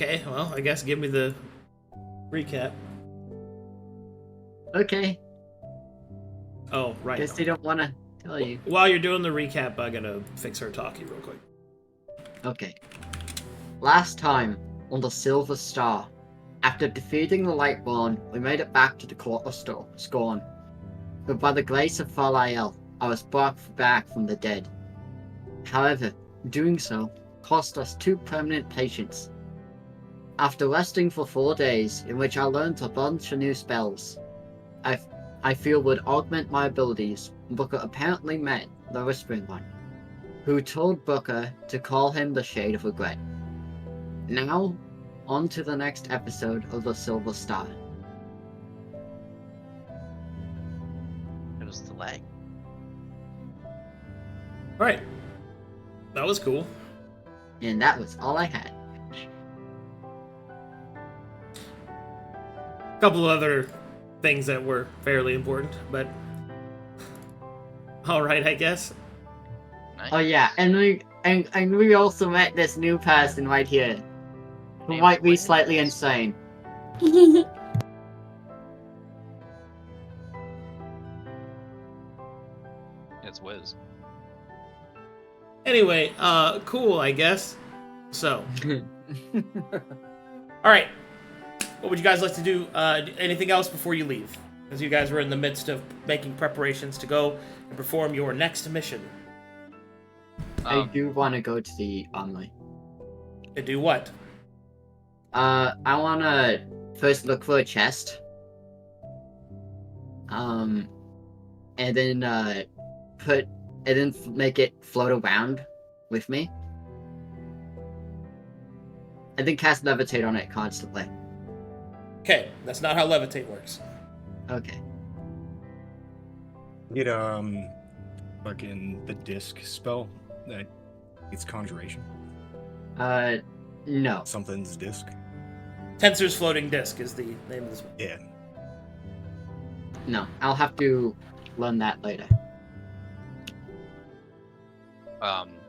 Okay, well, I guess give me the recap. Okay. Oh, right. Guess they don't want to tell you. While you're doing the recap, I gotta fix her talkie real quick. Okay. Last time, on the Silver Star, after defeating the Lightborn, we made it back to the Court of Scorn. But by the grace of Farrier, I was brought back from the dead. However, doing so cost us 2 permanent patients. After resting for 4 days, in which I learned a bunch of new spells, I feel would augment my abilities, Booker apparently met the Whispering One, who told Booker to call him the Shade of Regret. Now, on to the next episode of the Silver Star. It was the lag. Alright. That was cool. And that was all I had. A couple of other things that were fairly important, but alright, I guess. Nice. Oh yeah, and we also met this new person right here, who Named might be Wiz. slightly insane. It's Wiz. Anyway, cool, I guess. So, alright. What would you guys like to do? Anything else before you leave? As you guys were in the midst of making preparations to go and perform your next mission. I do want to go to the online. To do what? I want to first look for a chest. And then make it float around with me. And then cast levitate on it constantly. Okay, that's not how levitate works. Okay. Get fucking the disc spell that it's conjuration. No. Something's disc. Tensor's floating disk is the name of this one. Yeah. No, I'll have to learn that later.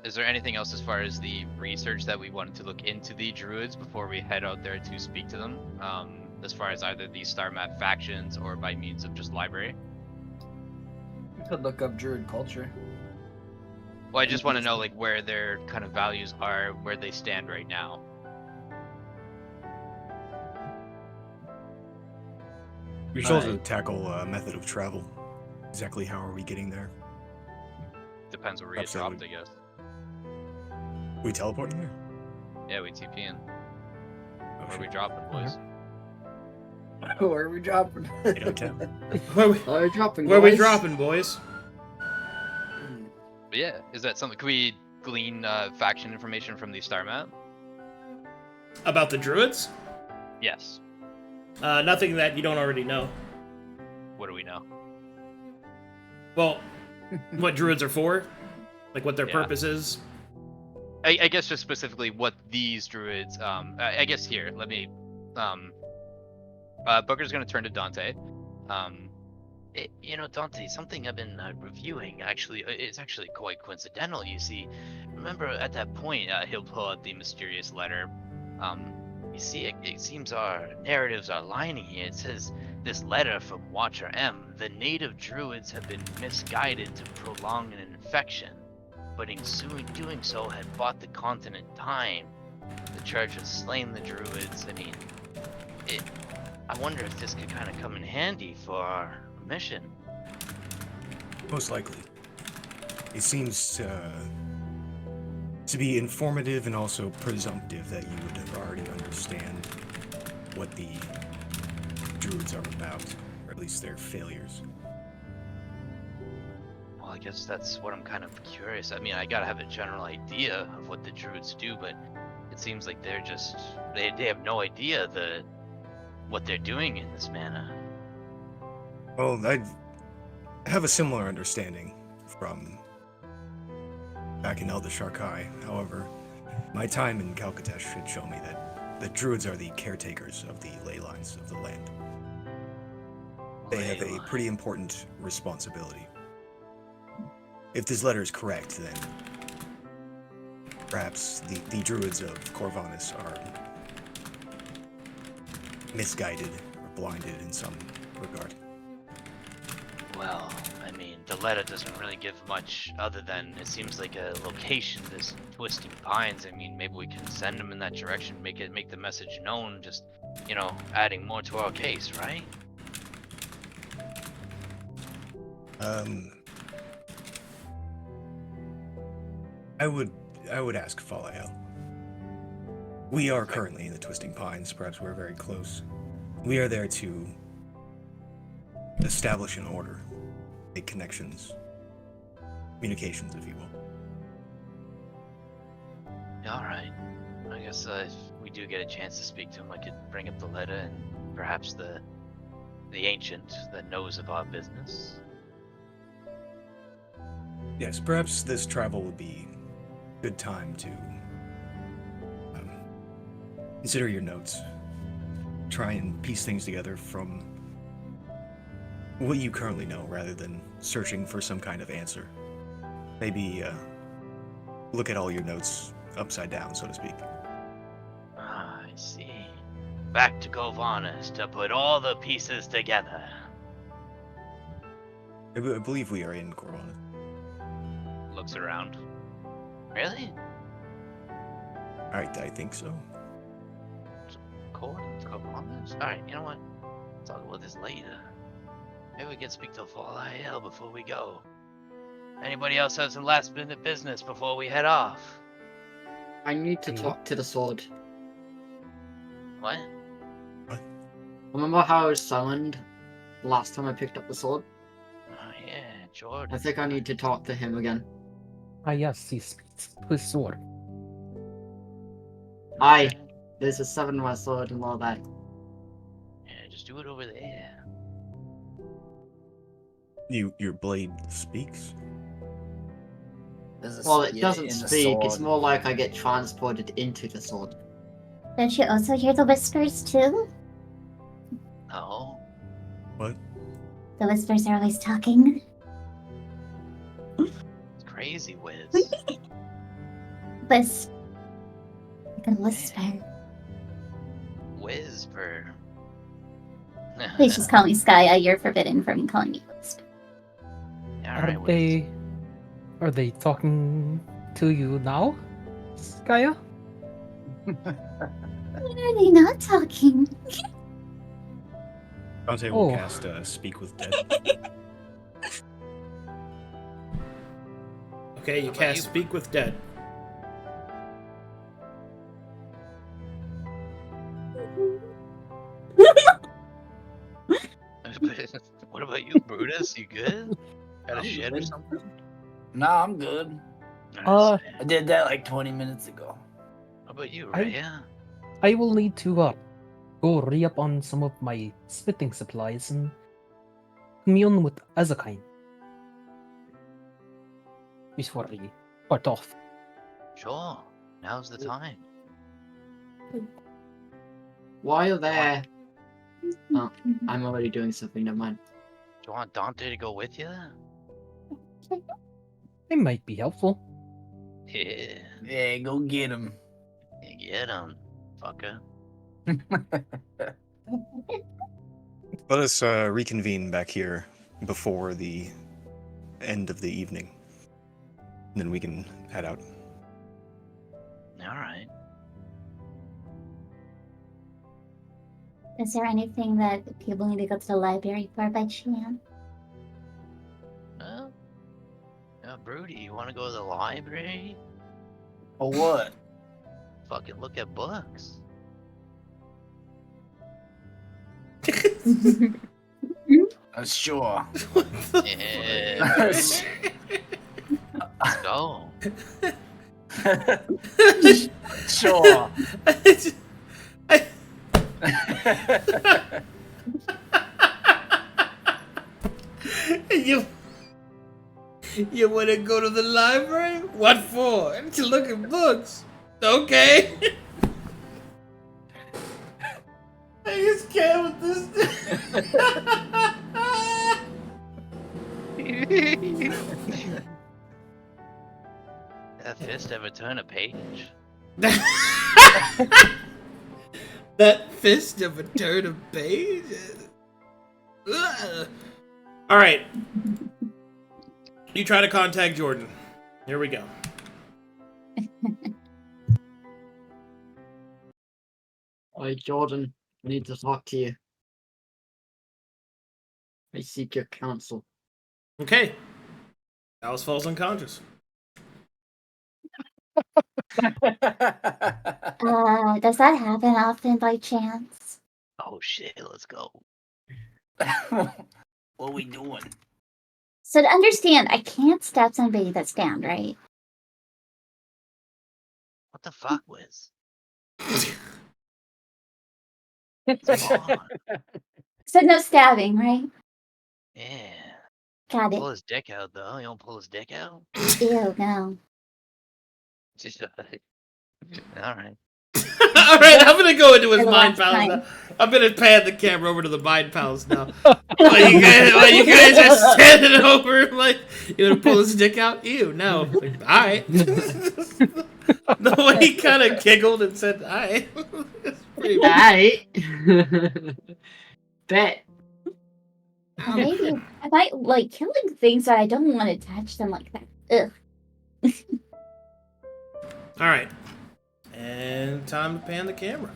Is there anything else as far as the research that we wanted to look into the druids before we head out there to speak to them? As far as either the star map factions or by means of just library? You could look up druid culture. Well, I just want to know like where their kind of values are, where they stand right now. We should also tackle method of travel. Exactly how are we getting there? Depends where we get Absolutely. dropped, I guess. We teleporting there? Yeah, we TP in. Oh, Where shit. we dropping, boys? Where are we dropping? 810. Oh, dropping. Where we boys. dropping, boys? But yeah, is that something? Can we glean faction information from the star map? About the druids? Yes. Nothing that you don't already know. What do we know? Well, what druids are for? Like what their Yeah. purpose is? I guess just specifically what these druids. I guess here. Let me. Booker's gonna turn to Dante. Dante, something I've been reviewing actually, it's actually quite coincidental. You see, remember at that point, he'll pull out the mysterious letter. You see, it seems our narratives are aligning here. It says, this letter from Watcher M, the native druids have been misguided to prolong an infection, but in doing so had bought the continent time. The church has slain the druids. I mean, I wonder if this could kind of come in handy for our mission. Most likely. It seems to be informative and also presumptive that you would already understand what the druids are about, or at least their failures. Well, I guess that's what I'm kind of curious. I mean, I gotta have a general idea of what the druids do, but it seems like they're just they have no idea what they're doing in this manner. Well, I have a similar understanding from back in Elder Sharkai. However, my time in Calcatesh should show me that the druids are the caretakers of the ley lines of the land. They have a pretty important responsibility. If this letter is correct, then perhaps the druids of Corvanus are misguided or blinded in some regard. Well, I mean, the letter doesn't really give much other than it seems like a location, this Twisting Pines. I mean, maybe we can send them in that direction, make the message known, just, you know, adding more to our case, right? I would ask Falael. We are currently in the Twisting Pines. Perhaps we're very close. We are there to establish an order, make connections, communications, if you will. All right. I guess if we do get a chance to speak to him, I could bring up the letter and perhaps the ancient that knows of our business. Yes, perhaps this travel would be a good time to consider your notes. Try and piece things together from what you currently know, rather than searching for some kind of answer. Maybe look at all your notes upside down, so to speak. Ah, I see. Back to Govanus to put all the pieces together. I believe we are in Corona. Looks around. Really? I think so. Govanus? Alright, you know what? Let's talk about this later. Maybe we can speak to Falael before we go. Anybody else have some last minute business before we head off? I need to talk to the sword. What? Remember how I was summoned last time I picked up the sword? Oh yeah, Jordan. I think I need to talk to him again. Ah, yes, he speaks to his sword. Aye, there's a 7 sword and all that. Yeah, just do it over there. Your blade speaks? Well, it doesn't speak, it's more like I get transported into the sword. Don't you also hear the whispers too? No. What? The whispers are always talking. It's crazy, Wiz. Whisper. Like a whisper. Whisper. Please just call me Skya. You're forbidden from calling me Whisper. Alright, Are they talking to you now, Skya? When are they not talking? Dante will Oh. cast Speak with Dead. Okay, you How about cast you? Speak with Dead. What about you, Brutus? You good? Got a I'm shit or good. something? Nah, I'm good. Uh, I did that like 20 minutes ago. How about you, I- Raya? I will need to go re-up on some of my smithing supplies and commune with Azakine before we part off. Sure. Now's the time. While there... Oh, I'm already doing something, never mind. Do you want Dante to go with you? They might be helpful. Yeah. Yeah, go get him. Get him, fucker. Let us reconvene back here before the end of the evening. Then we can head out. Alright. Is there anything that people need to go to the library for by chance? Well, Broody, you want to go to the library? For what? Fucking look at books. Sure. Yeah. Let's go. Sure. You want to go to the library? What for? To look at books. Okay. I just can't with this. That fist ever turn a page? That fist of a turn of page. Ugh. All right. You try to contact Jordan. Here we go. Oi, Jordan, I need to talk to you. I seek your counsel. Okay. Alice falls unconscious. Does that happen often by chance? Oh shit, let's go. What we doing? So to understand, I can't stab somebody that's down, right? What the fuck, Wiz? Come on. So no stabbing, right? Yeah. Got Pull it. his dick out, though. You don't pull his dick out? Ew, no. Just, alright. All right, I'm gonna go into his For the mind last palace time. now. I'm gonna pan the camera over to the mind palace now. While you guys are standing over him, like, you gonna pull his dick out? Ew, no. Like, all right. The way he kind of giggled and said, "All right." It's pretty much. Aight. Bet. Or maybe I might like killing things, but I don't want to touch them like that. Ugh. All right, and time to pan the camera.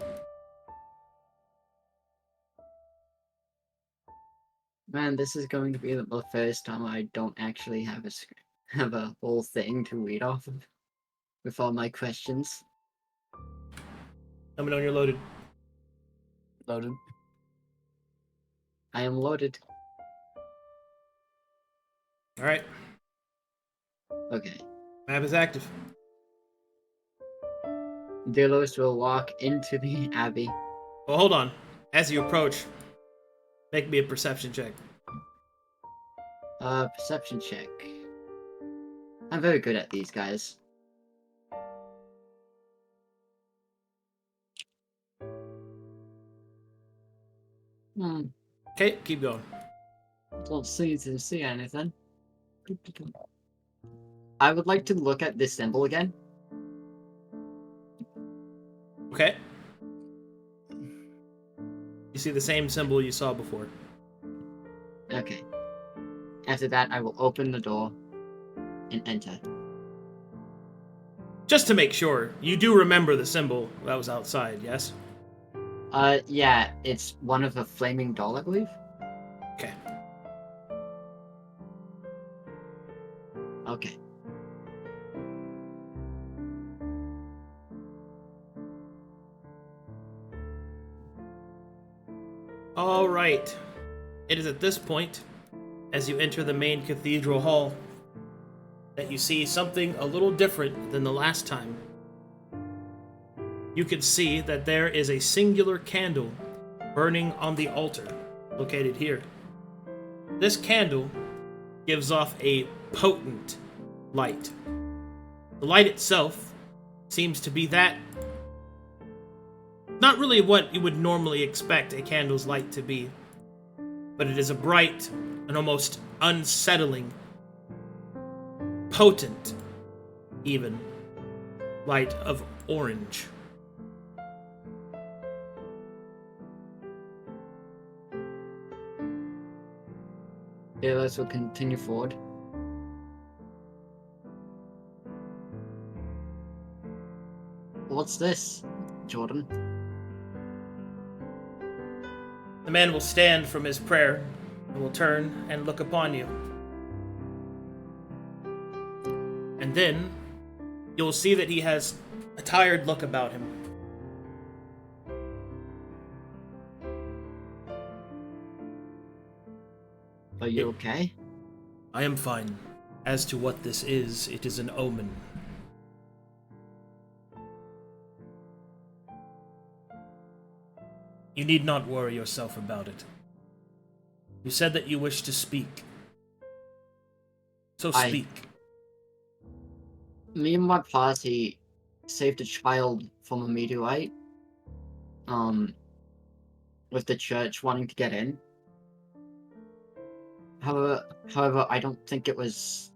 Man, this is going to be the first time I don't actually have a whole thing to read off of with all my questions. Let me know when you're loaded. Loaded. I am loaded. All right, Okay. map is active. Delos will walk into the abbey. Well, hold on. As you approach, make me a perception check. Perception check. I'm very good at these, guys. Okay, keep going. Don't seem to see anything. I would like to look at this symbol again. Okay. You see the same symbol you saw before. Okay. After that, I will open the door and enter. Just to make sure, you do remember the symbol that was outside, yes? Yeah, it's one of the flaming doll, I believe. Okay. Okay. All right. It is at this point, as you enter the main cathedral hall, that you see something a little different than the last time. You can see that there is a singular candle burning on the altar, located here. This candle gives off a potent light. The light itself seems to be that, not really what you would normally expect a candle's light to be, but it is a bright and almost unsettling, potent, even, light of orange. Delos will continue forward. What's this, Jordan? The man will stand from his prayer and will turn and look upon you. And then you'll see that he has a tired look about him. Are you okay? I am fine. As to what this is, it is an omen. You need not worry yourself about it. You said that you wish to speak. So speak. Me and my party saved a child from a meteorite. With the church wanting to get in. However, I don't think it was.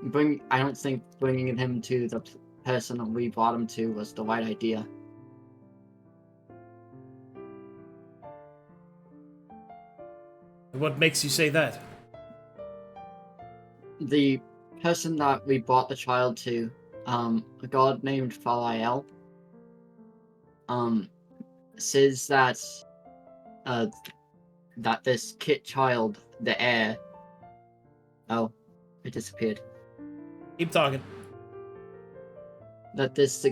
I don't think bringing him to the person that we brought him to was the right idea. What makes you say that? The person that we brought the child to, a god named Farrier, says that this kid child, the heir. Oh, it disappeared. Keep talking. That this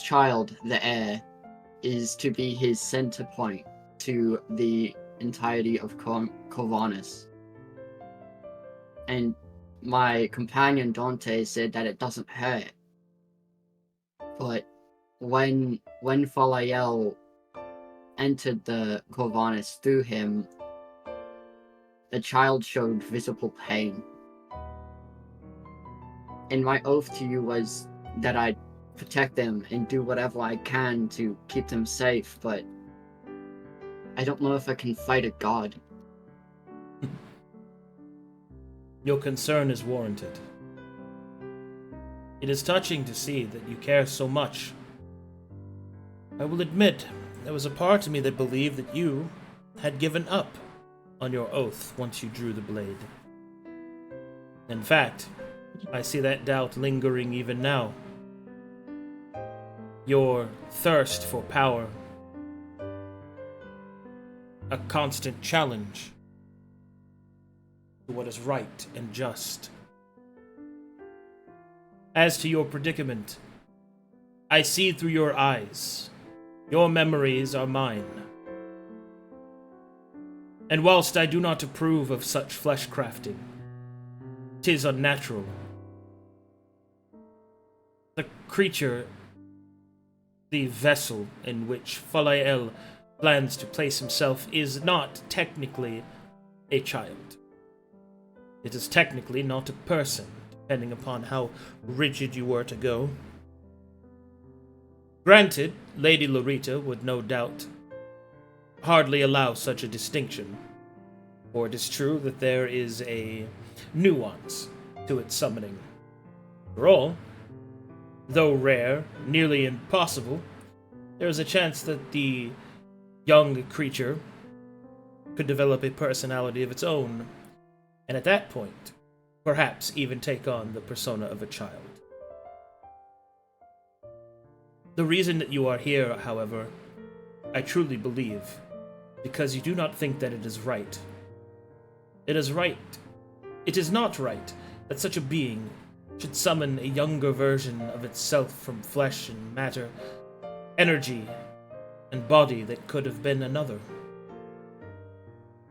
child, the heir, is to be his center point to the entirety of Corvinus. And my companion Dante said that it doesn't hurt. But when Farrier entered the Corvinus through him, the child showed visible pain. And my oath to you was that I'd protect them and do whatever I can to keep them safe, but I don't know if I can fight a god. Your concern is warranted. It is touching to see that you care so much. I will admit, there was a part of me that believed that you had given up on your oath once you drew the blade. In fact, I see that doubt lingering even now. Your thirst for power, a constant challenge to what is right and just. As to your predicament, I see through your eyes. Your memories are mine. And whilst I do not approve of such flesh crafting, 'tis unnatural. The creature, the vessel in which Farrier plans to place himself, is not technically a child. It is technically not a person, depending upon how rigid you were to go. Granted, Lady Lorita would no doubt hardly allow such a distinction, for it is true that there is a nuance to its summoning. After all, though rare, nearly impossible, there is a chance that the young creature could develop a personality of its own, and at that point, perhaps even take on the persona of a child. The reason that you are here, however, I truly believe, because you do not think that it is right. It is right. It is not right that such a being should summon a younger version of itself from flesh and matter, energy and body that could have been another.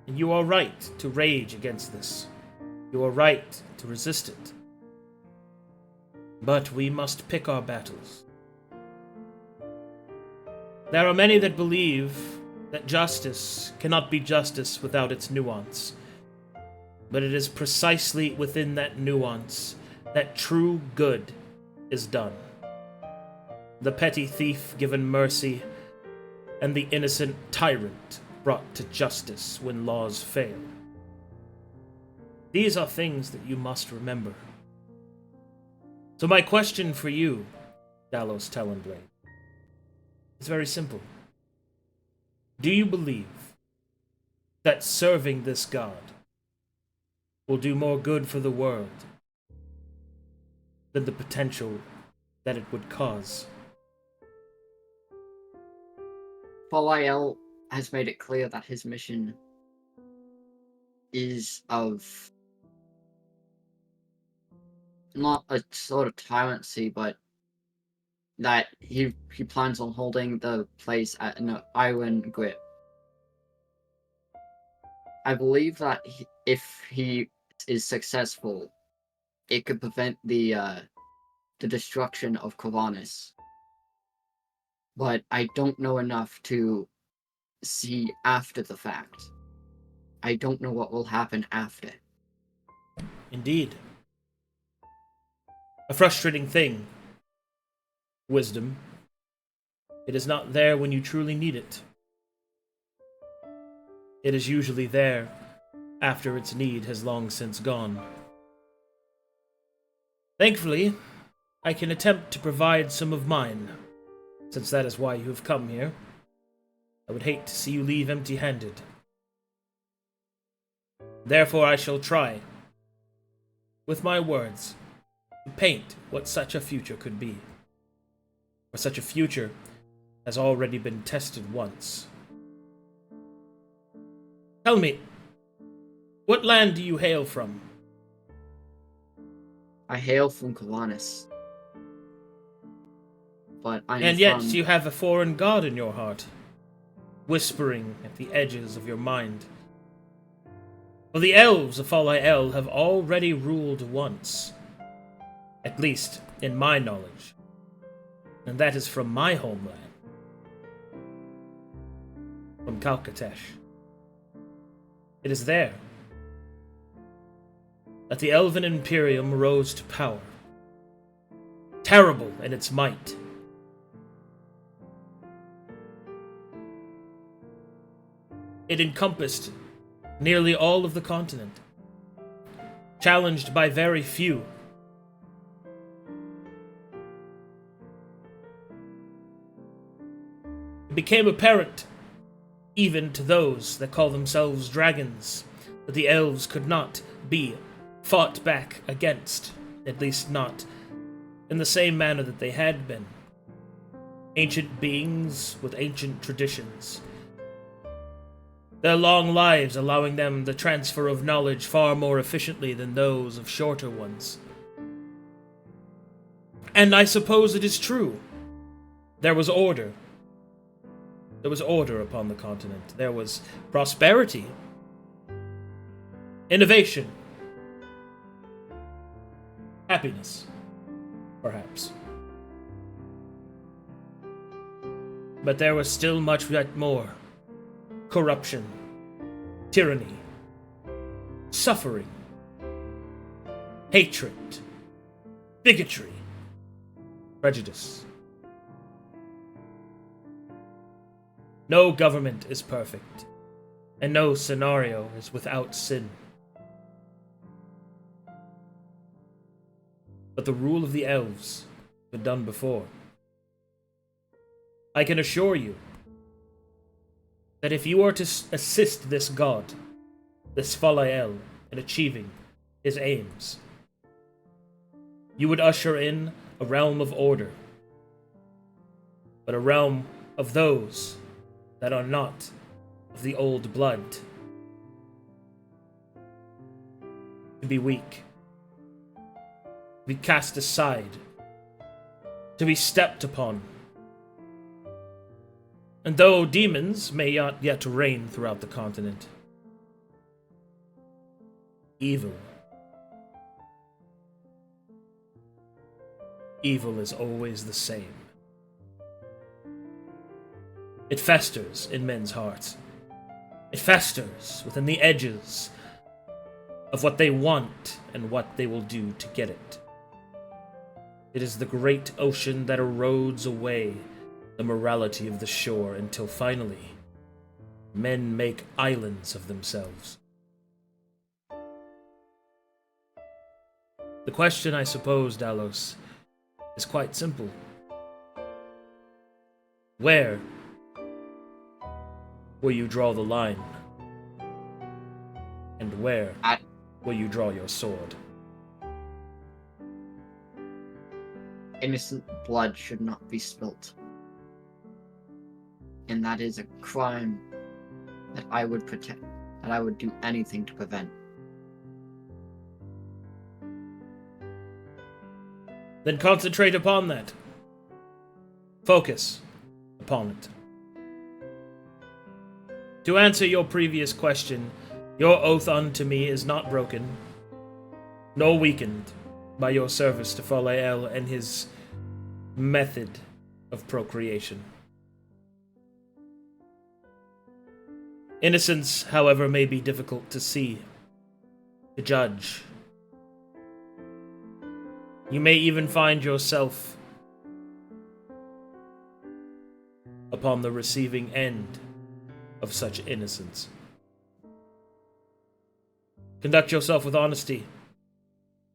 And you are right to rage against this. You are right to resist it. But we must pick our battles. There are many that believe that justice cannot be justice without its nuance. But it is precisely within that nuance that true good is done. The petty thief given mercy, and the innocent tyrant brought to justice when laws fail. These are things that you must remember. So my question for you, Dalos Talonblade, is very simple. Do you believe that serving this god will do more good for the world than the potential that it would cause? Farrier has made it clear that his mission is of not a sort of tyrancy, but that he plans on holding the place at an iron grip. I believe that if he is successful, it could prevent the destruction of Corvinus. But I don't know enough to see after the fact. I don't know what will happen after. Indeed. A frustrating thing. Wisdom. It is not there when you truly need it. It is usually there after its need has long since gone. Thankfully, I can attempt to provide some of mine, since that is why you have come here. I would hate to see you leave empty-handed. Therefore I shall try, with my words, to paint what such a future could be. For such a future has already been tested once. Tell me, what land do you hail from? I hail from Colossus. But I'm And yet from... you have a foreign god in your heart, whispering at the edges of your mind. For the elves of Farrier have already ruled once, at least in my knowledge, and that is from my homeland, from Calcatesh. It is there that the Elven Imperium rose to power, terrible in its might. It encompassed nearly all of the continent, challenged by very few. It became apparent, even to those that call themselves dragons, that the elves could not be fought back against, at least not in the same manner that they had been. Ancient beings with ancient traditions, their long lives allowing them the transfer of knowledge far more efficiently than those of shorter ones. And I suppose it is true. There was order. There was order upon the continent. There was prosperity, innovation, happiness, perhaps. But there was still much yet more. Corruption, tyranny, suffering, hatred, bigotry, prejudice. No government is perfect, and no scenario is without sin. But the rule of the elves has been done before. I can assure you that if you are to assist this god, this Farrier, in achieving his aims, you would usher in a realm of order, but a realm of those that are not of the old blood. To be weak, to be cast aside, to be stepped upon. And though demons may not yet reign throughout the continent, evil is always the same. It festers in men's hearts. It festers within the edges of what they want and what they will do to get it. It is the great ocean that erodes away the morality of the shore until finally men make islands of themselves. The question, I suppose, Dalos, is quite simple. Where will you draw the line? And where will you draw your sword? Innocent blood should not be spilt. And that is a crime that I would protect, that I would do anything to prevent. Then concentrate upon that. Focus upon it. To answer your previous question, your oath unto me is not broken, nor weakened by your service to Farrier and his method of procreation. Innocence, however, may be difficult to see, to judge. You may even find yourself upon the receiving end of such innocence. Conduct yourself with honesty,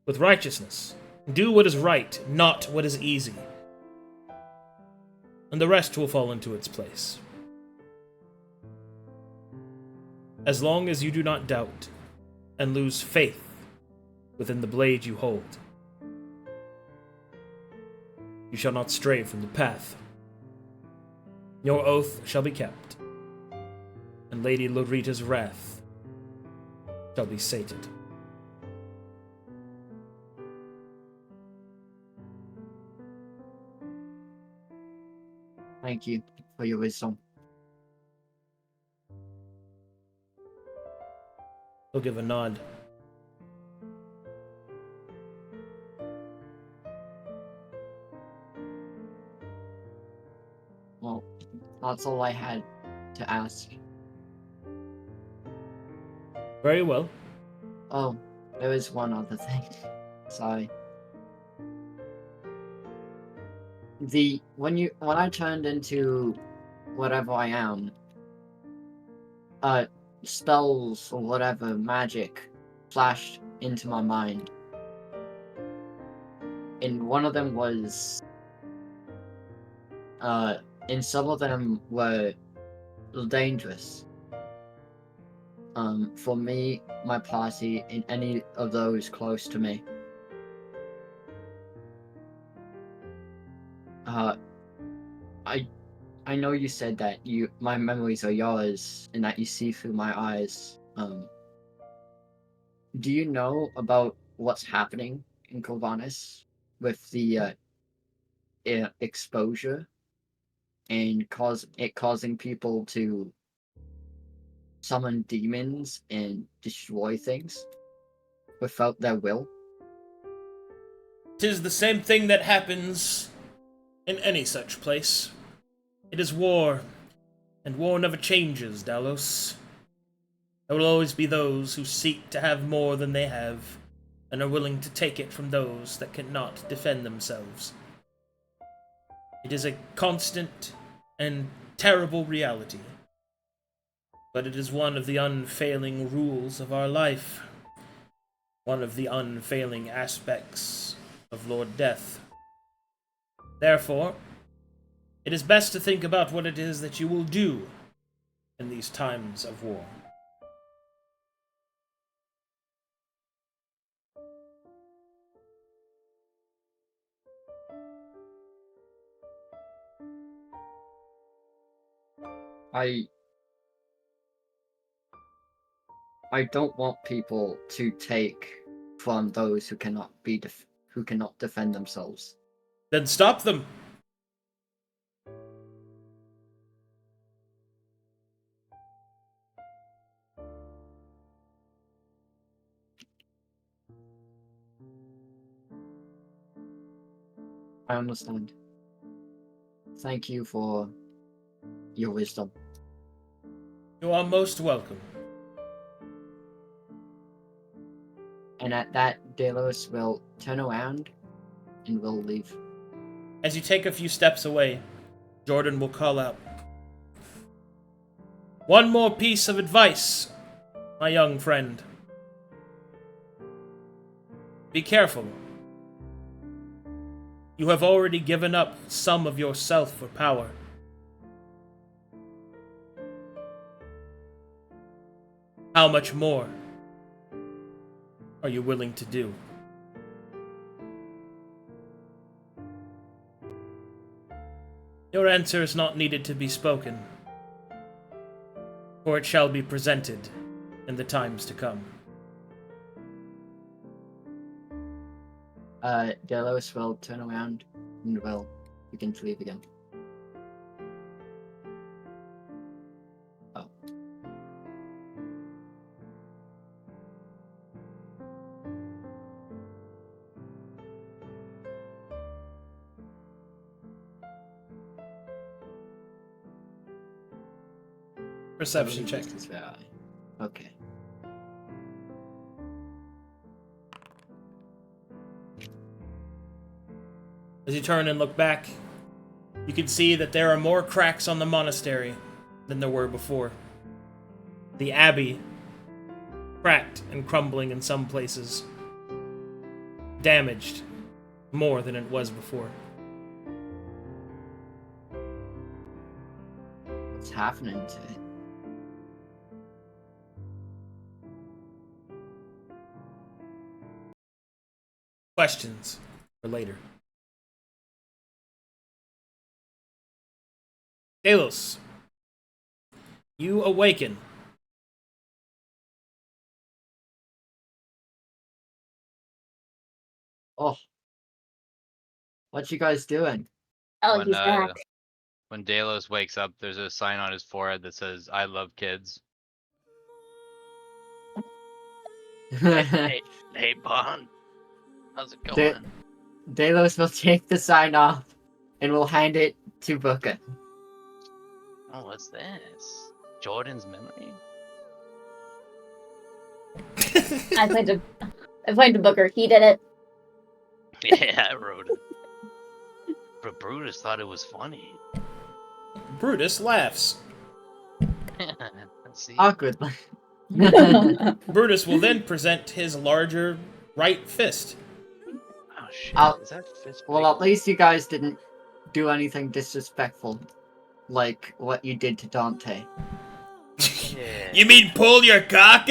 with righteousness. Do what is right, not what is easy. And the rest will fall into its place. as long as you do not doubt and lose faith within the blade you hold. You shall not stray from the path. Your oath shall be kept, and Lady Lorita's wrath shall be sated. Thank you for your wisdom. He'll give a nod. Well, that's all I had to ask. Very well. Oh, there is one other thing. Sorry. When I turned into whatever I am, spells or whatever magic flashed into my mind. And one of them was and some of them were dangerous. For me, my party, and any of those close to me. I know you said that my memories are yours and that you see through my eyes. Do you know about what's happening in Kovanis with the exposure and causing people to summon demons and destroy things without their will? 'Tis the same thing that happens in any such place. It is war, and war never changes, Dalos. There will always be those who seek to have more than they have, and are willing to take it from those that cannot defend themselves. It is a constant and terrible reality, but it is one of the unfailing rules of our life, one of the unfailing aspects of Lord Death. Therefore, it is best to think about what it is that you will do in these times of war. I don't want people to take from those who cannot defend themselves. Then stop them! I understand. Thank you for your wisdom. You are most welcome. And at that, Delos will turn around and will leave. As you take a few steps away, Jordan will call out, "One more piece of advice, my young friend. Be careful. You have already given up some of yourself for power. How much more are you willing to do?" Your answer is not needed to be spoken, for it shall be presented in the times to come. Delos will turn around and will begin to leave again. Oh. Perception check. Okay. As you turn and look back, you can see that there are more cracks on the monastery than there were before. The abbey, cracked and crumbling in some places, damaged more than it was before. What's happening to it? questions for later. Delos, you awaken. Oh. What you guys doing? Oh, When, he's back. When Delos wakes up, there's a sign on his forehead that says, "I love kids." Hey, Bond. How's it De- going? Delos will take the sign off and will hand it to Booker. Oh, what's this? Jordan's memory? I pointed to Booker. He did it. Yeah, I wrote it. But Brutus thought it was funny. Brutus laughs. See? Awkwardly. Brutus will then present his larger right fist. Oh shit, I'll- is that fist Well, big? at least you guys didn't do anything disrespectful, like what you did to Dante. Yeah. You mean pull your cock?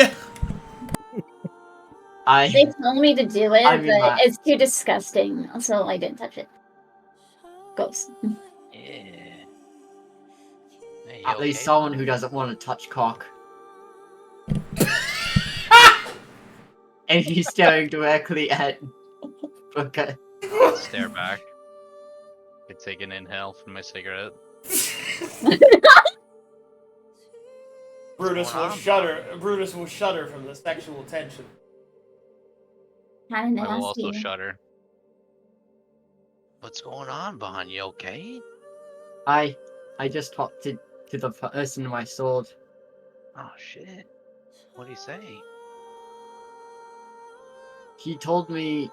They told me to do it, I mean, but it's too disgusting, so I didn't touch it. Gross. Yeah. Hey, At you least okay, someone bud? who doesn't want to touch cock. And he's staring directly at Booker. Stare back. I take an inhale from my cigarette. Brutus will going on, shudder. Brutus will shudder from the sexual tension. Kind of I will also nasty. shudder. What's going on, Bon? You okay? I just talked to the person in my sword. Oh shit. What'd he say? He told me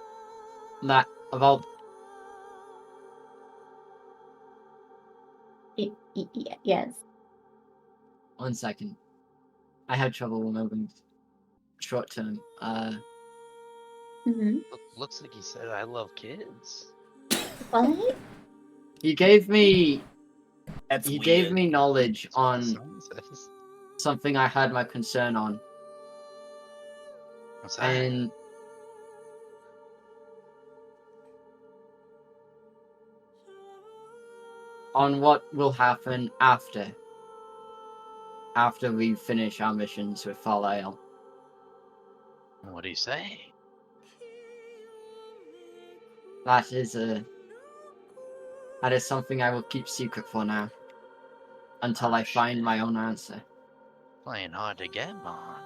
that about Yes. 1 second. I had trouble remembering short term. Mm-hmm. Looks like he said, "I love kids." What? He gave me That's he weird. gave me knowledge That's what the on sign says. something I had my concern on, What's that? and on what will happen after we finish our missions with Farrier. What'd he say? That is something I will keep secret for now, until Oh, I find shit. my own answer. Playing hard to get, Bon.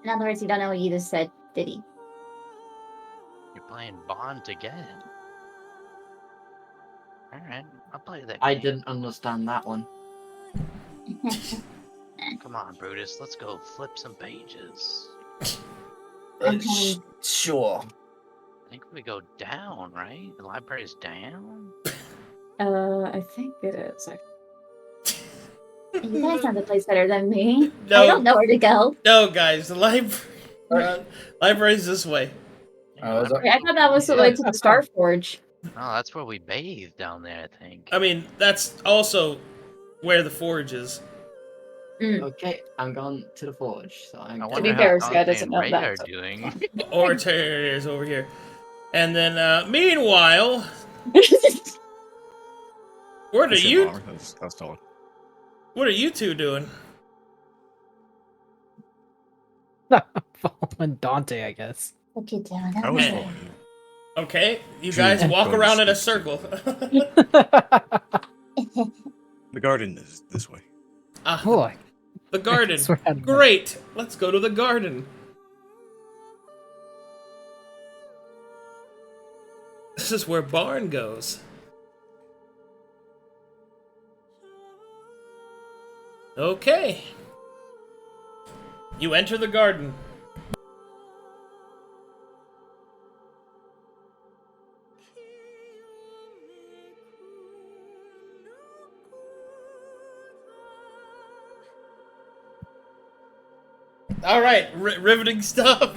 In other words, you don't know what you just said, did he? You're playing Bond to get. Alright, I'll play that I game. didn't understand that one. Come on, Brutus, let's go flip some pages. Sure. I think we go down, right? The library's down? I think it is. You guys know the place better than me. No. I don't know where to go. No, guys, the library's this way. Yeah, is that- Wait, I thought that was the way to the Starforge. Oh, that's where we bathe down there, I think. I mean, that's also where the forge is. Okay, I'm going to the forge. So I'm I To wonder be how fair, Sky Dante doesn't and know Ray that, are so- doing. Or is over here. And then, meanwhile, what I are said you? bar, that's tall. What are you two doing? Following Dante, I guess. Look it down. I was Okay. following you. Okay, you True. guys walk Going to around in a speak circle. The garden is this way. Ah, Boy, the garden. That's where I'm at. Great. Let's go to the garden. This is where Barn goes. Okay. You enter the garden. All right, riveting stuff.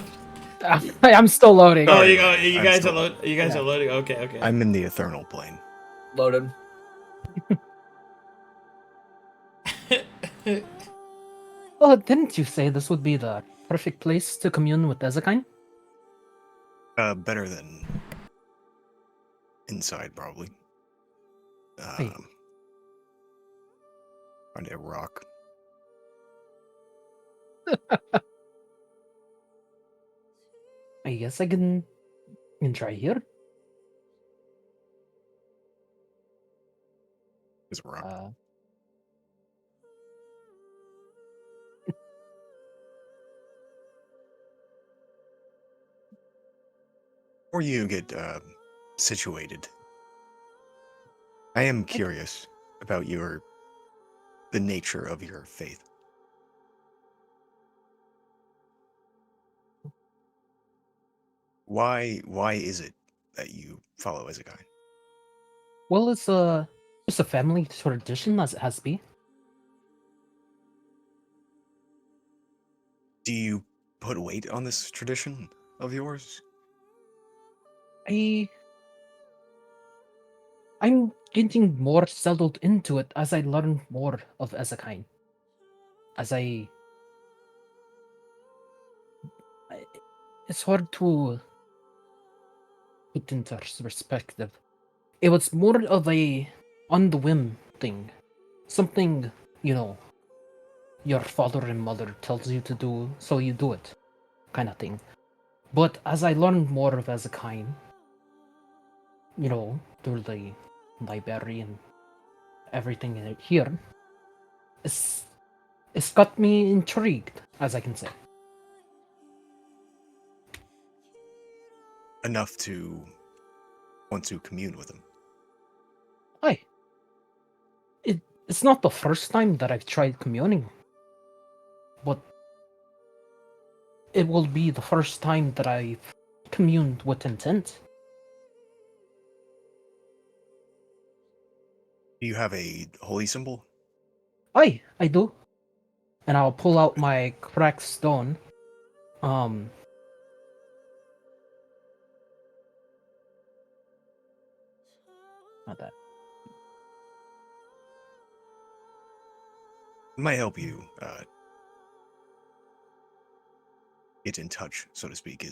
I'm still loading. Oh, Sorry, you I'm guys still- are you guys are loading. Okay, okay. I'm in the eternal plane. Loaded. Well, didn't you say this would be the perfect place to commune with Ezekine? Better than inside, probably. Hey. Find a rock. I guess I can try here. There's a rock. Before you get situated, I am curious about the nature of your faith. Why is it that you follow Ezekiel? Well, it's just a family tradition, as it has to be. Do you put weight on this tradition of yours? I'm getting more settled into it as I learn more of Ezekiel. It's hard to put into perspective. It was more of a on the whim thing. Something, your father and mother tells you to do, so you do it, kind of thing. But as I learned more of Ezekiel, through the library and everything in it here, it's got me intrigued, as I can say. Enough to want to commune with him. Aye. It's not the first time that I've tried communing, but it will be the first time that I've communed with intent. Do you have a holy symbol? Aye, I do. And I'll pull out my cracked stone. Not that. It might help you get in touch, so to speak, Where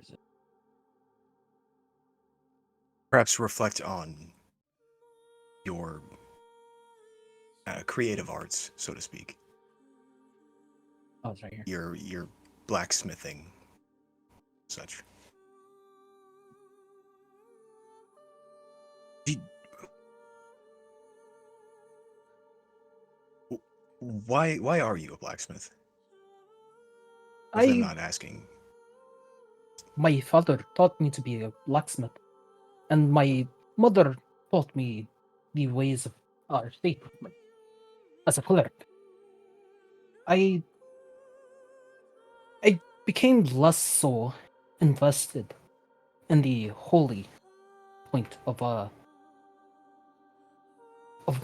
is it? perhaps reflect on your creative arts, so to speak. Oh, it's right here. Your blacksmithing, such. Why are you a blacksmith? If I'm not asking. My father taught me to be a blacksmith, and my mother taught me the ways of our faith as a cleric. I became less so invested in the holy point of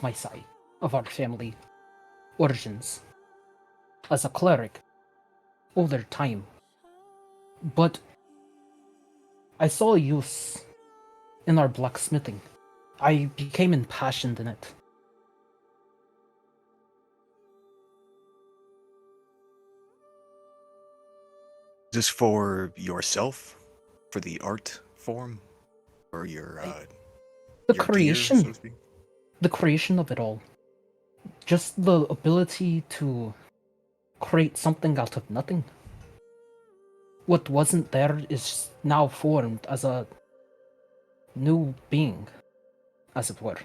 my side of our family origins as a cleric over time. But I saw use in our blacksmithing. I became impassioned in it. Is this for yourself? For the art form? Or your creation. gear, so to speak? The creation of it all. Just the ability to create something out of nothing. What wasn't there is now formed as a new being, as it were.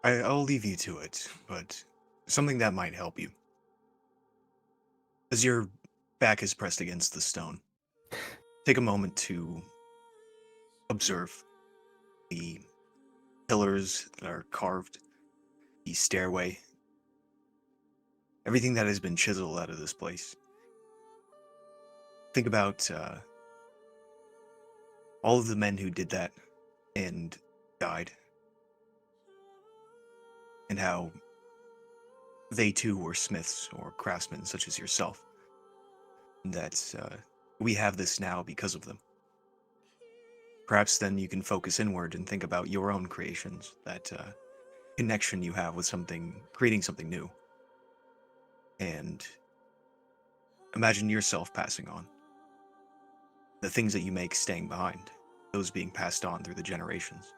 I'll leave you to it, but something that might help you. As your back is pressed against the stone, take a moment to observe the pillars that are carved, the stairway, everything that has been chiseled out of this place. Think about all of the men who did that and died, and how they too were smiths or craftsmen such as yourself. That we have this now because of them. Perhaps then you can focus inward and think about your own creations, that connection you have with something, creating something new. and imagine yourself passing on. The things that you make staying behind, those being passed on through the generations.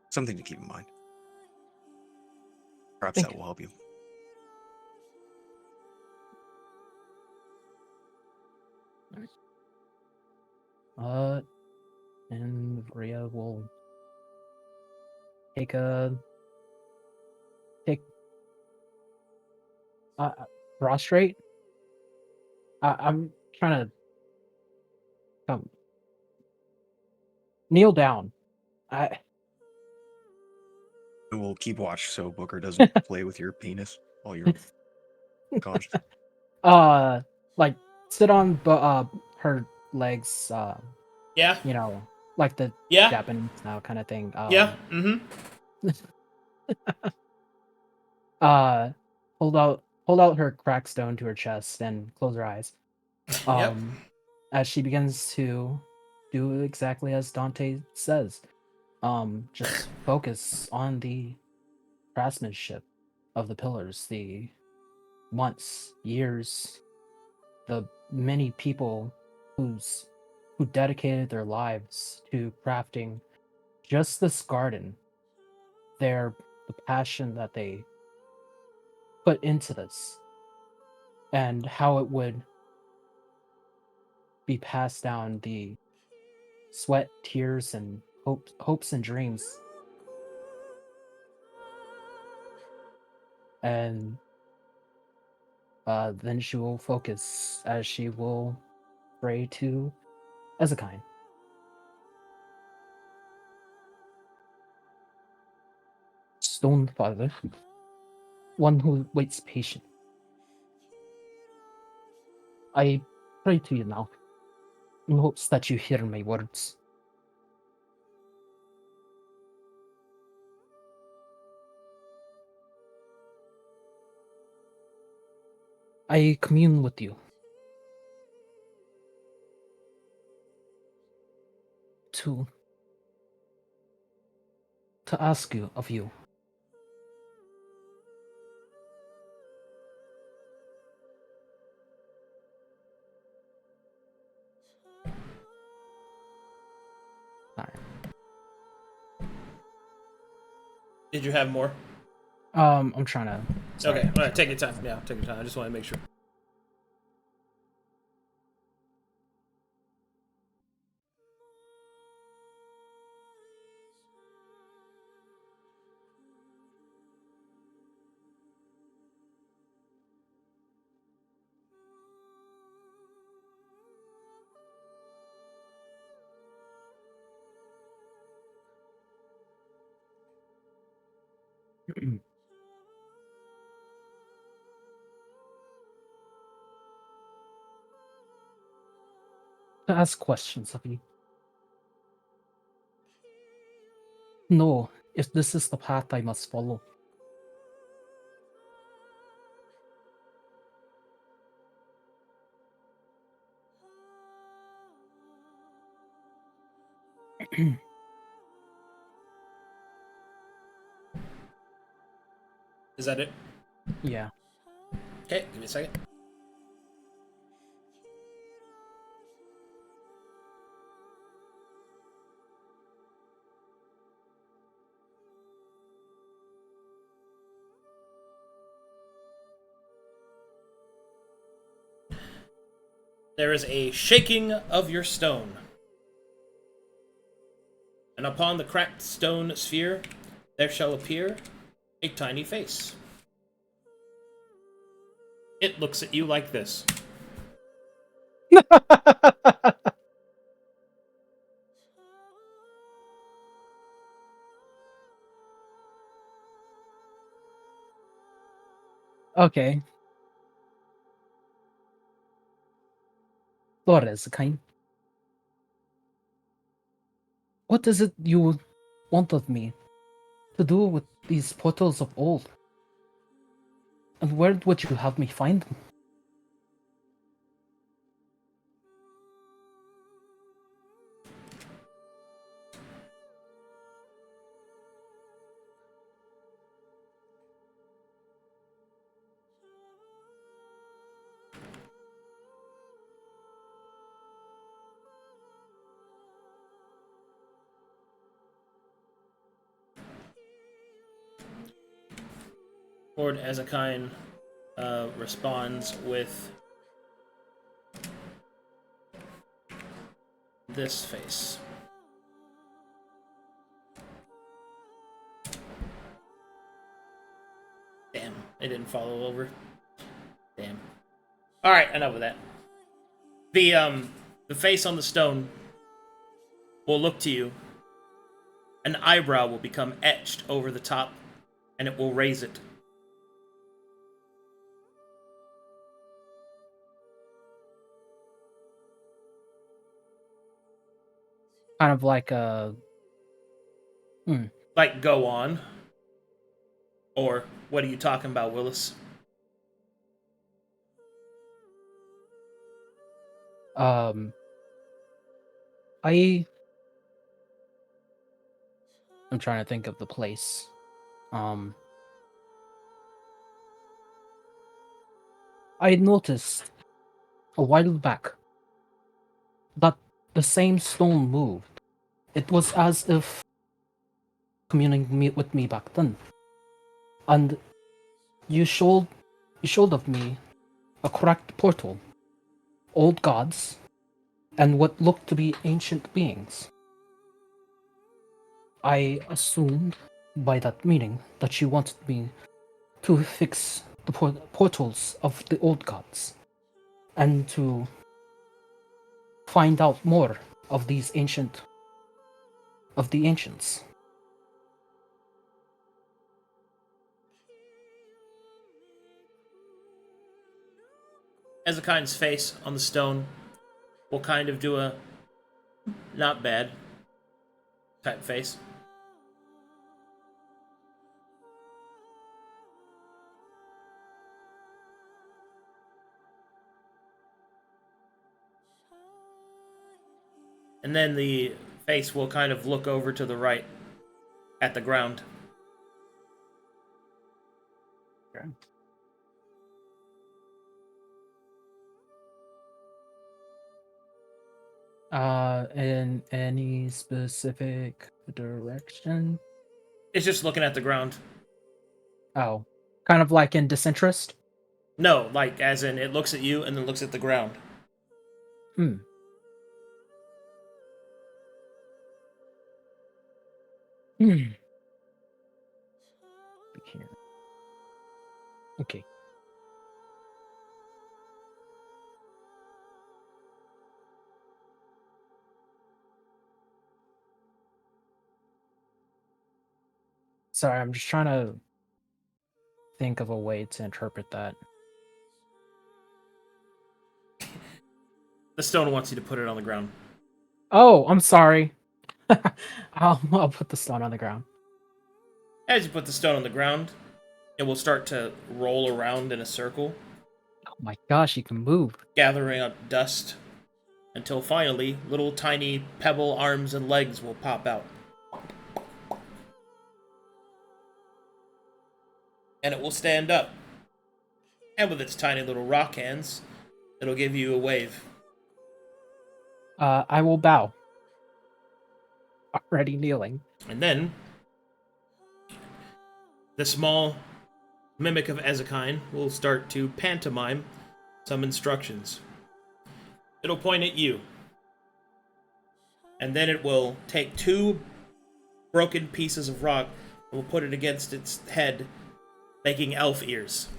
Something to keep in mind. Perhaps that will help you. And Rhea will take prostrate. I'm trying to kneel down. I will keep watch so Booker doesn't play with your penis while you're conscious. Like sit on her legs. Yeah. You know, like the Yeah. Japanese style kind of thing. Yeah. Mm-hmm. Hold out her cracked stone to her chest and close her eyes. Yep. As she begins to do exactly as Dante says. Just focus on the craftsmanship of the pillars, the months, years, the many people who dedicated their lives to crafting just this garden. The passion that they put into this, and how it would be passed down, the sweat, tears, and hopes and dreams. And then she will focus as she will pray to Ezekiel. Stone Father, one who waits patient. I pray to you now, in hopes that you hear my words. I commune with you to ask you of you. Alright. Did you have more? I'm trying to. Sorry, Okay, all right, take your time. Yeah, take your time. I just want to make sure. To ask questions of you. Know if this is the path I must follow. Is that it? Yeah. Okay, give me a second. There is a shaking of your stone. And upon the cracked stone sphere, there shall appear a tiny face. It looks at you like this. Okay. Lord Ezekiel. What is it you want of me to do with these portals of old? And where would you have me find them? Lord Ezekine responds with this face. Damn, it didn't follow over. Damn. Alright, enough of that. The face on the stone will look to you. An eyebrow will become etched over the top, and it will raise it. Kind of like a... Like, go on. Or, what are you talking about, Willis? I'm trying to think of the place. I noticed a while back that the same stone moved. It was as if communing with me back then. And you showed of me a cracked portal, old gods, and what looked to be ancient beings. I assumed by that meaning that you wanted me to fix the portals of the old gods and to find out more of the ancients. Ezekine's face on the stone will kind of do a not bad type face. And then the face will kind of look over to the right at the ground. Okay. In any specific direction? It's just looking at the ground. Oh, kind of like in disinterest? No, like as in it looks at you and then looks at the ground. Okay. Sorry, I'm just trying to think of a way to interpret that. The stone wants you to put it on the ground. Oh, I'm sorry. I'll put the stone on the ground. As you put the stone on the ground, it will start to roll around in a circle, Oh my gosh, you can move. gathering up dust, until finally little tiny pebble arms and legs will pop out. And it will stand up. And with its tiny little rock hands, it'll give you a wave. I will bow. Already kneeling. And then, the small mimic of Ezekine will start to pantomime some instructions. It'll point at you. And then it will take two broken pieces of rock and will put it against its head, making elf ears.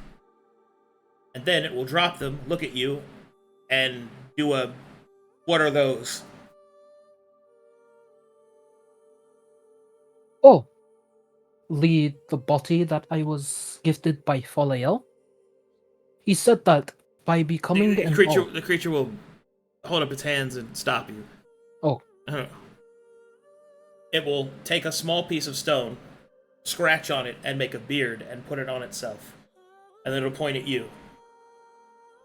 And then it will drop them, look at you, and do a, what are those? Oh! The body that I was gifted by Folael? He said that by becoming The involved... creature will hold up its hands and stop you. Oh. It will take a small piece of stone, scratch on it, and make a beard and put it on itself. And then it'll point at you.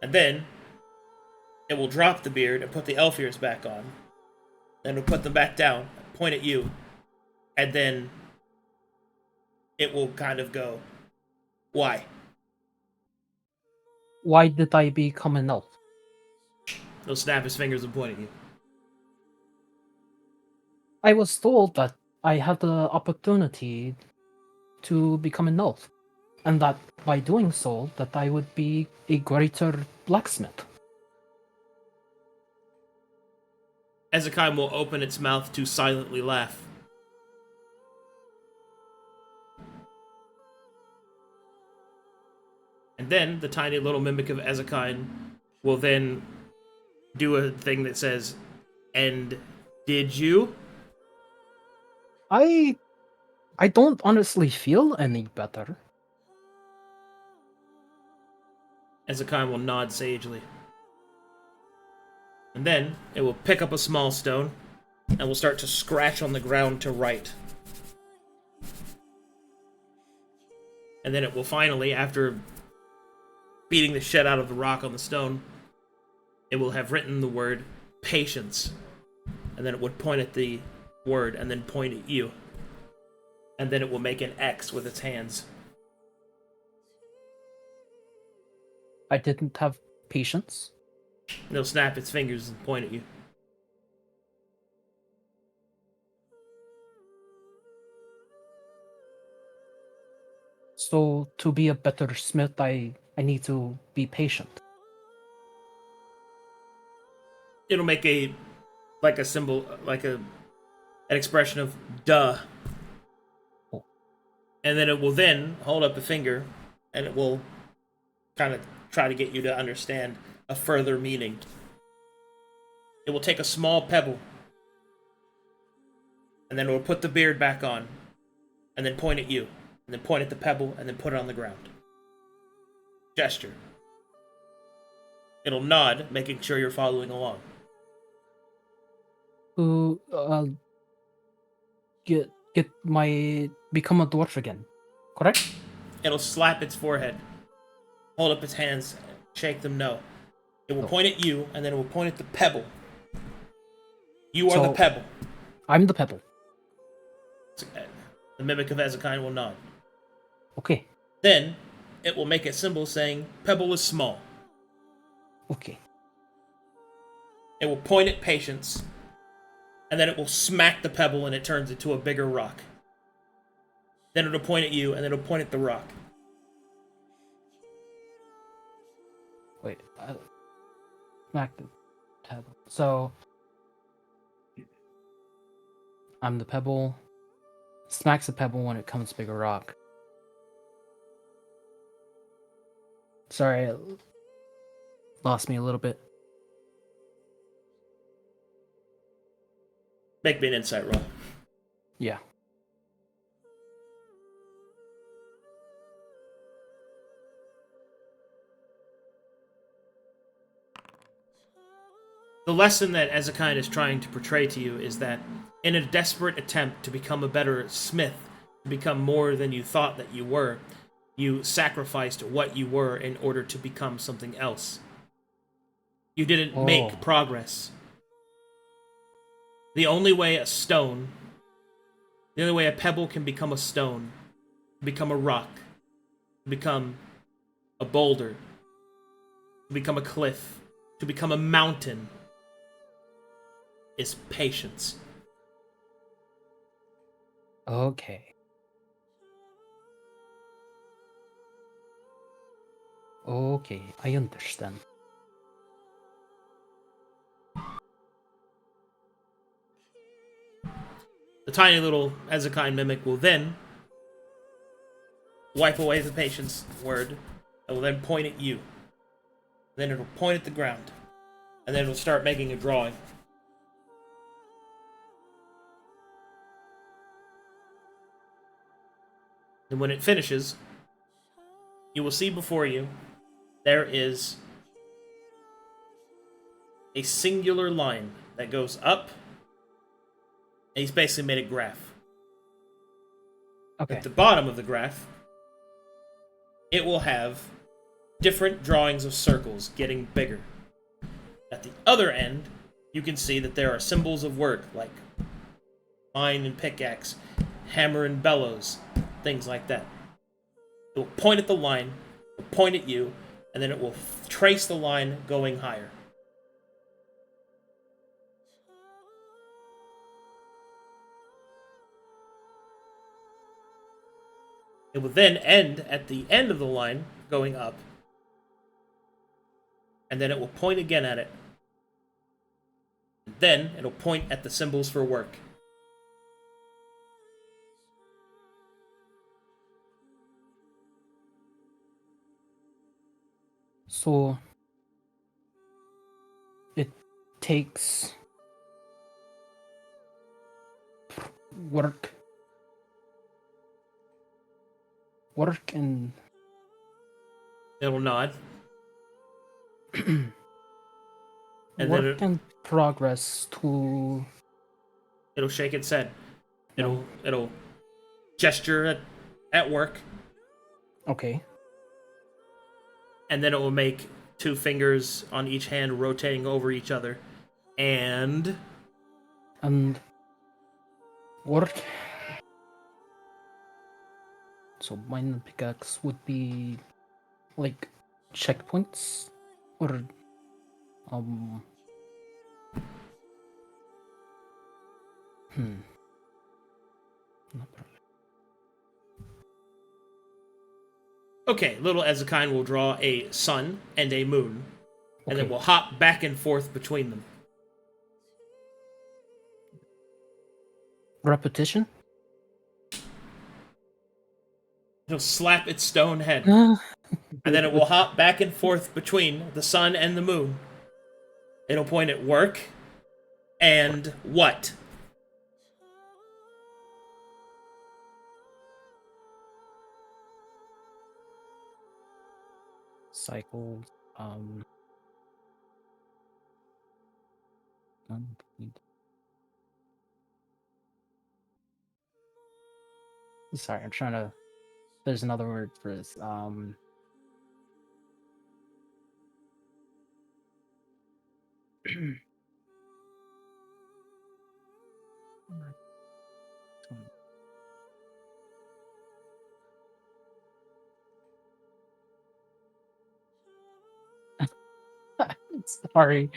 And then it will drop the beard and put the elf ears back on. Then it'll put them back down, point at you, and then it will kind of go, why? Why did I become an elf? He'll snap his fingers and point at you. I was told that I had the opportunity to become an elf. and that by doing so, that I would be a greater blacksmith. Ezekiel will open its mouth to silently laugh. And then the tiny little mimic of Ezekiel will then do a thing that says, "And did you?" I don't honestly feel any better. Ezekiel will nod sagely. And then it will pick up a small stone and will start to scratch on the ground to write. And then it will finally, after beating the shit out of the rock on the stone, it will have written the word patience. And then it would point at the word and then point at you. And then it will make an X with its hands. I didn't have patience. And it'll snap its fingers and point at you. So to be a better smith, I need to be patient. It'll make a symbol, an expression of duh. Oh. And then it will then hold up a finger and it will kind of try to get you to understand a further meaning. It will take a small pebble and then it will put the beard back on and then point at you and then point at the pebble and then put it on the ground. Gesture. It'll nod, making sure you're following along. To become a dwarf again, correct? It'll slap its forehead, hold up its hands, shake them no. It will point at you, and then it will point at the pebble. You are the pebble. I'm the pebble. The mimic of Ezekiel will nod. Okay. Then, it will make a symbol saying, pebble is small. Okay. It will point at patience, and then it will smack the pebble and it turns into a bigger rock. Then it'll point at you, and then it'll point at the rock. Wait. Smack the pebble. So I'm the pebble. Smacks the pebble when it comes bigger rock. Sorry, it lost me a little bit. Make me an insight roll. Yeah. The lesson that Ezekiel is trying to portray to you is that in a desperate attempt to become a better smith, to become more than you thought that you were, you sacrificed what you were in order to become something else. You didn't make progress. The only way a pebble can become a stone, become a rock, become a boulder, become a cliff, to become a mountain, is patience. Okay. Okay, I understand. The tiny little Ezekiel mimic will then wipe away the patience word. It will then point at you. Then it'll point at the ground. And then it'll start making a drawing. And when it finishes, you will see before you there is a singular line that goes up, and he's basically made a graph. Okay. At the bottom of the graph, it will have different drawings of circles getting bigger. At the other end, you can see that there are symbols of work like mine and pickaxe, hammer and bellows, things like that. It will point at the line, it will point at you, and then it will trace the line going higher. It It will then end at the end of the line, going up. And then it will point again at it. And then it'll point at the symbols for work. So it takes work and It'll nod. And then work and progress to it'll shake its head. It'll gesture at work. okay. And then it will make 2 fingers on each hand rotating over each other. And work. So mine and pickaxe would be like checkpoints or not really. okay, little Ezekine will draw a sun and a moon. And then Okay. we'll hop back and forth between them. Repetition? It'll slap its stone head. Ah. And then it will hop back and forth between the sun and the moon. It'll point at work and what? Cycles. Complete. Sorry, I'm trying to. There's another word for this. Sorry.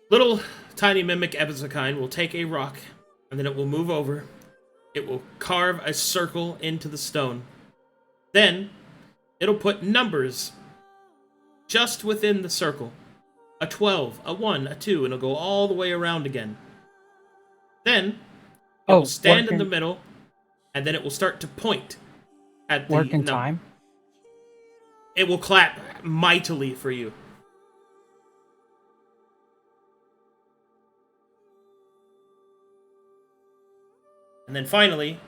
Little tiny mimic Ezekine will take a rock, and then it will move over. It will carve a circle into the stone. Then, it'll put numbers just within the circle. A 12, a 1, a 2, and it'll go all the way around again. Then, it will stand in the middle, and then it will start to point at the work in number. time. It will clap mightily for you. And then finally,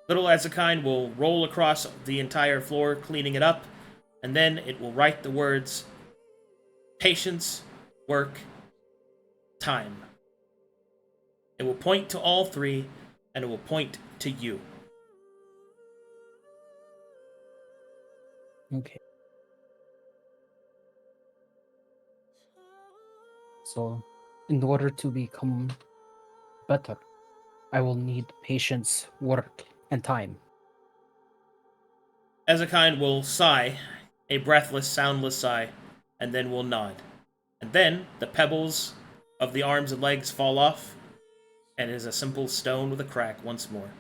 little Ezekine will roll across the entire floor, cleaning it up, and then it will write the words patience, work, time. It will point to all 3, and it will point to you. Okay. So, in order to become better, I will need patience, work, and time. Ezekine will sigh, a breathless, soundless sigh, and then will nod. And then the pebbles of the arms and legs fall off, and it is a simple stone with a crack once more.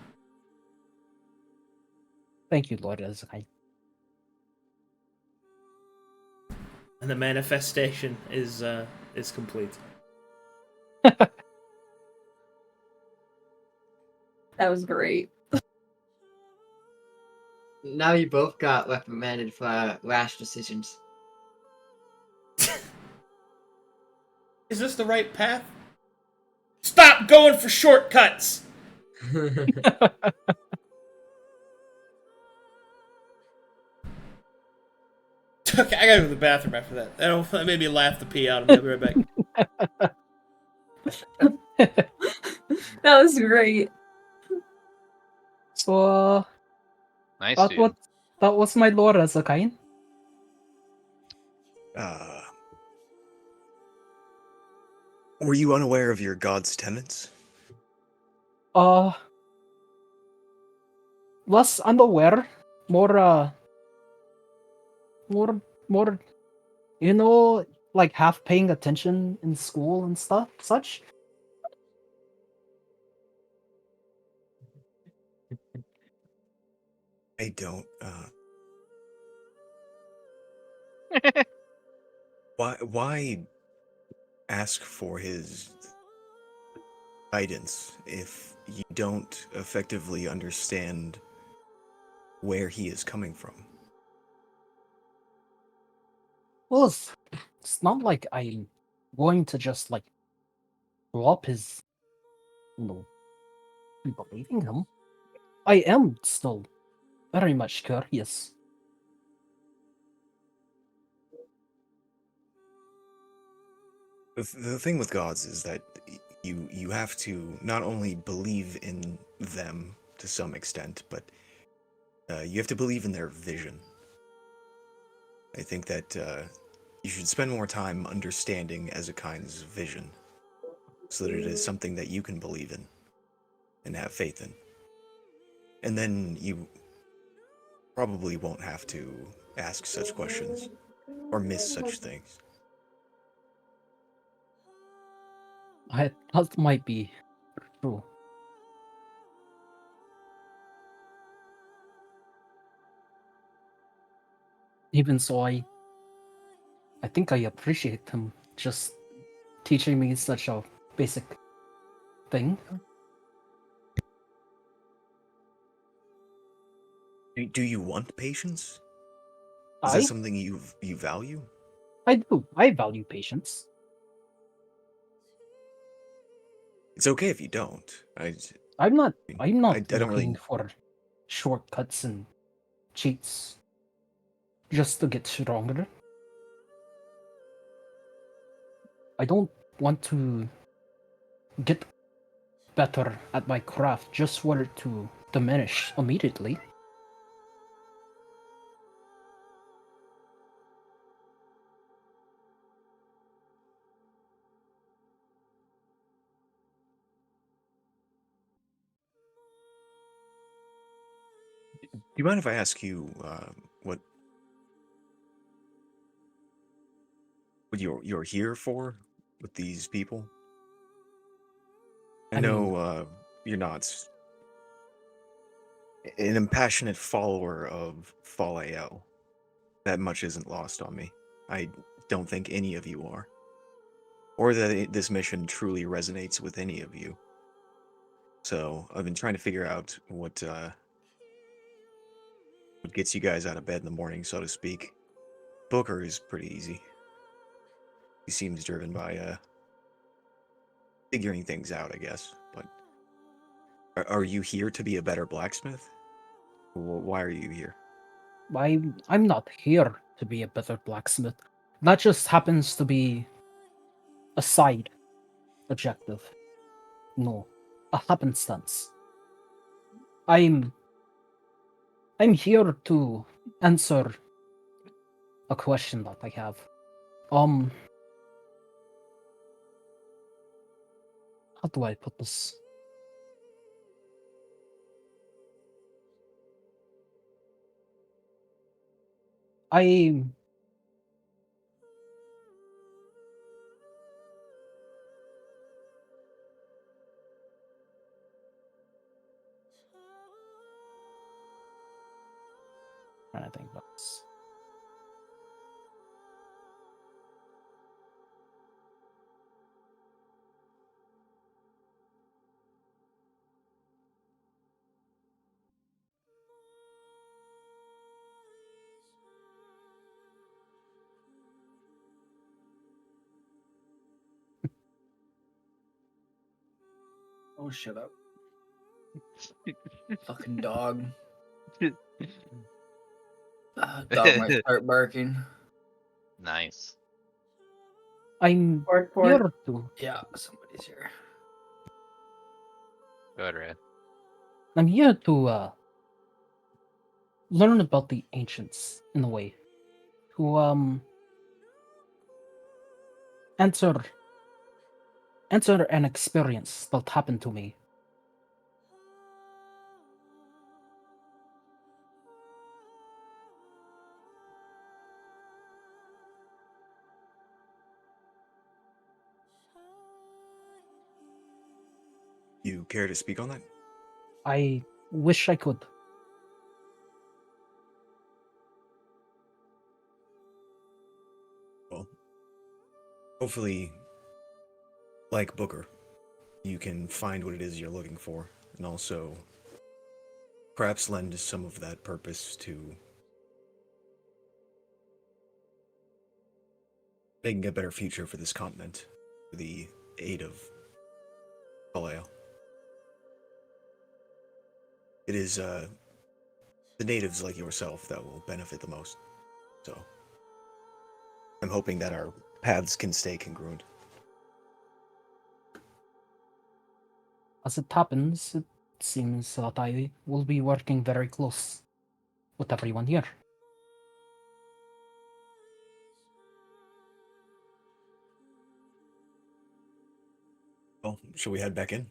Thank you, Lord Ezekine. And the manifestation is complete. That was great. Now you both got reprimanded for rash decisions. Is this the right path? Stop going for shortcuts! Okay, I gotta go to the bathroom after that. That made me laugh the pee out. I'll be right back. That was great. So, Nice, that dude. was my Lord Ezekine. Were you unaware of your god's tenets? Less unaware, more, you know, like half paying attention in school and such. I don't. Why ask for his guidance if you don't effectively understand where he is coming from? Well, it's not like I'm going to just like blow up his, you know, believing him. I am still very much curious. The thing with gods is that you have to not only believe in them to some extent, but you have to believe in their vision. I think that you should spend more time understanding Ezekind's vision, so that it is something that you can believe in and have faith in. And then you probably won't have to ask such questions or miss such things. That might be true. Even so, I think I appreciate him just teaching me such a basic thing. Do you want patience? Is that something you value? I do. I value patience. It's okay if you don't. I'm not I don't looking really. for shortcuts and cheats just to get stronger. I don't want to get better at my craft just for it to diminish immediately. Do you mind if I ask you what you're here for with these people? I know you're not an impassionate follower of Faleo. That much isn't lost on me. I don't think any of you are. Or that this mission truly resonates with any of you. So I've been trying to figure out what gets you guys out of bed in the morning, so to speak. Booker is pretty easy. He seems driven by figuring things out, I guess. But are you here to be a better blacksmith? Why are you here? I'm not here to be a better blacksmith. That just happens to be a side objective. No, a happenstance. I'm here to answer a question that I have. How do I put this? I trying to think about this. Oh, shut up. Fucking dog. Dog might start barking. Nice. I'm Bark, here bark. to Yeah, somebody's here. Go ahead, Red. I'm here to learn about the ancients in a way. To answer an experience that happened to me. care to speak on that? I wish I could. Well, hopefully, like Booker, you can find what it is you're looking for, and also perhaps lend some of that purpose to making a better future for this continent, with the aid of Kaleo. It is the natives like yourself that will benefit the most. So I'm hoping that our paths can stay congruent. As it happens, it seems that I will be working very close with everyone here. Well, shall we head back in?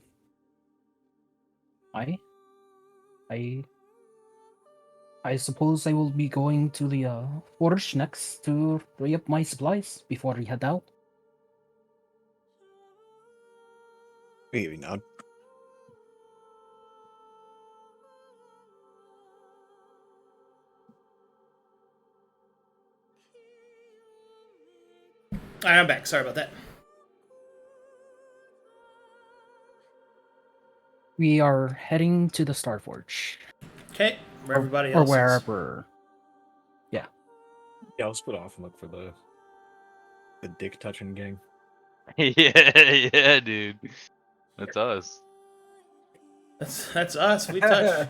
I suppose I will be going to the forge next to re-up my supplies before we head out. Maybe not. Alright, I'm back. Sorry about that. We are heading to the Starforge. Okay, where everybody Or else is. wherever. Yeah, I'll split off and look for the dick touching gang. Yeah, dude. That's us. That's us. We touch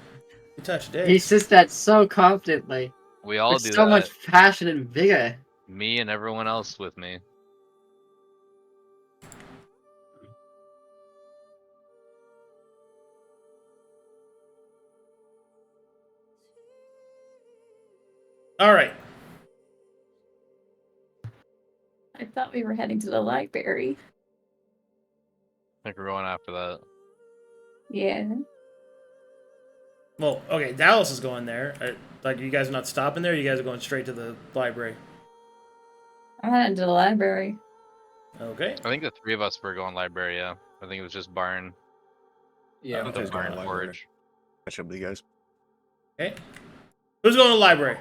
He dicks. says that so confidently. We all With do so that. much passion and vigor. Me and everyone else with me. Alright. I thought we were heading to the library. I think we're going after that. Yeah. Well, okay, Dallas is going there. Like, you guys are not stopping there? Or you guys are going straight to the library? I'm heading to the library. Okay. I think the three of us were going library, yeah. I think it was just Barn. Yeah. Okay. Dante's going to Barn the library. Forge. Catch up with you guys. Okay. Who's going to the library?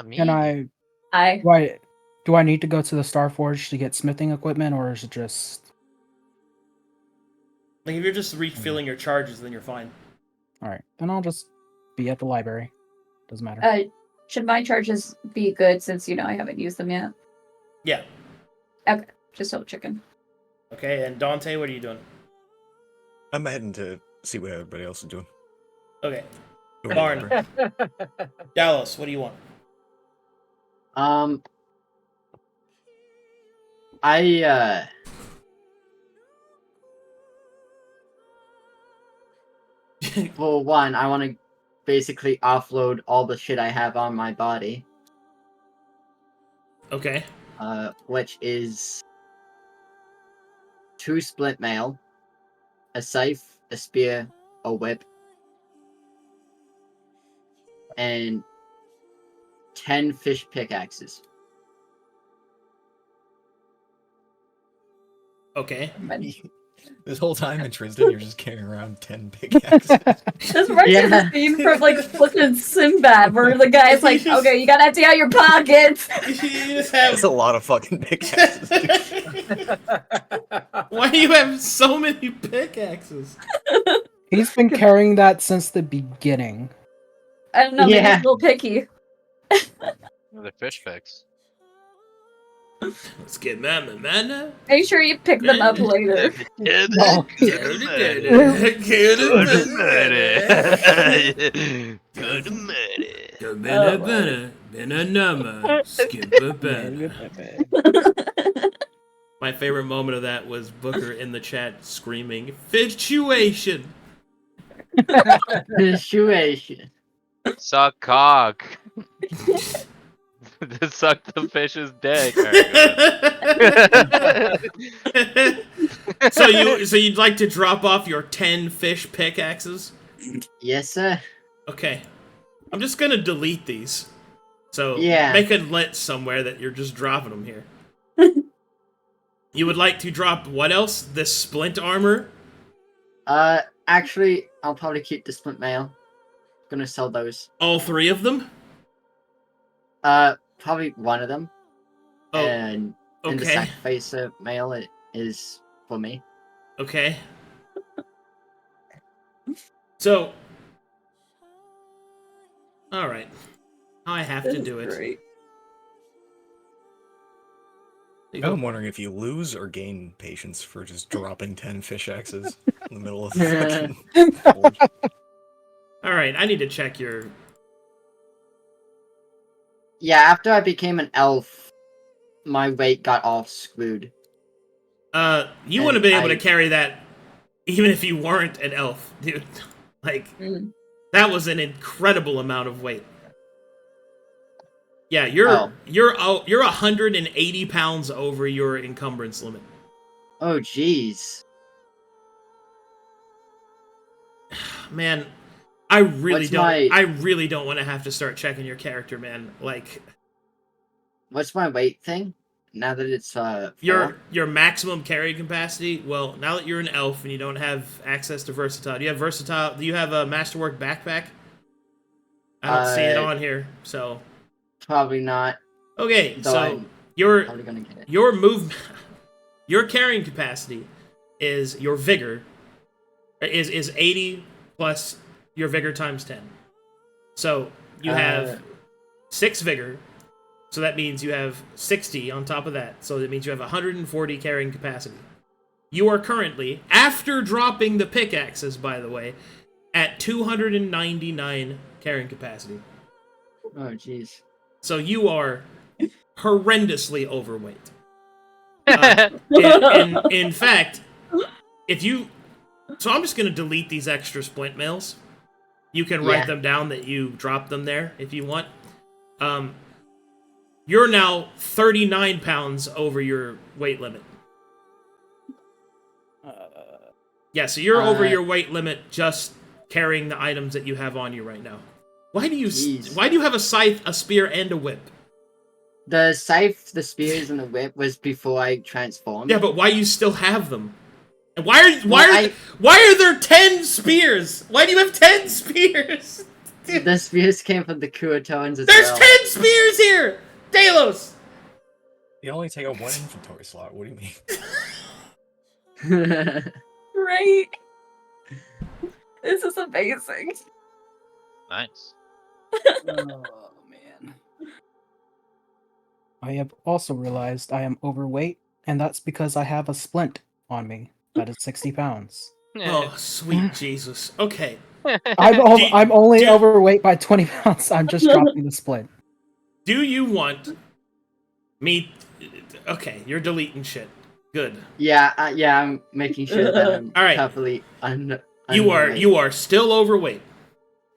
Me. Can I do I need to go to the Starforge to get smithing equipment, or is it just Like, if you're just refilling your charges, then you're fine. alright? Then I'll just be at the library. Doesn't matter. Should my charges be good since I haven't used them yet? Yeah. Okay, just double checking. Okay, and Dante, what are you doing? I'm heading to see what everybody else is doing. Okay. Go to the Barn. library. Dallas, what do you want? For one, I want to basically offload all the shit I have on my body. Okay. Which is 2 splint mail, a scythe, a spear, a whip, and 10 fish pickaxes. Okay. This whole time in Tristan, you're just carrying around 10 pickaxes. This reminds me of the scene from flipping Sinbad, where the guy's like, "Okay, you gotta empty out your pockets." You just have... That's a lot of fucking pickaxes. Dude. Why do you have so many pickaxes? He's been carrying that since the beginning. I don't know, maybe Yeah. he's a little picky. The fish picks. Let's get man. Make sure you pick them up later. No. My favorite moment of that was Booker in the chat screaming, "Fituation!" Situation. Suck cock. Just suck the fish's dick. So you'd like to drop off your 10 fish pickaxes? Yes, sir. Okay. I'm just gonna delete these. So Yeah. make a list somewhere that you're just dropping them here. You would like to drop what else? This splint armor? Actually, I'll probably keep the splint mail. Gonna sell those. All 3 of them? Probably one of them. Oh, And the okay. sacrificer mail is for me. Okay. So, alright. I have to do it. Great. Now I'm wondering if you lose or gain patience for just dropping 10 fish axes in the middle of the fucking forge. Alright, I need to check your... Yeah, after I became an elf, my weight got all screwed. You wouldn't have been able to carry that even if you weren't an elf, dude. Like, that was an incredible amount of weight. Yeah, you're 180 pounds over your encumbrance limit. Oh, jeez. Man, I really What's don't want to have to start checking your character, man. Like, What's my weight thing? Now that it's your maximum carrying capacity. Well, now that you're an elf and you don't have access to versatile, do you have a masterwork backpack? I don't see it on here, so probably not. okay. Though So I'm your probably gonna get it. your carrying capacity is your vigor is 80 plus your vigor times 10. So you have 6 vigor. So that means you have 60 on top of that. So that means you have 140 carrying capacity. You are currently, after dropping the pickaxes, by the way, at 299 carrying capacity. Oh, jeez. So you are horrendously overweight. In fact, if you... So I'm just going to delete these extra splint mails. You can write them down that you dropped them there if you want. You're now 39 pounds over your weight limit. Yeah, so you're over your weight limit just carrying the items that you have on you right now. Why do you have a scythe, a spear, and a whip? The scythe, the spears, and the whip was before I transformed. Yeah, but why you still have them? And why are there 10 spears? Why do you have 10 spears? The spears came from the Kuatoans as There's well. 10 spears here! Delos! You only take up 1 inventory slot, what do you mean? Great. This is amazing. Nice. Oh man. I have also realized I am overweight, and that's because I have a splint on me. That is 60 pounds. Oh, sweet Jesus. Okay. I'm only overweight by 20 pounds. I'm just dropping the splint. Do you want me... Okay, you're deleting shit. Good. Yeah, I'm making sure that I'm All right. properly You are still overweight.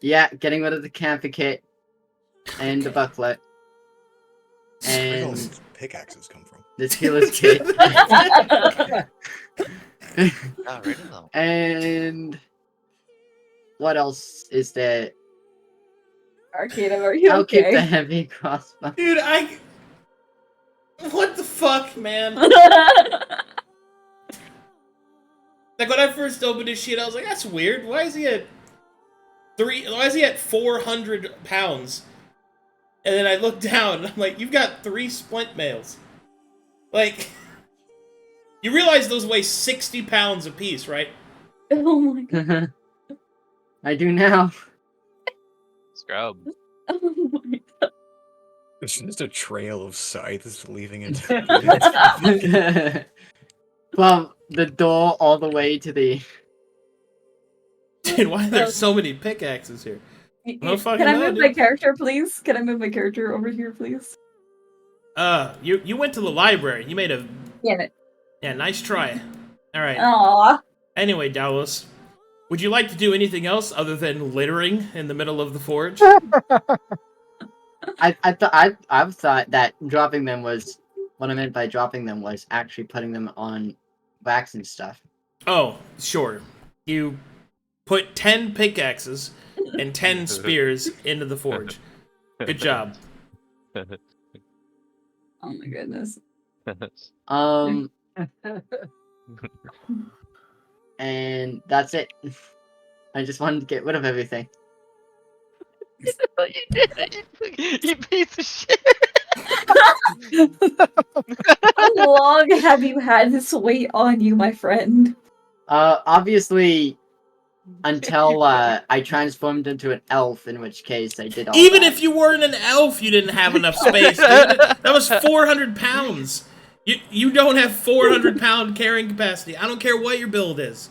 Yeah, getting rid of the camphor kit and the bucklet Where do all and these pickaxes come from? the healer's kit. Got rid of them. And what else is there? Arcadum, are you I'll keep okay? the heavy crossbow. Dude, what the fuck, man? Like, when I first opened his shit, I was like, that's weird. Why is he at 400 pounds? And then I looked down, and I'm like, you've got 3 splint mails. Like, you realize those weigh 60 pounds apiece, right? Oh my god. I do now. Scrub. Oh my god. It's just a trail of scythes leaving it. From the door all the way to the... Dude, why are there so many pickaxes here? No fucking Can I know, move my dude. character, please? Can I move my character over here, please? You went to the library. You made a... Damn it. Yeah, nice try. Alright. Aww. Anyway, Dallas, would you like to do anything else other than littering in the middle of the forge? I thought that dropping them was... What I meant by dropping them was actually putting them on wax and stuff. Oh, sure. You put 10 pickaxes and 10 spears into the forge. Good job. Oh my goodness. and that's it. I just wanted to get rid of everything. You piece of shit. How long have you had this weight on you, my friend? Obviously, until I transformed into an elf, in which case I did all Even that. if you weren't an elf, you didn't have enough space, dude. That was 400 pounds. You don't have 400-pound carrying capacity. I don't care what your build is.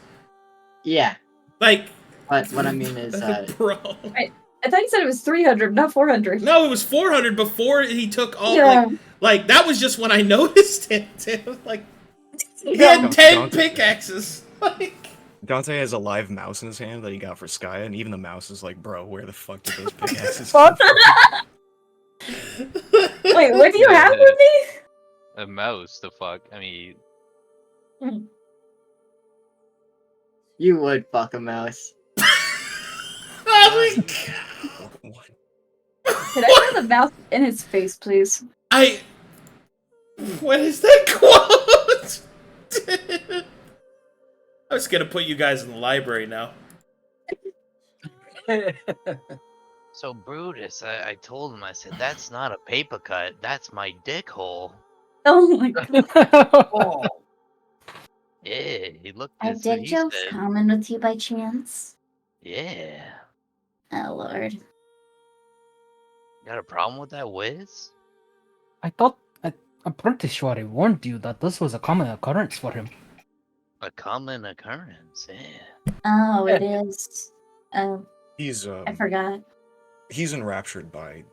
Yeah, Like, but what I mean is, bro. I thought you said it was 300, not 400. No, it was 400 before he took all. Yeah. Like that was just when I noticed it. Too. Like he Yeah. had 10 Dante- pickaxes. Like Dante has a live mouse in his hand that he got for Skya, and even the mouse is like, bro, where the fuck did those pickaxes come from? Wait, what do you have with me? A mouse, the fuck? I mean, you would fuck a mouse. oh my God. What? Can I have the mouse in his face, please? What is that quote? I was gonna put you guys in the library now. so Brutus, I told him, I said, that's not a paper cut, that's my dick hole. Oh my god. Oh, Yeah, he looked Are this, so dick he jokes said, common with you by chance? yeah. Oh lord. Got a problem with that, Wiz? I'm pretty sure I warned you that this was a common occurrence for him. A common occurrence, yeah. Oh, it is. Oh, He's I forgot. he's enraptured by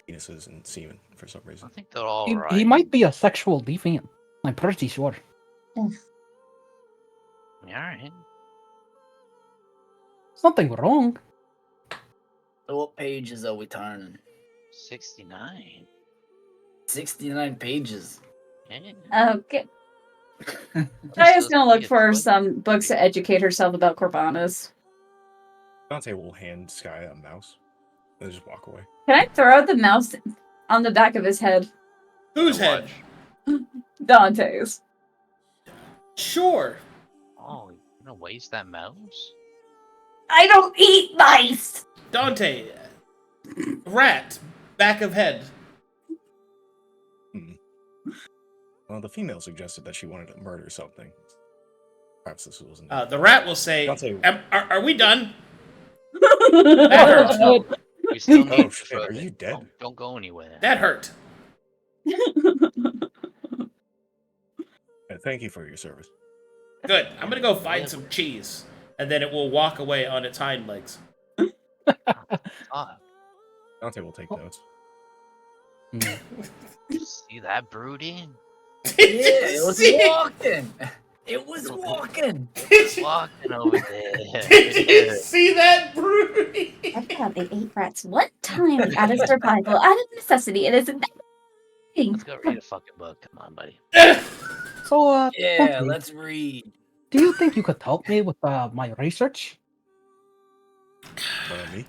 penises and semen for some I reason. think they're all He, right. he might be a sexual deviant. I'm pretty sure. Alright. Something wrong. so what pages are we turning? 69. 69 pages. Yeah. Okay. Just Kaya's those gonna look idiots, for what? some books to educate herself about Corbanus. Dante will hand Skya a mouse and just walk away. Can I throw the mouse on the back of his head? Whose To head? watch. Dante's. Sure. Oh, you gonna waste that mouse? I don't eat mice! Dante. Rat. Back of head. Well, the female suggested that she wanted to murder something. Perhaps this wasn't. The rat will say, Dante. are we done? That hurt. No, we still Oh, need shit, to are you dead? Don't go anywhere. That hurt. Thank you for your service. Good. I'm gonna go find some cheese. And then it will walk away on its hind legs. Ah, Dante will take notes. see that, Broody? Yeah, it was See? walking. It was walking. Walking over there. Did you see that, Broody? I thought they ate rats one time out of survival, out of necessity. It isn't that Let's go read a fucking book. Come on, buddy. So, Yeah, Dante, let's read. do you think you could help me with my research? Me?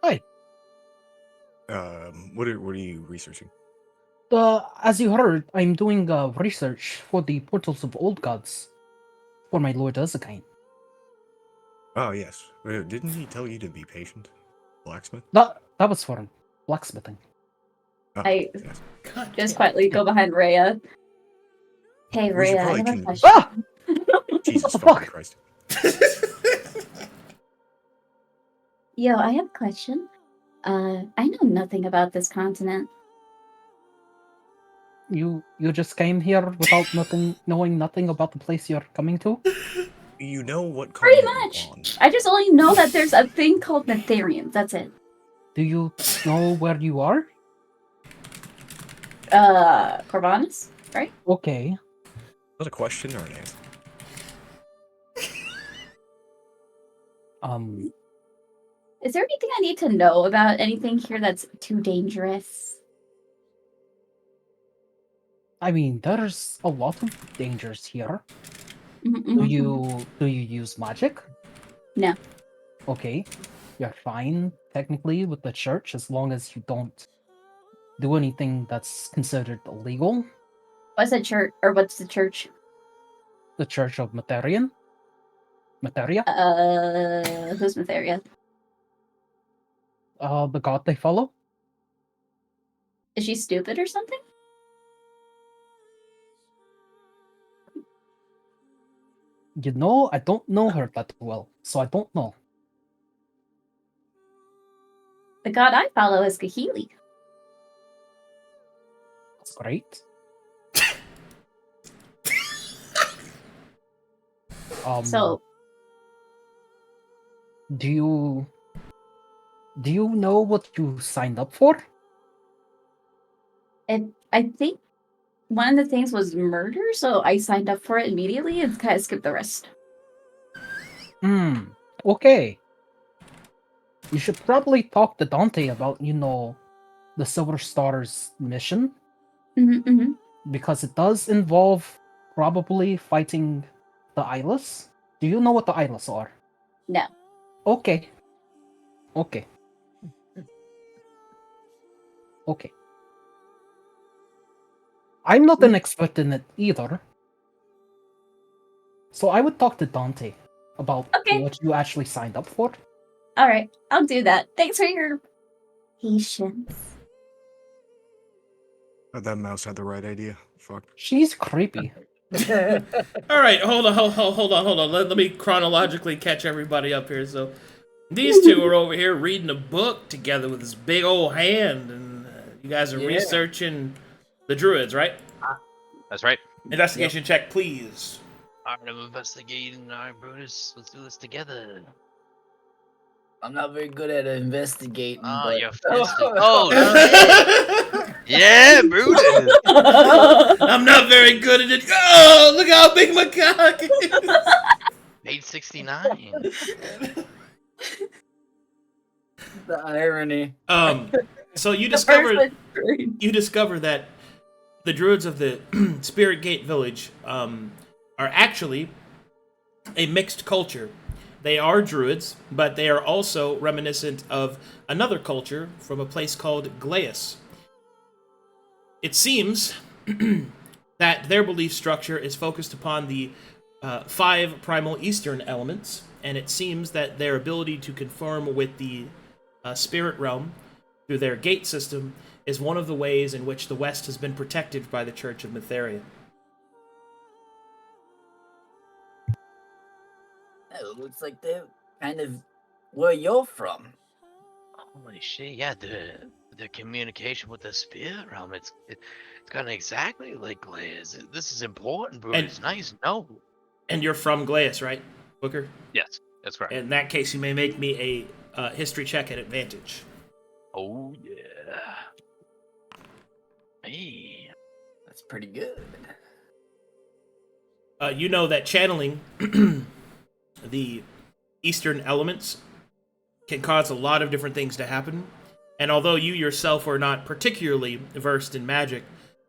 Hi. What are you researching? As you heard, I'm doing research for the portals of old gods for my Lord Ezekine. Oh yes. Didn't he tell you to be patient, blacksmith? That was for blacksmithing. Oh, I- yes. God Just damn. quietly go behind Rhea. Hey, We should Rhea, I probably have a con- question. Ah! Jesus the fucking fuck? Christ. Yo, I have a question. I know nothing about this continent. You just came here without knowing nothing about the place you're coming to? You know what Pretty continent you're much. on. I just only know that there's a thing called Netherians. That's it. Do you know where you are? Corbanus? Okay. Is that a question or an answer? Is there anything I need to know about anything here that's too dangerous? I mean, there's a lot of dangers here. Mm-mm. Do you use magic? No. Okay. You're fine, technically, with the church, as long as you don't do anything that's considered illegal. What's the church? Or what's the church? The Church of Materian. Materia? Who's Materia? The god they follow? Is she stupid or something? You know, I don't know her that well, so I don't know. The god I follow is Kahili. That's great. So, do you know what you signed up for? I think one of the things was murder, so I signed up for it immediately and kind of skipped the rest. Okay. You should probably talk to Dante about, the Silver Star's mission, because it does involve probably fighting the Eyeless. Do you know what the Eyeless are? No. Okay. I'm not an expert in it either. So I would talk to Dante about what you actually signed up for. Alright, I'll do that. Thanks for your patience. That mouse had the right idea. Fuck. She's creepy. All right, hold on. Let me chronologically catch everybody up here. So, these two are over here reading a book together with this big old hand, and you guys are researching the druids, right? That's right. Investigation check, please. Alright, I'm investigating. Alright, Brutus, let's do this together. I'm not very good at investigating. Oh, but... you're fisted. Oh, shit. Yeah, Brutus. I'm not very good at it. Oh, look how big my cock is. Page 69. The irony. So you discover that the druids of the Spirit Gate village are actually a mixed culture. They are druids, but they are also reminiscent of another culture from a place called Glaeus. It seems that their belief structure is focused upon the 5 primal eastern elements, and it seems that their ability to conform with the spirit realm through their gate system is one of the ways in which the West has been protected by the Church of Mytheria. It looks like they're kind of where you're from. Holy shit, yeah, the communication with the spirit realm, it's kind of exactly like Glaze. This is important, bro. It's nice, no. And you're from Glaeus, right, Booker? Yes, that's correct. In that case, you may make me a history check at advantage. Oh, yeah. Hey. That's pretty good. You know that channeling the eastern elements can cause a lot of different things to happen. And although you yourself are not particularly versed in magic,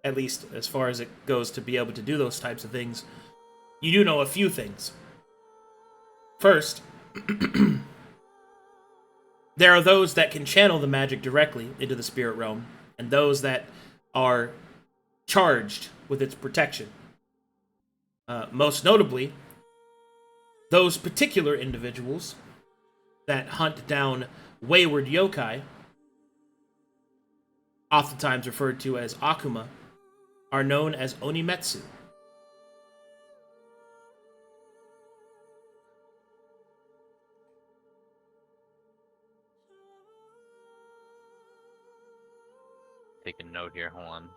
at least as far as it goes to be able to do those types of things, you do know a few things. First, there are those that can channel the magic directly into the spirit realm, and those that are charged with its protection. Most notably, those particular individuals that hunt down wayward yokai, oftentimes referred to as Akuma, are known as Onimetsu. Take a note here, hold on.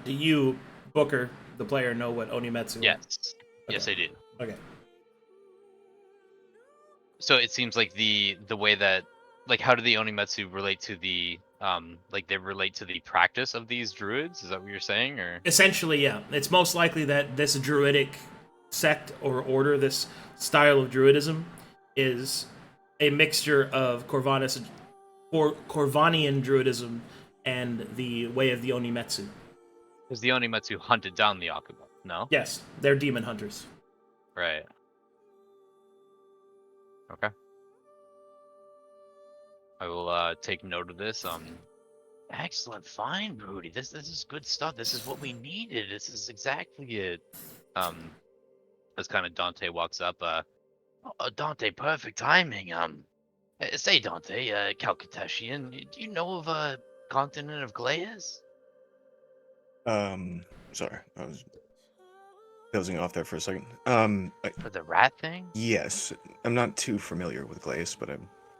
Do you, Booker, the player, know what Onimetsu are? Yes. Okay. Yes, I do. Okay. So it seems like the way that, like, how do the Onimetsu relate to the like they relate to the practice of these druids? Is that what you're saying, or? Essentially, yeah. It's most likely that this druidic sect or order, this style of druidism, is a mixture of Corvanian druidism and the way of the Onimetsu. Because the Onimetsu hunted down the Akuma, no? Yes, they're demon hunters. Right. Okay. I will take note of this. Excellent, fine, Rudy. This is good stuff. This is what we needed. This is exactly it. as kind of Dante walks up. Dante, perfect timing. Say Dante, Calcuteshian, do you know of a continent of Glayas? Sorry, I was dozing off there for a second. For the rat thing? Yes, I'm not too familiar with Glace, but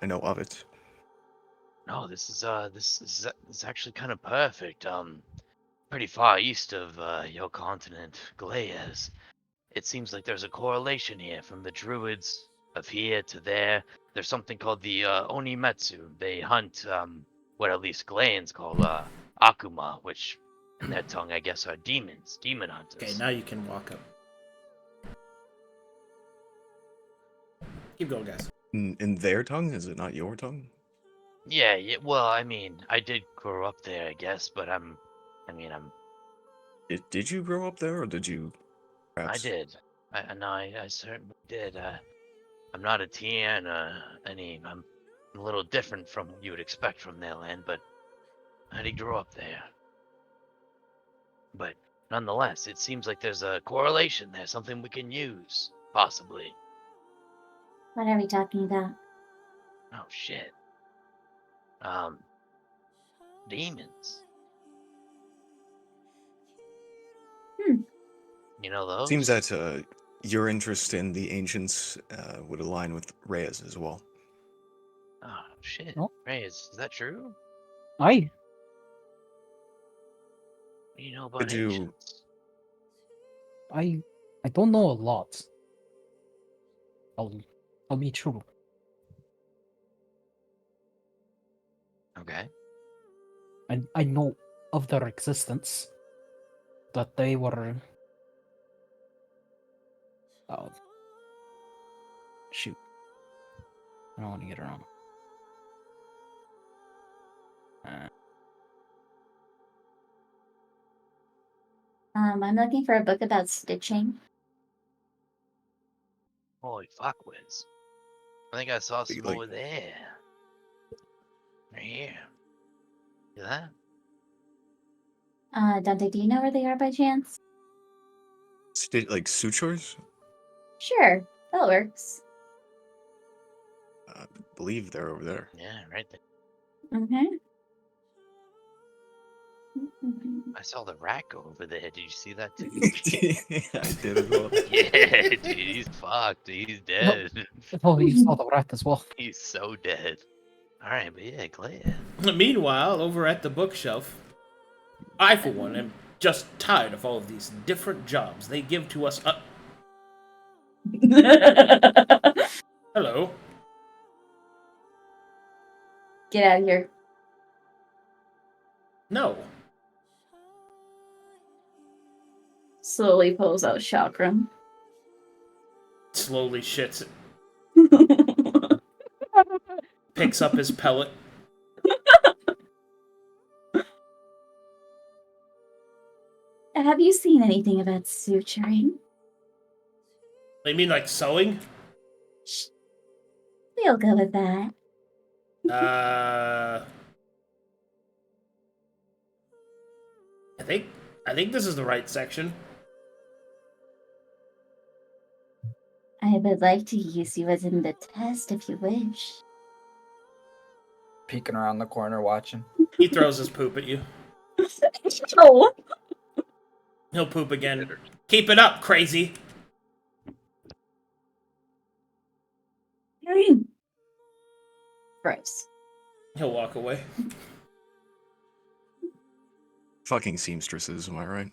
I know of it. No, this is actually kind of perfect. Pretty far east of your continent, Glayas. It seems like there's a correlation here from the druids of here to there. There's something called the Onimetsu. They hunt what at least Glayans call Akuma, which in their tongue I guess are demons, demon hunters. Okay, now you can walk up. Keep going, guys. In their tongue, is it not your tongue? Yeah, well, I mean, I did grow up there, I guess, but I'm. Did you grow up there, or did you? Perhaps... I did. I certainly did. I'm not a Tian, I'm a little different from what you would expect from their land, but I did grow up there. But nonetheless, it seems like there's a correlation there, something we can use, possibly. What are we talking about? Oh shit. Demons. You know those? Seems that your interest in the ancients would align with Reyes as well. Oh shit. Oh. Ray, is that true? Aye. What do you know about Could you- ancients? I don't know a lot. I'll be true. Okay. I know of their existence. That they were. Oh. Shoot. I don't want to get it wrong. I'm looking for a book about stitching. Holy fuck, Wiz. I think I saw some Like- over there. Right here. See that? Dante, do you know where they are by chance? Like sutures? Sure, that works. I believe they're over there. Yeah, right there. Mm-hmm. I saw the rat go over there. Did you see that too? I did as well. Yeah, dude, he's fucked. He's dead. Oh, you saw the rat as well. He's so dead. Alright, but yeah, Glad. Meanwhile, over at the bookshelf, I, for one, am just tired of all of these different jobs they give to us. Hello. Get out of here. No. Slowly pulls out chakram. Slowly shits it. Picks up his pellet. Have you seen anything about suturing? You mean like sewing? We'll go with that. I think this is the right section. I would like to use you as in the test if you wish. Peeking around the corner watching. He throws his poop at you. Oh. He'll poop again. Keep it up, crazy. Gross. He'll walk away. Fucking seamstresses, am I right?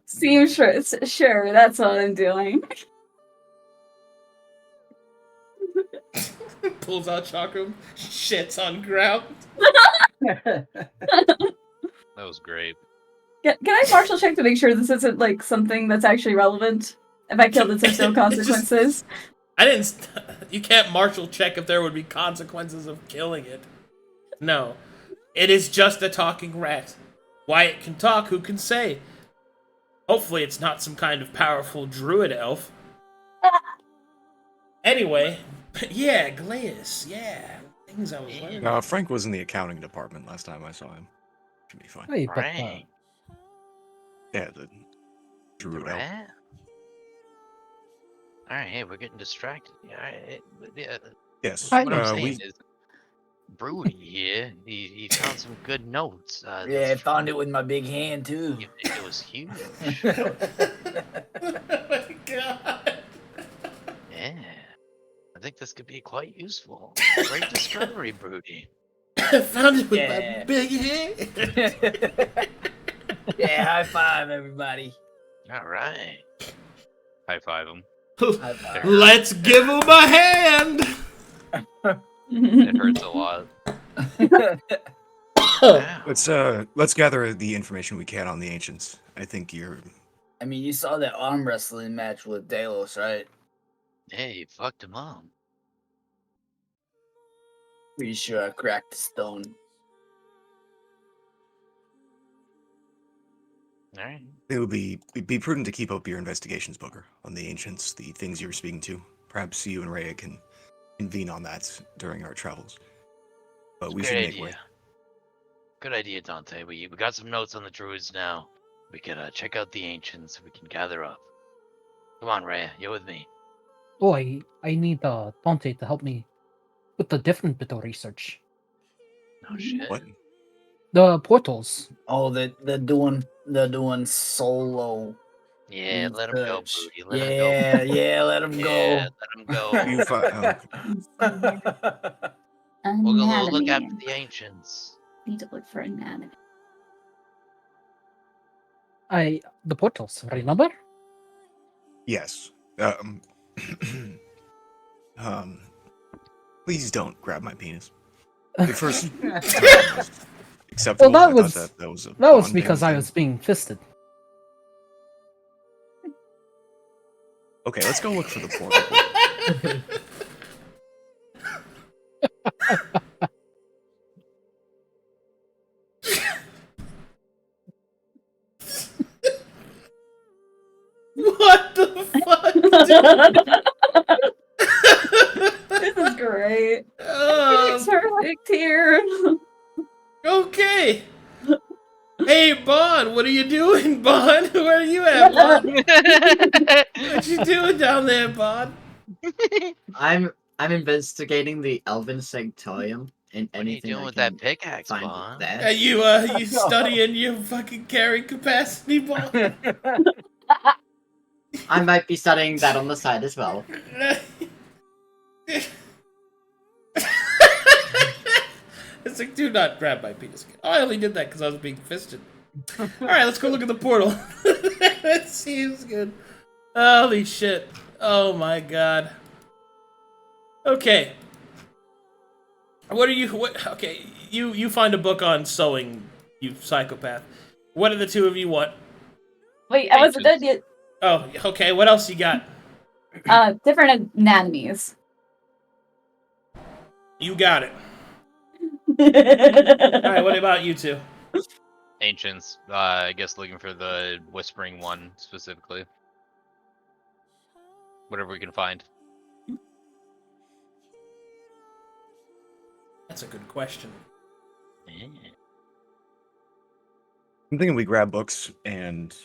Seamstress, sure, that's what I'm doing. Pulls out chakram, shits on ground. That was great. Can I martial check to make sure this isn't like something that's actually relevant? If I killed it, there's no consequences. You can't martial check if there would be consequences of killing it. No. It is just a talking rat. Why it can talk, who can say? Hopefully it's not some kind of powerful druid elf. Anyway, yeah, Glaeus, yeah. Things I was learning. Frank was in the accounting department last time I saw him. Should be fine. Hey, but Right. Yeah, Drew it out. Rat? Alright, hey, we're getting distracted. Alright, yeah, Yes. what I'm we- saying is, Broody here, he found some good notes. Yeah, I this found it with my big hand too. it was huge. Oh my god. Yeah. I think this could be quite useful. Great discovery, Broody. I found it with Yeah. my big hand. Yeah, high five, everybody. Alright. High five him. High five. Let's give him a hand. It hurts a lot. Wow. Let's gather the information we can on the ancients. I think you're I mean, you saw that arm wrestling match with Delos, right? Hey, you fucked him up. Pretty sure I cracked the stone. Alright. it would be prudent to keep up your investigations, Booker, on the ancients, the things you were speaking to. Perhaps you and Rhea can convene on that during our travels. But we should Great make way. idea. Good idea, Dante. We got some notes on the druids now. We could check out the ancients. We can gather up. Come on, Rhea, you're with me. Oh, I need Dante to help me with a different bit of research. Oh shit. What? The portals. Oh, they're doing solo. Yeah, let him go, research. Broody. Let him go. Yeah, let him Yeah, let him go. You We'll go look Anatomy. after the ancients. Need to look for anatomy. The portals, remember? Yes. Please don't grab my penis. The first acceptable. Well, I that thought that was a was fun because damn I thing. was being fisted. Okay, let's go look for the portal. What the fuck? This is great. Oh, It's perfect here. okay. Hey, Bon, what are you doing, Bon? Where are you at, Bon? What you doing down there, Bon? I'm investigating the Elven Sanctorium and What are you anything doing I with can that pickaxe, find Bon? Are there. you studying your fucking carrying capacity, Bon? I might be studying that on the side as well. It's like, do not grab my penis. Oh, I only did that because I was being fisted. Alright, let's go look at the portal. That seems good. Holy shit. Oh my god. Okay. Okay, you find a book on sewing, you psychopath. What do the two of you want? Wait, I wasn't done yet. Oh, okay, what else you got? Different anatomies. You got it. Alright, what about you two? Ancients. I guess looking for the whispering one specifically. Whatever we can find. That's a good question. Yeah. I'm thinking we grab books and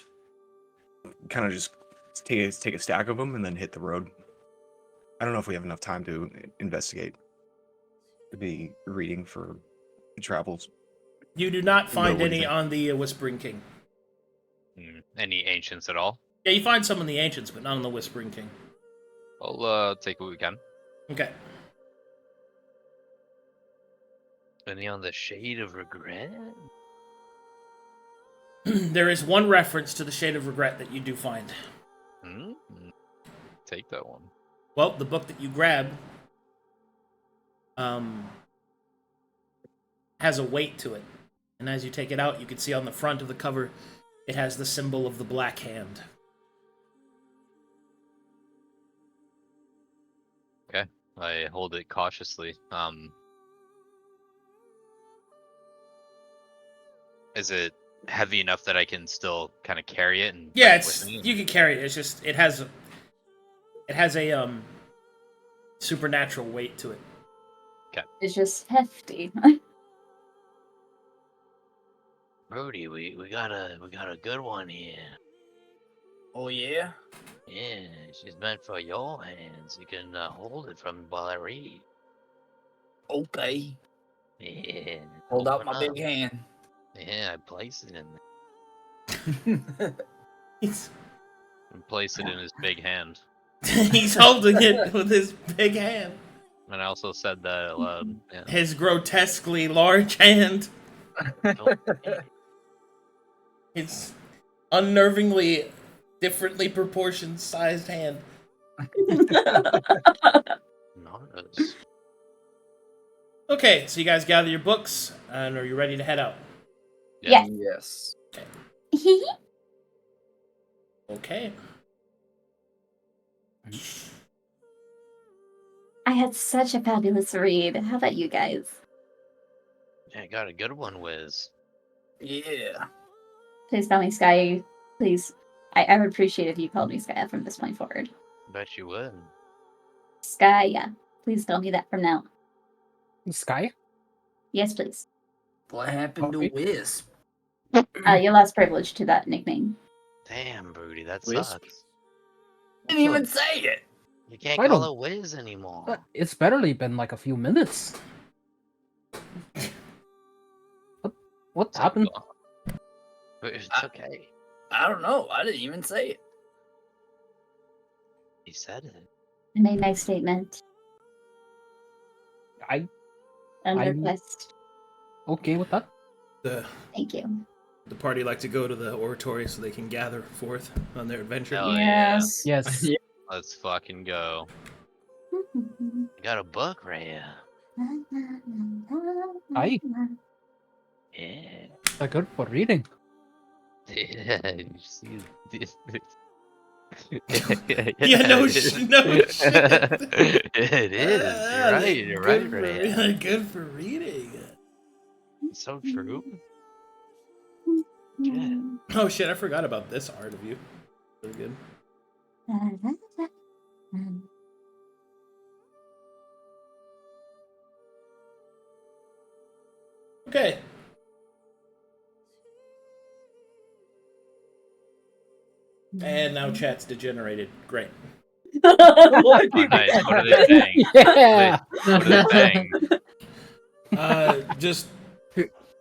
kind of just take a stack of them and then hit the road. I don't know if we have enough time to investigate. To be reading for travels. You do not find what do you any think? on the Whispering King. Any ancients at all? Yeah, you find some in the Ancients, but not on the Whispering King. I'll take what we can. Okay. Any on the Shade of Regret? There is one reference to the Shade of Regret that you do find. Take that one. Well, the book that you grab has a weight to it. And as you take it out, you can see on the front of the cover, it has the symbol of the Black Hand. Okay. I hold it cautiously. Is it heavy enough that I can still kind of carry it? And Yeah, bring it with me? you can carry it. It's just it has a supernatural weight to it. It's just hefty. Brody, we got a good one here. Oh yeah. Yeah, she's meant for your hands. You can hold it from while I read. Okay. Yeah. Hold out open my up. big hand. Yeah, I place it in there. He's, And place it in his big hand. he's holding it with his big hand. And I also said that out loud. Yeah. His grotesquely large hand. His unnervingly differently proportioned sized hand. Nara's. Okay, so you guys gather your books, and are you ready to head out? Yes. Yes. Okay. I had such a fabulous read. How about you guys? Yeah, got a good one, Wiz. Yeah. Please call me Sky. Please. I would appreciate if you called me Sky from this point forward. Bet you would. Sky, yeah. Please call me that from now. Sky? Yes, please. What happened to Okay. Wisp? You lost privilege to that nickname. Damn, Broody, that Wiz? sucks. Didn't even say it. You can't I call don't- it Wiz anymore. It's barely been like a few minutes. What It's happened? It's okay. I don't know. I didn't even say it. He said it. I made my statement. I Under I'm- request. okay with that. The Thank you. party like to go to the oratory so they can gather forth on their adventure. Hell yeah. Yes. Yes. Let's fucking go. You got a book, Rhea. Aye. Yeah. They're good for reading. Yeah, you see this. Yeah, no shit. It is. You're right. You're right, Rhea. Good for reading. It's so true. Yeah. Oh shit, I forgot about this art of you. Really good. Okay. And now chat's degenerated. Great. Oh, nice. What are they saying? Yeah. What are they saying? Just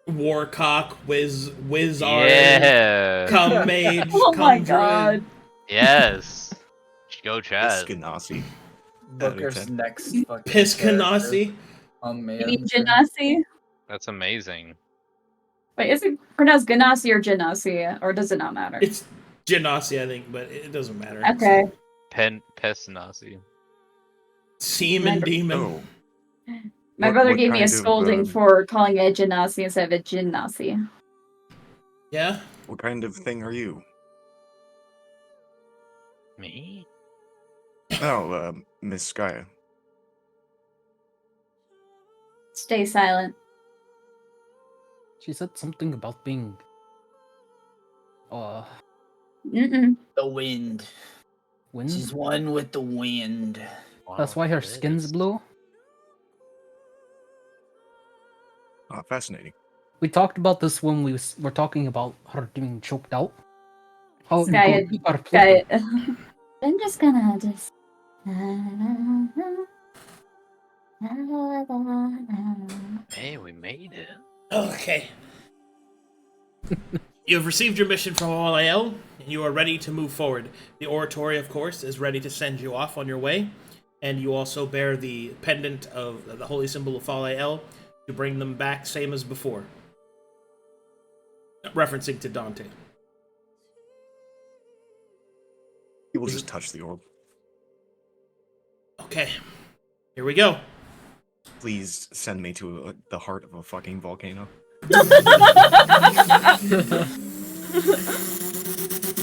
Warcock, Wizard, Yeah. Come Mage, Oh come my Druid. god. Yes. Go chat. Eskenazi. Booker's Ten. next fucking Piscanasi. Oh man. You mean Genasi? That's amazing. Wait, is it pronounced Ganassi or Genasi? Or does it not matter? It's Genasi, I think, but it doesn't matter. Okay. Pesnasi. Seaman Demon. Oh, My What- brother what gave me a kind of, scolding for calling it Genasi instead of a Genasi. Yeah? what kind of thing are you? Me? Oh, Miss Skya. Stay silent. She said something about being. Mm-mm. The wind. Wind. She's one with the wind. That's Wow, why her it skin's is. blue. Ah, fascinating. We talked about this when we were talking about her being choked out. How Sky good had- we are Guy, flipping. I'm just gonna just. Hey, we made it. Okay. You have received your mission from OLAL, and you are ready to move forward. The oratory, of course, is ready to send you off on your way, and you also bear the pendant of the holy symbol of Falael to bring them back, same as before. Referencing to Dante. He will just touch the orb. Okay, here we go. Please send me to the heart of a fucking volcano.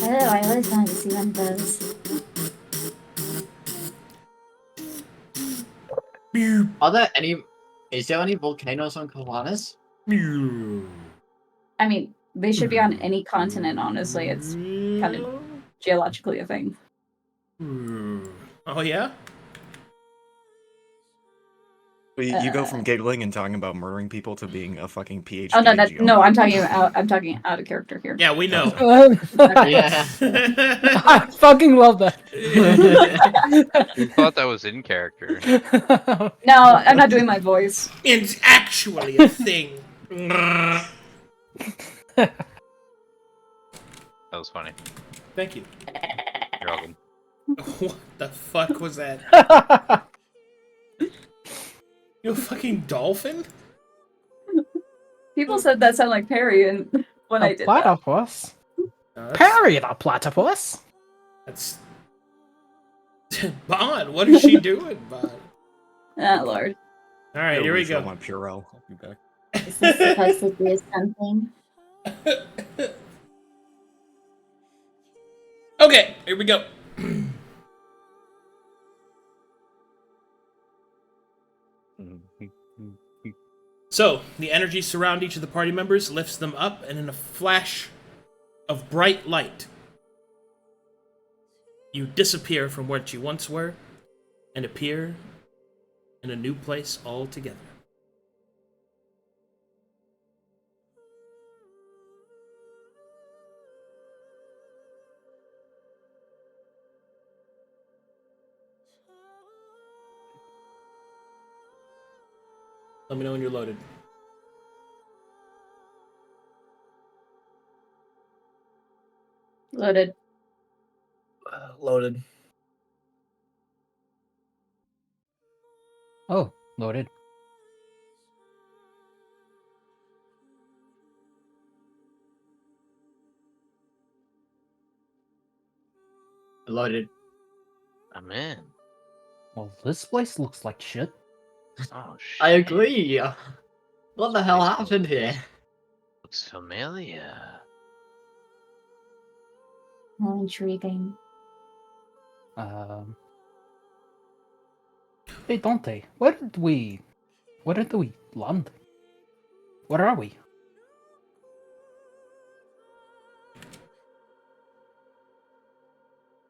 Oh, I always wanted to see one of those. Are there any? Is there any volcanoes on Colossus? I mean, they should be on any continent, honestly. It's kind of geologically a thing. Oh yeah? You go from giggling and talking about murdering people to being a fucking PhD. Oh no, in geology. no, I'm talking out of character here. Yeah, we know. Yeah. I fucking love that. You thought that was in character. No, I'm not doing my voice. It's actually a thing. That was funny. Thank you. You're welcome. What the fuck was that? You a fucking dolphin? People said that sounded like Perry, and when I A did that. platypus? No, Parry the platypus? That's Bond. What is she doing, Bond? Ah, Lord. All right, here we go. My Purell. I'll be back. Is this supposed to be something? Okay, here we go. So, the energy surround each of the party members, lifts them up, and in a flash of bright light, you disappear from where you once were and appear in a new place altogether. Let me know when you're loaded. Loaded. Loaded. Oh, loaded. Loaded. I'm in. Well, this place looks like shit. Oh shit. I agree. What the hell happened here? Looks familiar. How intriguing. Hey Dante, where did we land? Where are we?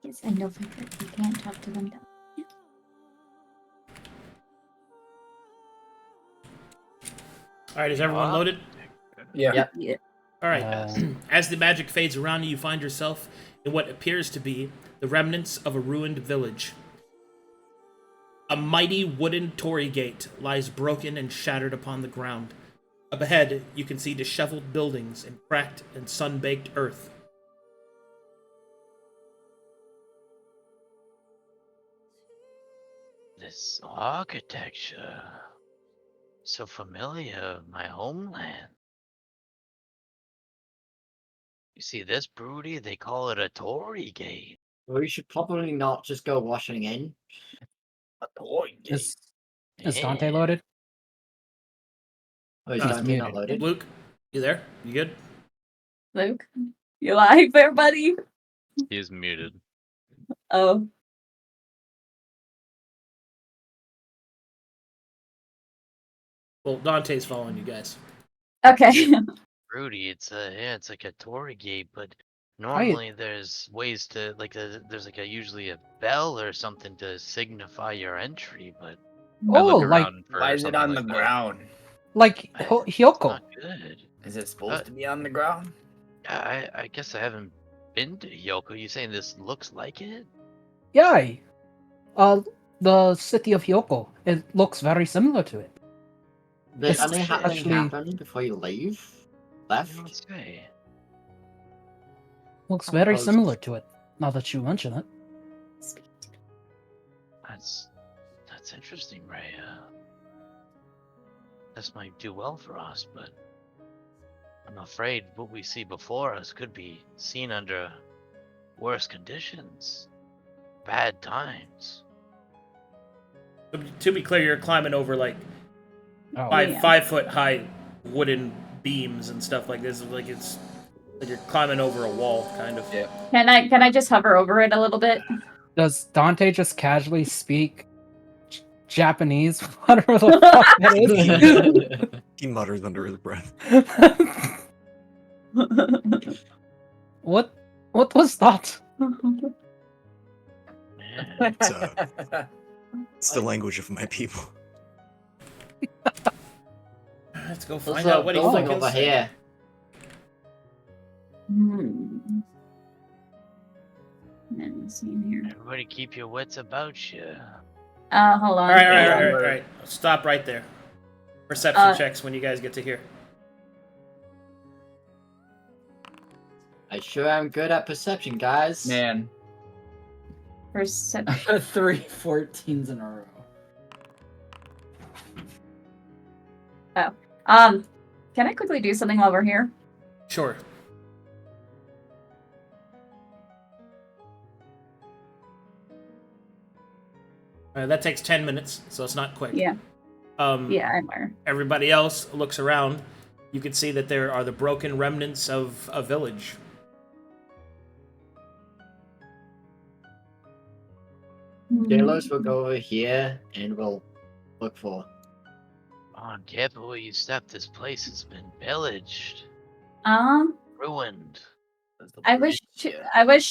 Yes, I know for sure you can't talk to them. All right, is everyone loaded? Yeah. Yep. Yeah. All right. As the magic fades around you, you find yourself in what appears to be the remnants of a ruined village. A mighty wooden torii gate lies broken and shattered upon the ground. Up ahead, you can see disheveled buildings and cracked and sun-baked earth. This architecture. So familiar, my homeland. You see this, Broody? They call it a torii gate. We should probably not just go washing in. A toy gate. Is Dante Yeah. loaded? Or is He's Dante not muted. loaded? Luke, you there? You good? Luke, you live there, buddy? He's muted. Oh. Well, Dante's following you guys. Okay. Broody, it's like a torii gate, but normally there's ways to there's like usually a bell or something to signify your entry, but I Oh, look like around for Why is it something on like the that. ground? like It's Hyoko. not good. Is it supposed to be on the ground? I guess I haven't been to Hyoko. You saying this looks like it? Yeah. The city of Hyoko. It looks very similar to it. Did It's anything actually- happen before you left? Let's say. Looks very Oh, similar to it. Now that you mention it. That's interesting, Ray. This might do well for us, but I'm afraid what we see before us could be seen under worse conditions. Bad times. To be clear, you're climbing over like Oh, Yeah. 5 foot high wooden beams and stuff like this. Like it's like you're climbing over a wall, kind of. Yeah. Can I just hover over it a little bit? does Dante just casually speak Japanese? Whatever the fuck that is. He mutters under his breath. What was that? Yeah. It's the language of my people. Let's go There's find out a what he building fucking over said. here. Haven't seen here. Everybody keep your wits about you. Hold on. All right. Stop right there. Perception checks when you guys get to here. I sure am good at perception, guys. Man, Perception. 3 14s in a row. Can I quickly do something while we're here? Sure. That takes 10 minutes, so it's not quick. Yeah. Yeah, I'm aware. Everybody else looks around. You can see that there are the broken remnants of a village. Delos will go over here and we'll look for. On careful where you step. This place has been pillaged, ruined. I wish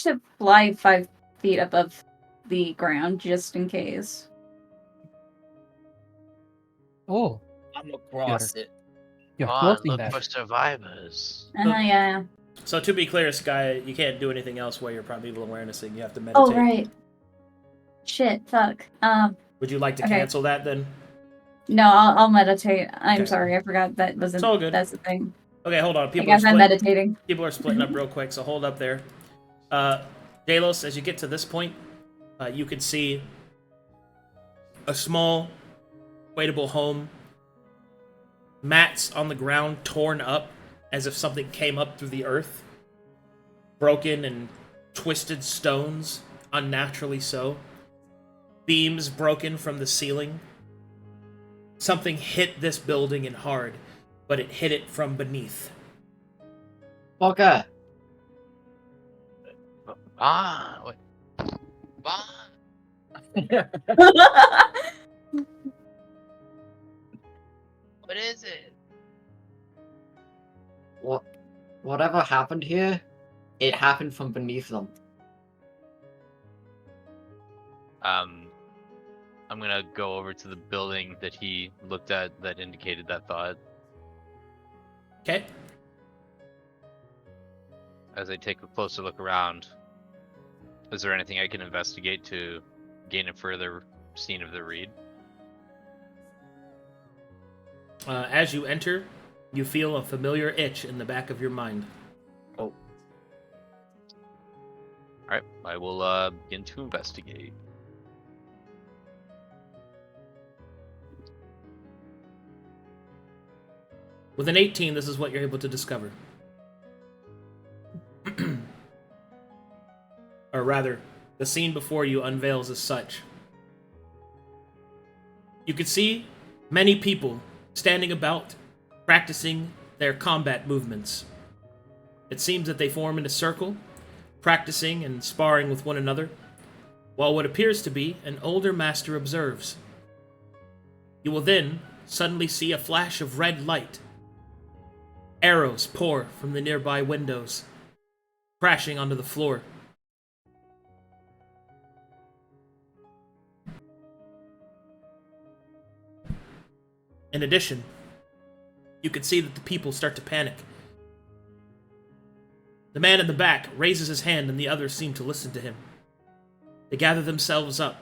to fly 5 feet above the ground just in case. Oh, I'm across it. you're Come on, floating look that. for survivors. Yeah. So to be clear, Sky, you can't do anything else while you're primeval awarenessing. You have to meditate. Oh right. Shit. Fuck. Would you like to okay. cancel that then? No, I'll meditate. I'm Okay. sorry, I forgot that wasn't. It's all good. That's the thing. Okay, hold on. I guess I'm meditating. People are splitting up real quick, so hold up there. Delos, as you get to this point, you can see a small, waitable home. Mats on the ground, torn up, as if something came up through the earth. Broken and twisted stones, unnaturally so. Beams broken from the ceiling. Something hit this building and hard, but it hit it from beneath. Bogger! What is it? Whatever happened here, it happened from beneath them. I'm gonna go over to the building that he looked at that indicated that thought. Okay. As I take a closer look around, is there anything I can investigate to gain a further scene of the read? As you enter, you feel a familiar itch in the back of your mind. Oh. Alright, I will begin to investigate. With an 18, this is what you're able to discover. Or rather, the scene before you unveils as such. You can see many people standing about, practicing their combat movements. It seems that they form in a circle, practicing and sparring with one another, while what appears to be an older master observes. You will then suddenly see a flash of red light. Arrows pour from the nearby windows, crashing onto the floor. In addition, you can see that the people start to panic. The man in the back raises his hand and the others seem to listen to him. They gather themselves up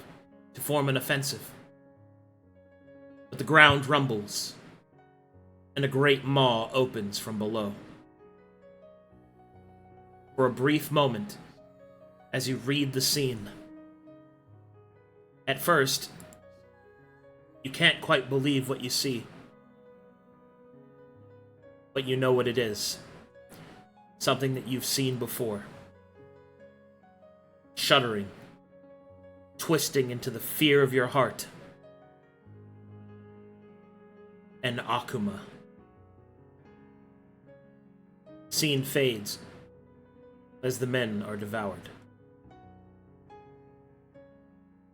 to form an offensive. But the ground rumbles, and a great maw opens from below. For a brief moment, as you read the scene, at first, you can't quite believe what you see. But you know what it is. Something that you've seen before. Shuddering. Twisting into the fear of your heart. An Akuma. Scene fades as the men are devoured.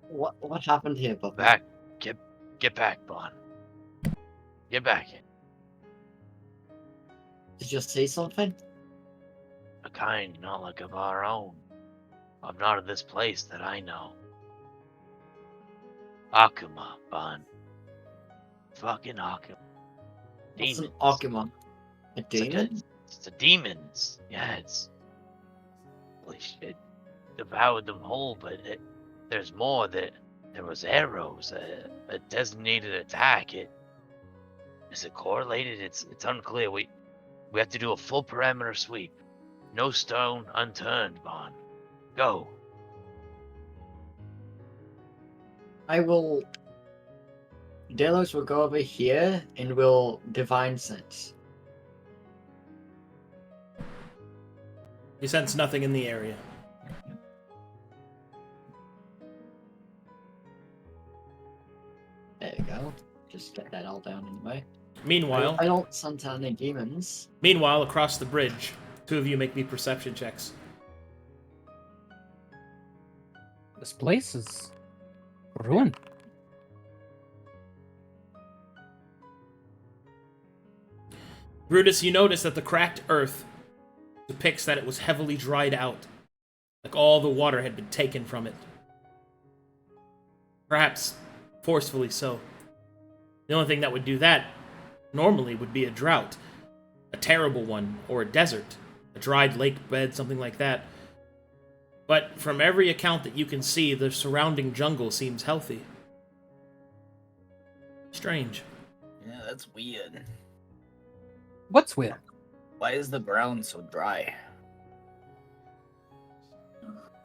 What happened here, Bob? Back. Get back, Bon. Get back. Did you see something? A kind not like of our own. I'm not of this place that I know. Akuma, Bon. Fucking Arcadum. What's an Demons. Akuma? A It's like demon? it's the demons. Yeah, it's holy shit. Devoured them whole, but there's more. There was arrows, a designated attack. Is it correlated? It's unclear. We have to do a full perimeter sweep. No stone unturned, Bond. Go. I will. Delos will go over here and will divine sense. You sense nothing in the area. There you go. Just get that all down anyway. Meanwhile, I don't sense any demons. across the bridge, two of you make me perception checks. This place is ruined. Brutus, you notice that the cracked earth depicts that it was heavily dried out, like all the water had been taken from it. Perhaps forcefully so. The only thing that would do that normally would be a drought, a terrible one, or a desert, a dried lake bed, something like that. But from every account that you can see, the surrounding jungle seems healthy. Strange. Yeah, that's weird. What's weird? Why is the ground so dry?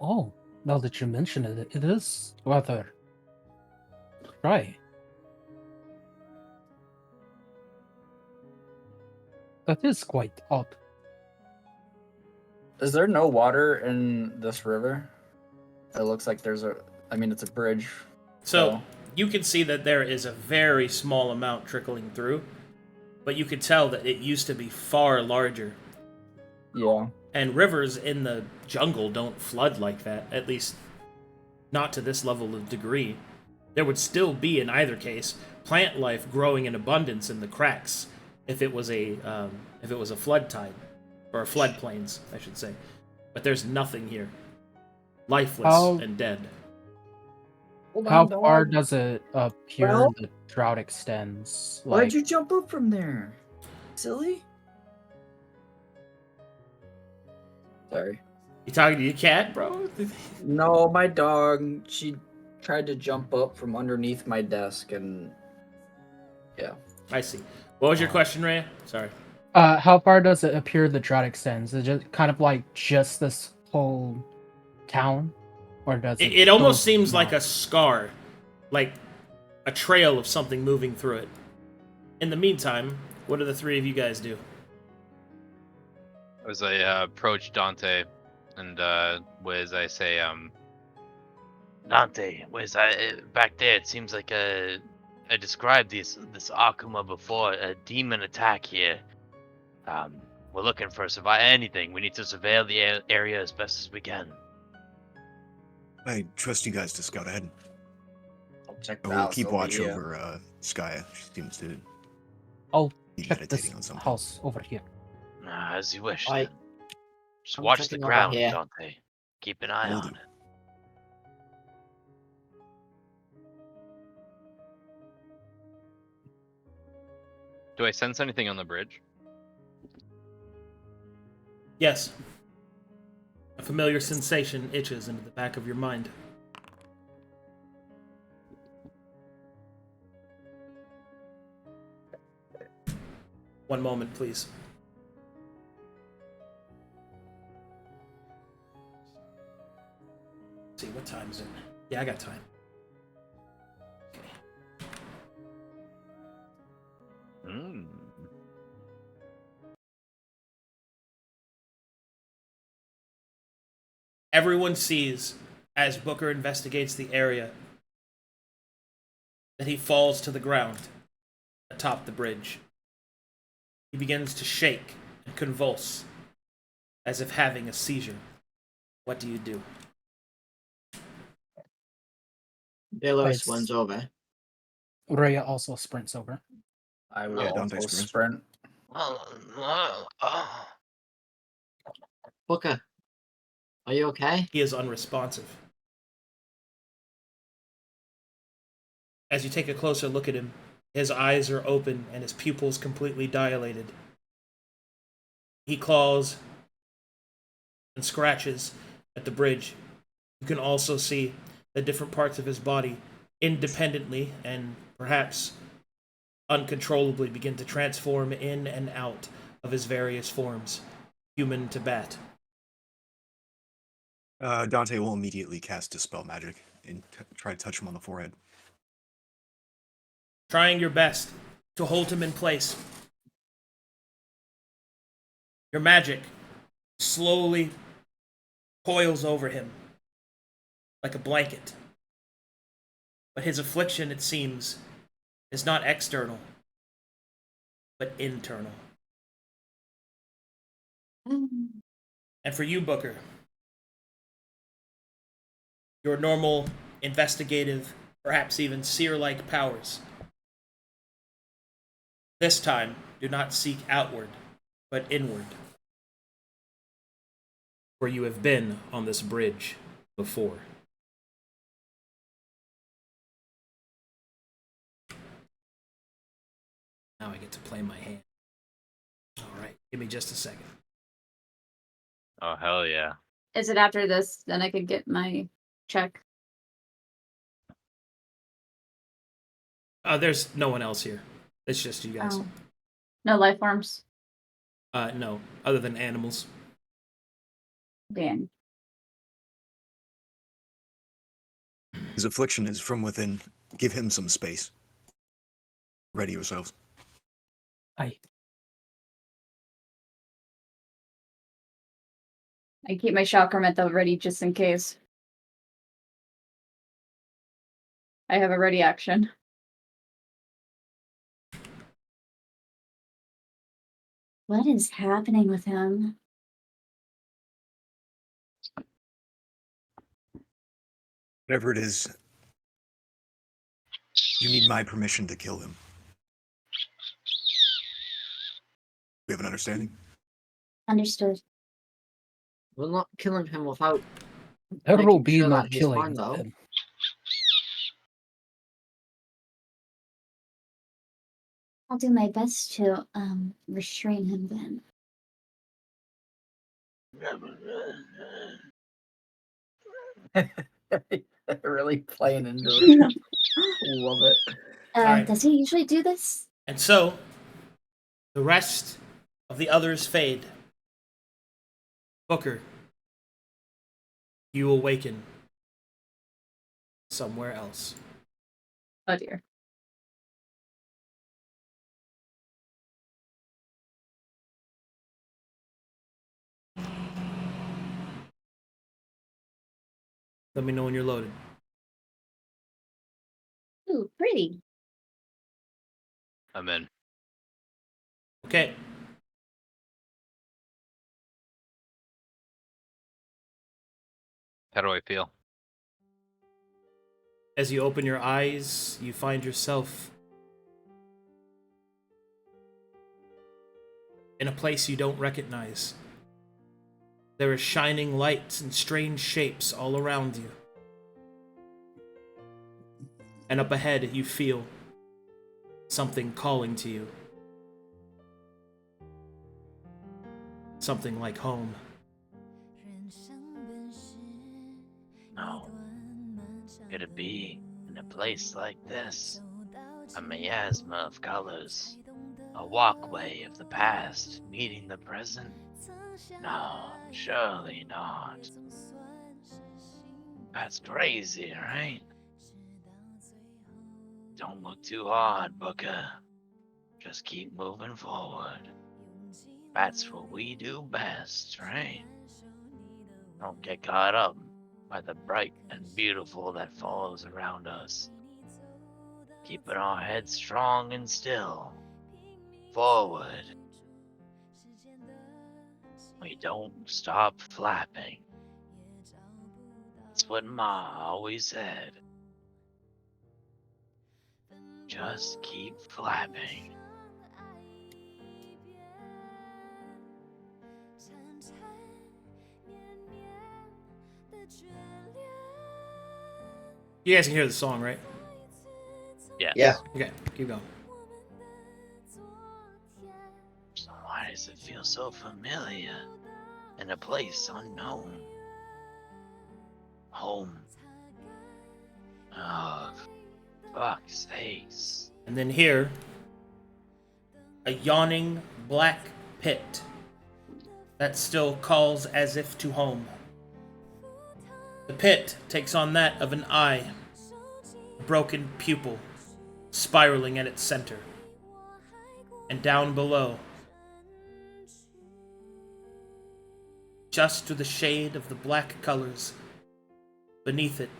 Oh, now that you mention it, it is rather dry. That is quite odd. Is there no water in this river? It looks like there's it's a bridge. So, you can see that there is a very small amount trickling through, but you could tell that it used to be far larger. Yeah. And rivers in the jungle don't flood like that, at least not to this level of degree. There would still be, in either case, plant life growing in abundance in the cracks if it was a flood tide, or floodplains, I should say. But there's nothing here. Lifeless and dead. How far does it appear the drought extends? Why'd you jump up from there? Silly? Sorry. You talking to your cat, bro? No, my dog. She tried to jump up from underneath my desk and... Yeah. I see. What was your question, Rhea? Sorry. How far does it appear the drought extends? Is it just kind of like just this whole town? Or does it... It almost seems like a scar. Like a trail of something moving through it. In the meantime, what do the three of you guys do? As I approach Dante, and Wiz, I say, Dante, back there, it seems like I described this Akuma before, a demon attack here. We're looking for anything. We need to surveil the area as best as we can. I trust you guys to scout ahead. I'll check I the will house keep over watch here. over Skaya. She seems to I'll be check this meditating on something. house over here. As you wish. I- Then. Just I'm watch the checking over ground, here. Dante. Keep an eye Will on do. it. do I sense anything on the bridge? Yes. A familiar sensation itches into the back of your mind. One moment, please. Let's see, what time is it? Yeah, I got time. Okay. Mm. Everyone sees, as Booker investigates the area, that he falls to the ground atop the bridge. He begins to shake and convulse, as if having a seizure. What do you do? Delos Nice. runs over. Rhea also sprints over. I will Yeah, Dante also sprints. sprint. Booker, are you okay? He is unresponsive. As you take a closer look at him, His eyes are open and his pupils completely dilated. He claws and scratches at the bridge. You can also see the different parts of his body independently and perhaps uncontrollably begin to transform in and out of his various forms, human to bat. Dante will immediately cast Dispel Magic and try to touch him on the forehead. Trying your best to hold him in place. Your magic slowly coils over him like a blanket. But his affliction, it seems, is not external, but internal. And for you, Booker, your normal investigative, perhaps even seer-like powers, this time do not seek outward, but inward. For you have been on this bridge before. Now I get to play my hand. Alright, give me just a second. Oh, hell yeah. Is it after this? Then I could get my check. There's no one else here. It's just you guys. Oh. No life forms. No, other than animals. Dan. His affliction is from within. Give him some space. Ready yourselves. Aye. I keep my chakram at the ready just in case. I have a ready action. What is happening with him? Whatever it is, you need my permission to kill him. We have an understanding? Understood. We're not killing him without There will making be sure no that he's killing fine, though. him. I'll do my best to restrain him then. Really playing into it. Love it. Alright. Does he usually do this? And so, the rest of the others fade. Booker, you awaken somewhere else. Oh dear. Let me know when you're loaded. Ooh, pretty. I'm in. Okay. How do I feel? As you open your eyes, you find yourself in a place you don't recognize. There are shining lights and strange shapes all around you. And up ahead, you feel something calling to you. Something like home. No. Could it be in a place like this? A miasma of colors. A walkway of the past meeting the present? No, surely not. That's crazy, right? Don't look too hard, Booker. Just keep moving forward. That's what we do best, right? Don't get caught up by the bright and beautiful that falls around us. Keeping our heads strong and still. Forward. We don't stop flapping. That's what Ma always said. Just keep flapping. You guys can hear the song, right? Yeah. Yeah. Okay, keep going. does it feel so familiar? In a place unknown. Home. Oh, fuck's sakes. And then here, a yawning black pit that still calls as if to home. The pit takes on that of an eye, a broken pupil spiraling at its center. And down below, just to the shade of the black colors, beneath it,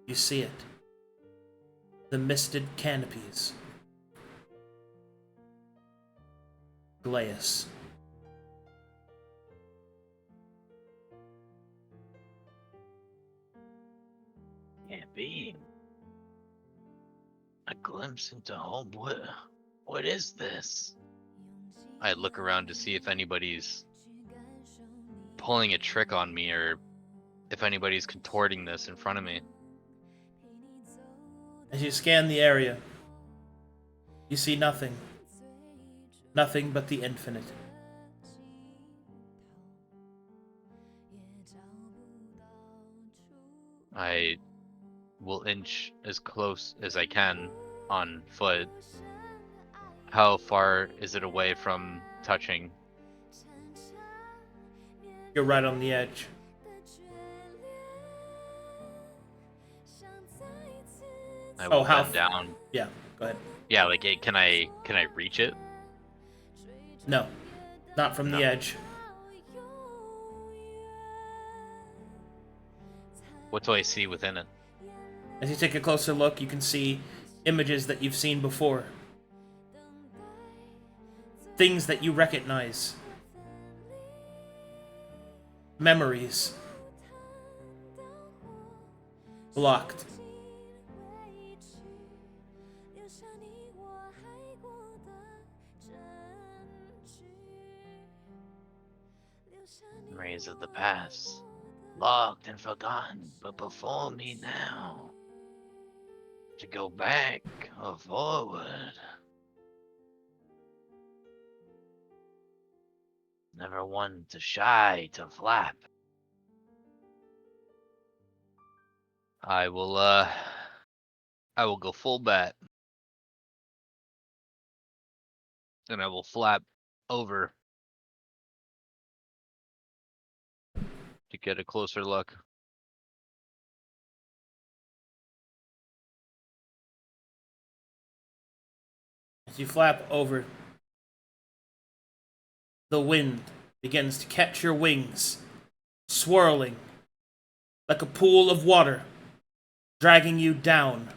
you see it. The misted canopies. Glaeus. Can't be. A glimpse into home. What is this? I look around to see if anybody's pulling a trick on me or if anybody's contorting this in front of me. As you scan the area, you see nothing. Nothing but the infinite. I will inch as close as I can on foot. How far is it away from touching? You're right on the edge. I will how bend down. Yeah, go ahead. Yeah, like can I reach it? No, not from the No. edge. What do I see within it? As you take a closer look, you can see images that you've seen before. Things that you recognize. Memories. Blocked. Memories of the past. Locked and forgotten, but before me now. To go back or forward. Never one to shy to flap. I will go full bat. And I will flap over to get a closer look. As you flap over, the wind begins to catch your wings, swirling like a pool of water, dragging you down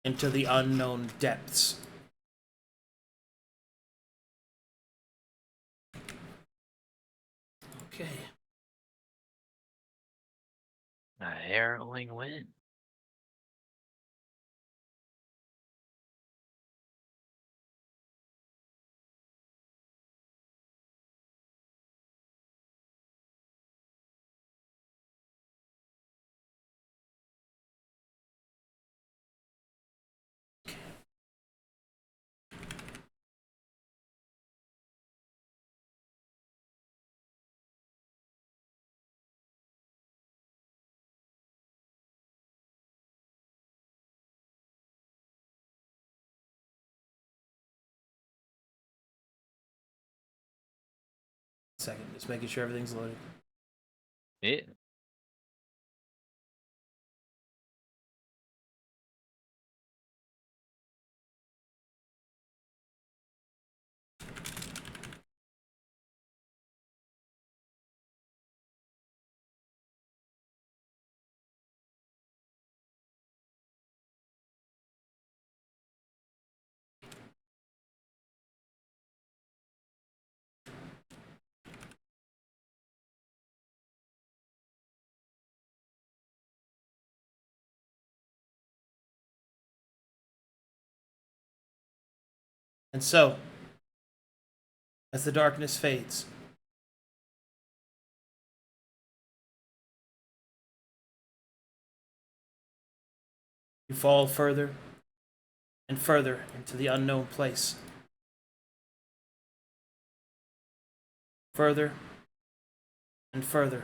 into the unknown depths. Okay. A harrowing wind. Second, just making sure everything's loaded. Yeah. And so, as the darkness fades, you fall further and further into the unknown place. further and further.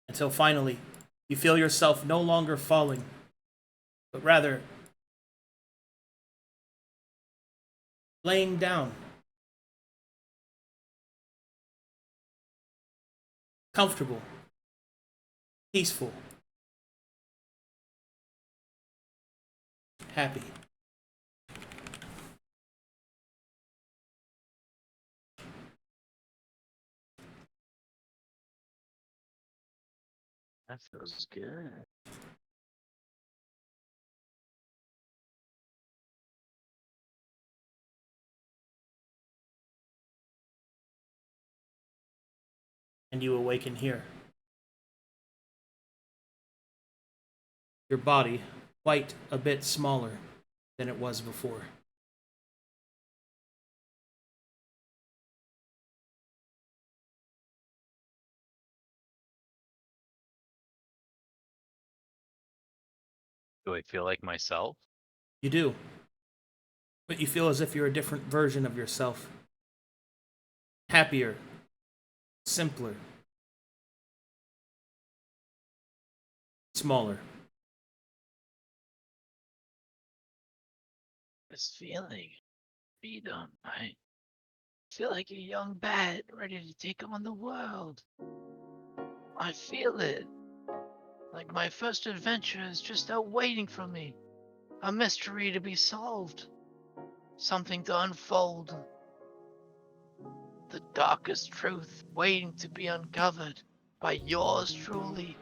Until finally, you feel yourself no longer falling, but rather laying down. Comfortable. Peaceful. Happy. That feels good. And you awaken here. Your body quite a bit smaller than it was before. Do I feel like myself? You do. But you feel as if you're a different version of yourself. Happier. Simpler. Smaller. This feeling, freedom. I feel like a young bat ready to take on the world. I feel it. Like my first adventure is just out waiting for me. A mystery to be solved. Something to unfold. The darkest truth waiting to be uncovered by yours truly,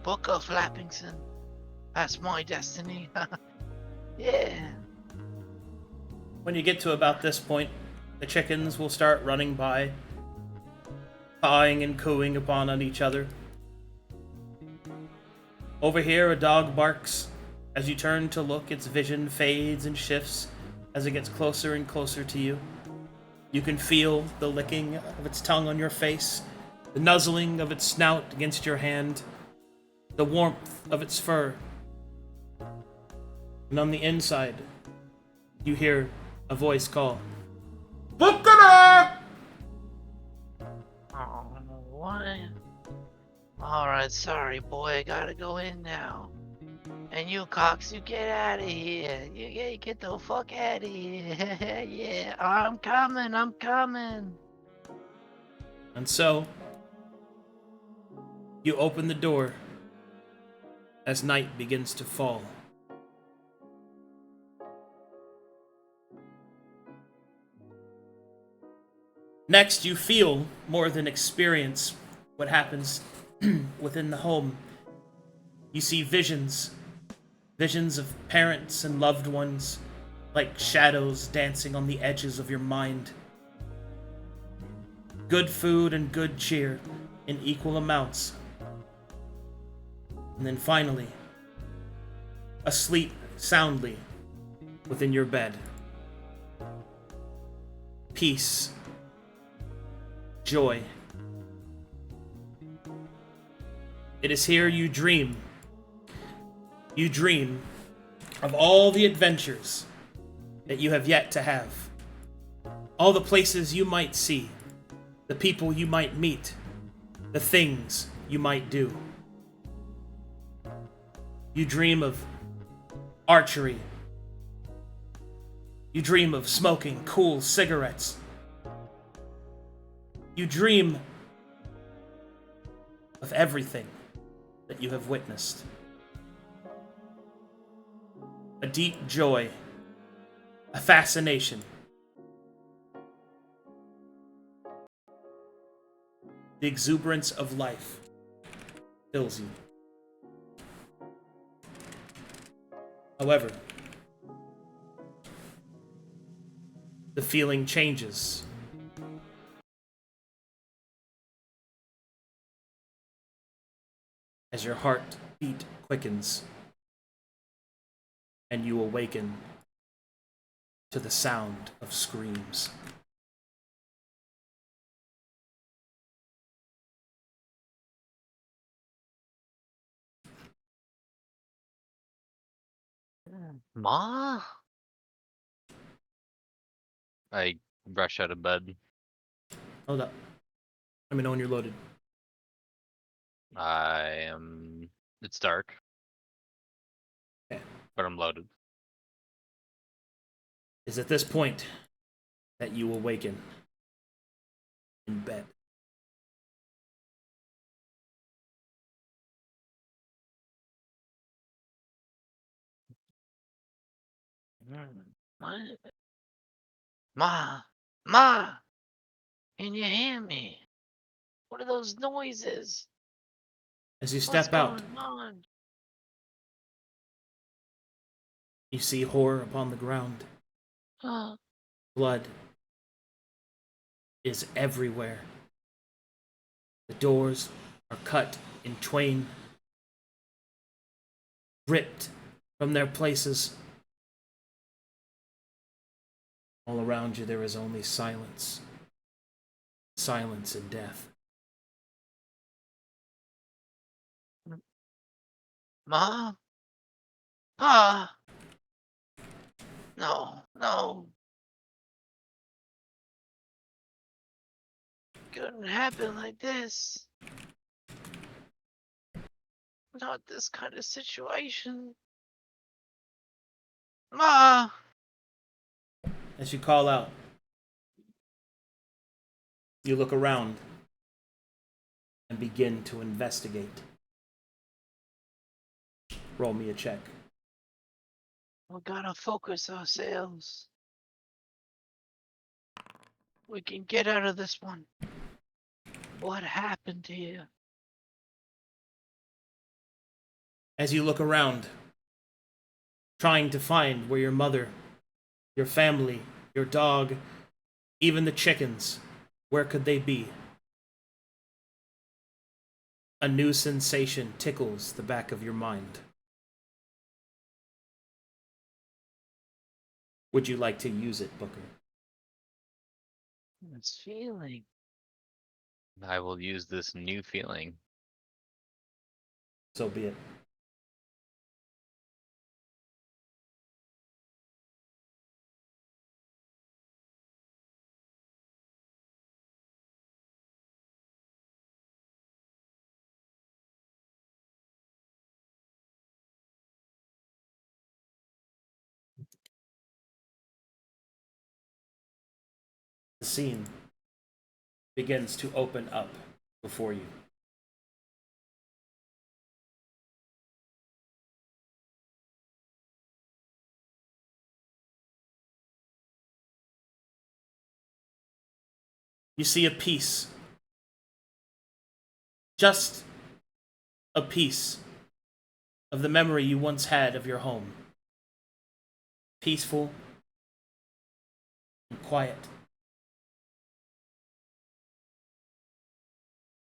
Book of Flappingson. That's my destiny. Yeah. When you get to about this point, the chickens will start running by, cawing and cooing upon each other. Over here, a dog barks. As you turn to look, its vision fades and shifts as it gets closer and closer to you. You can feel the licking of its tongue on your face, the nuzzling of its snout against your hand, the warmth of its fur. And on the inside, you hear a voice call, "Bukana!" Oh, what? Alright, sorry, boy. I gotta go in now. And you cocks, you get out of here. You get the fuck out of here. Yeah, I'm coming. And so, you open the door as night begins to fall. Next, you feel more than experience what happens within the home. You see visions of parents and loved ones, like shadows dancing on the edges of your mind. Good food and good cheer in equal amounts. And then finally, asleep soundly within your bed. Peace. Joy. It is here you dream. You dream of all the adventures that you have yet to have. All the places you might see. The people you might meet. The things you might do. You dream of archery. You dream of smoking cool cigarettes. You dream of everything that you have witnessed. A deep joy, a fascination. The exuberance of life fills you. However, the feeling changes. As your heartbeat quickens and you awaken to the sound of screams. Ma? I rush out of bed. Hold up. Let me know when you're loaded. It's dark. Okay. But I'm loaded. Is at this point that you awaken in bed. What? Ma! Ma! Can you hear me? What are those noises? As you What's step out, going on? you see horror upon the ground. Blood is everywhere. The doors are cut in twain, ripped from their places. All around you there is only silence. Silence and death. Ma? Pa! No, no. Couldn't happen like this. Not this kind of situation. Ma! As you call out, you look around and begin to investigate. Roll me a check. We gotta focus ourselves. We can get out of this one. What happened here? As you look around, trying to find where your mother, your family, your dog, even the chickens, where could they be? A new sensation tickles the back of your mind. Would you like to use it, Booker? This feeling. I will use this new feeling. So be it. The scene begins to open up before you. You see a piece, just a piece of the memory you once had of your home. Peaceful and quiet.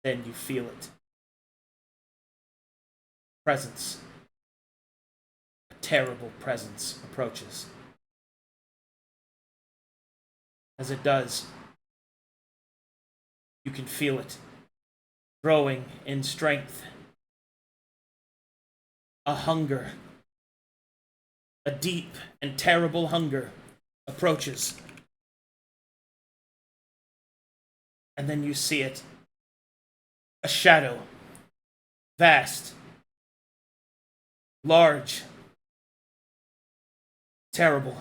Then you feel it. Presence. A terrible presence approaches. As it does, you can feel it growing in strength. A hunger, a deep and terrible hunger approaches. And then you see it. A shadow, vast, large, terrible.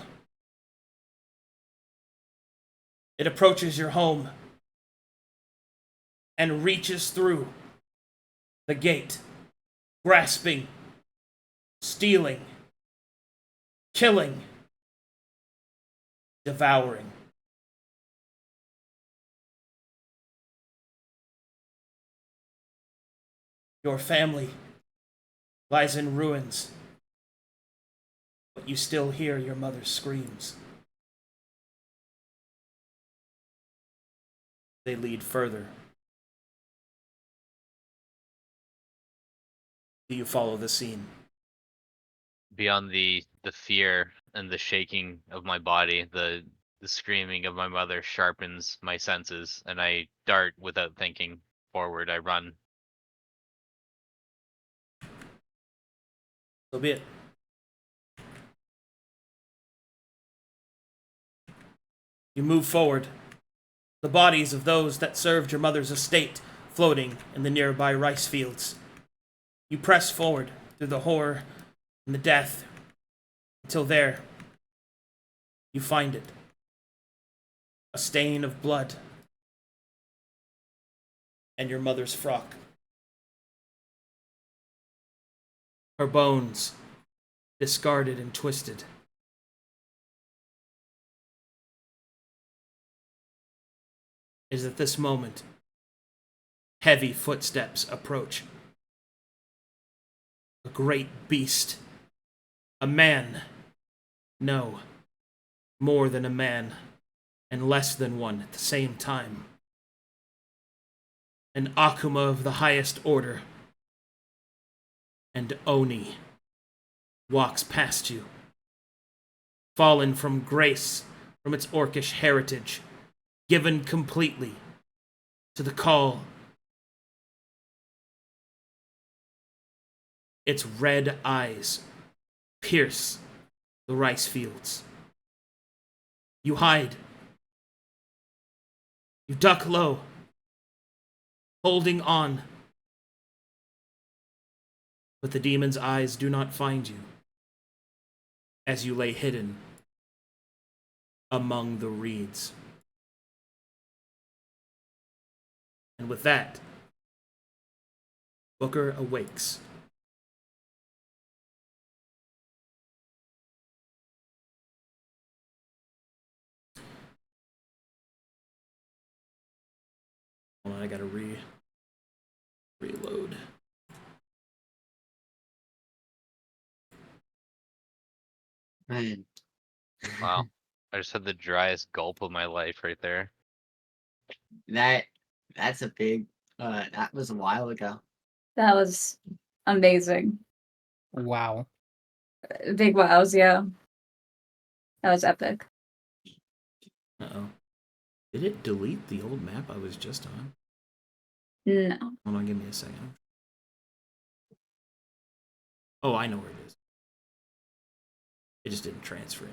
It approaches your home and reaches through the gate, grasping, stealing, killing, devouring. Your family lies in ruins, but you still hear your mother's screams. They lead further. Do you follow the scene? Beyond the fear and the shaking of my body, the screaming of my mother sharpens my senses, and I dart without thinking forward. I run. So be it. You move forward, the bodies of those that served your mother's estate floating in the nearby rice fields. You press forward through the horror and the death until there you find it. A stain of blood and your mother's frock. Her bones discarded and twisted. It is at this moment heavy footsteps approach. A great beast. A man. No, more than a man, and less than one at the same time. An Akuma of the highest order. And Oni walks past you, fallen from grace, from its orcish heritage, given completely to the call. Its red eyes pierce the rice fields. You hide. You duck low, holding on. But the demon's eyes do not find you as you lay hidden among the reeds. And with that, Booker awakes. Hold on, I gotta reload. Man. Wow. I just had the driest gulp of my life right there. That's a big that was a while ago. That was amazing. Wow. Big wows, yeah. That was epic. Uh-oh. Did it delete the old map I was just on? No. Hold on, give me a second. Oh, I know where it is. It just didn't transfer it.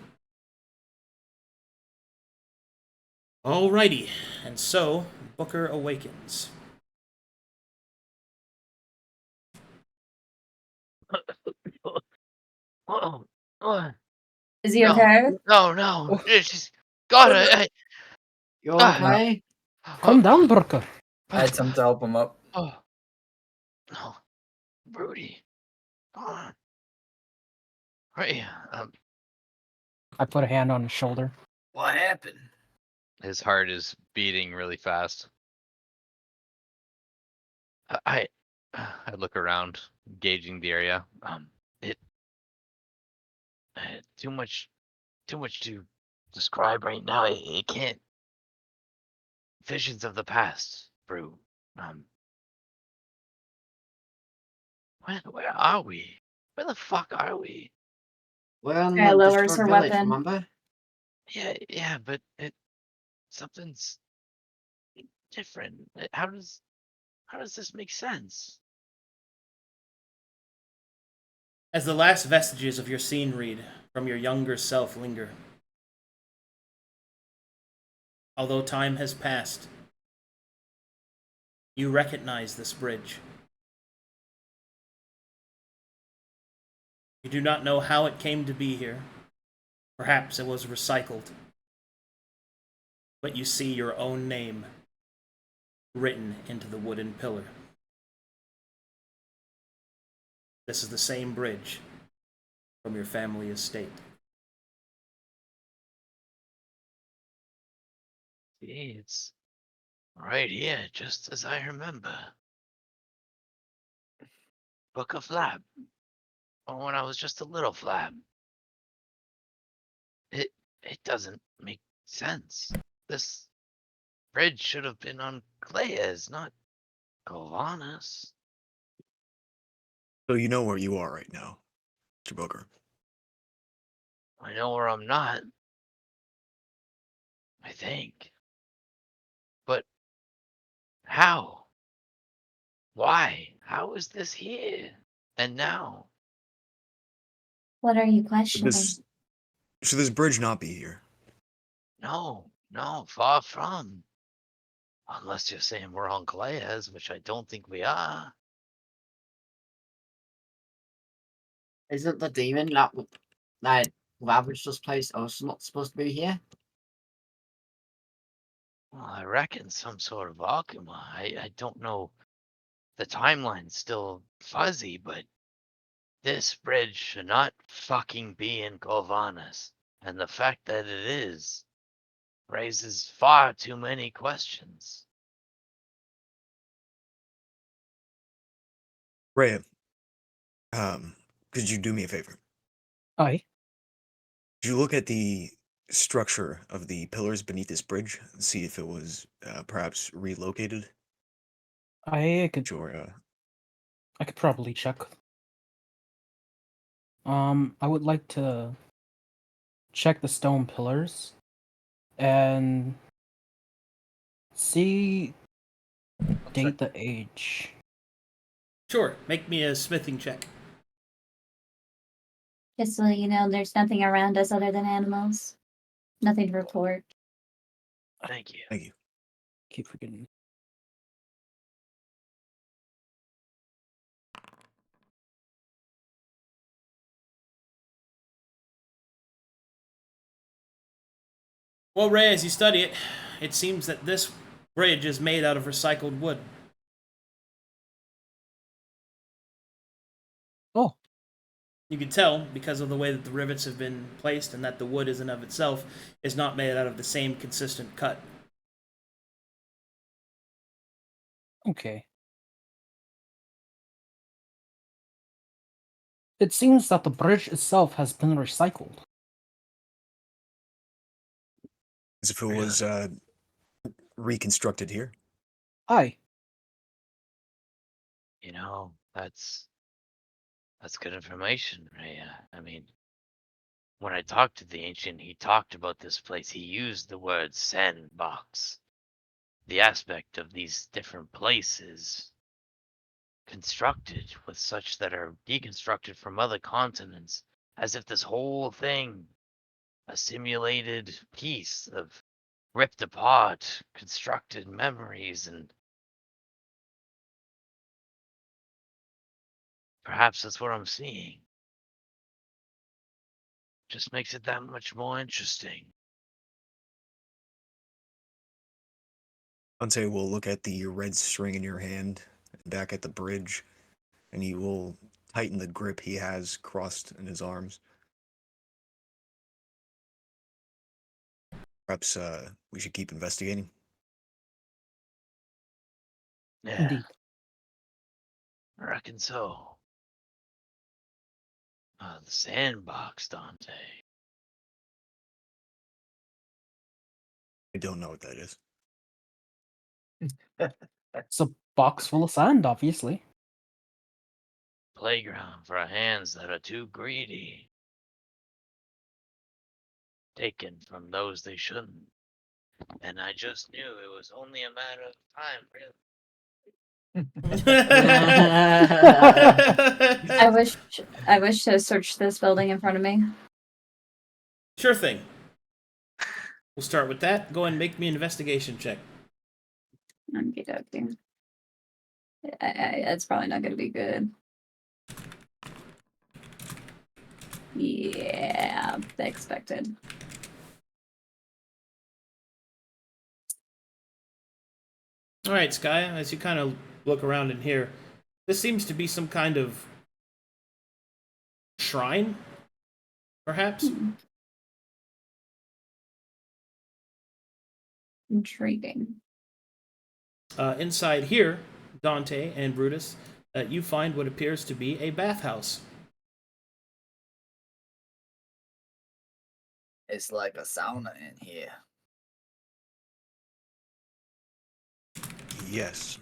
Alrighty, and so Booker awakens. Oh, oh, Is he no, okay? no. It's just God. You Ah. okay? Calm down, Burka. I attempt to help him up. Oh, no, Rudy. Come on. Right. I put a hand on his shoulder. What happened? His heart is beating really fast. I look around, gauging the area. It too much to describe right now. It can't. Visions of the past, Brew. Where are we? Where the fuck are we? We're on Guy the lowers destroyed her village, weapon. remember? Yeah, but something's different. How does this make sense? As the last vestiges of your scene read from your younger self linger, although time has passed, you recognize this bridge. You do not know how it came to be here. Perhaps it was recycled. But you see your own name written into the wooden pillar. This is the same bridge from your family estate. See, it's right here, just as I remember. Book of Flab. Or when I was just a little Flab. It doesn't make sense. This bridge should have been on Clayas, not Govanas. So you know where you are right now, Mr. Booker. I know where I'm not. I think. But how? Why? How is this here? And now? What are you questioning? Should this bridge not be here? No, No, far from. Unless you're saying we're on Calais, which I don't think we are. Isn't the demon that ravaged this place also not supposed to be here? Well, I reckon some sort of Akuma. I don't know. The timeline's still fuzzy, but this bridge should not fucking be in Corvallis. And the fact that it is raises far too many questions. Rhea, could you do me a favor? Aye. Could you look at the structure of the pillars beneath this bridge and see if it was perhaps relocated? I could Or, probably check. I would like to check the stone pillars and see date the age. Sure, make me a smithing check. Just so you know, there's nothing around us other than animals. Nothing to report. Thank you. Thank you. Keep forgetting. Well, Ray, as you study it, it seems that this bridge is made out of recycled wood. Oh. You can tell because of the way that the rivets have been placed and that the wood is in of itself is not made out of the same consistent cut. Okay. It seems that the bridge itself has been recycled. As if it was reconstructed here. Aye. You know, that's good information, Rhea. I mean, when I talked to the ancient, he talked about this place. He used the word sandbox. The aspect of these different places constructed with such that are deconstructed from other continents, as if this whole thing, a simulated piece of ripped apart, constructed memories, and perhaps that's what I'm seeing. Just makes it that much more interesting. Dante will look at the red string in your hand, back at the bridge, and he will tighten the grip he has crossed in his arms. Perhaps we should keep investigating. Yeah, Indeed. I reckon so. The sandbox, Dante. I don't know what that is. It's a box full of sand, obviously. Playground for hands that are too greedy. Taken from those they shouldn't. And I just knew it was only a matter of time, really. I wish to search this building in front of me. Sure thing. We'll start with that. Go and make me an investigation check. Okay. That's probably not going to be good. Yeah, expected. All right, Sky, as you kind of look around in here, this seems to be some kind of shrine, perhaps? Intriguing. Inside here, Dante and Brutus, you find what appears to be a bathhouse. It's like a sauna in here. Yes.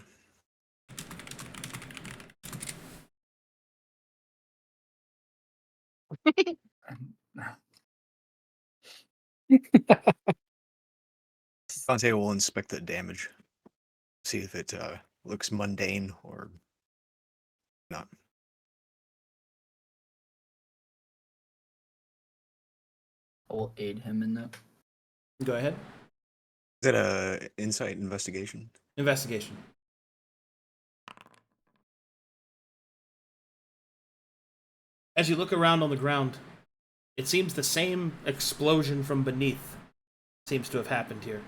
Dante will inspect the damage, see if it looks mundane or not. I will aid him in that. Go ahead. Is it a insight investigation? Investigation. As you look around on the ground, it seems the same explosion from beneath seems to have happened here.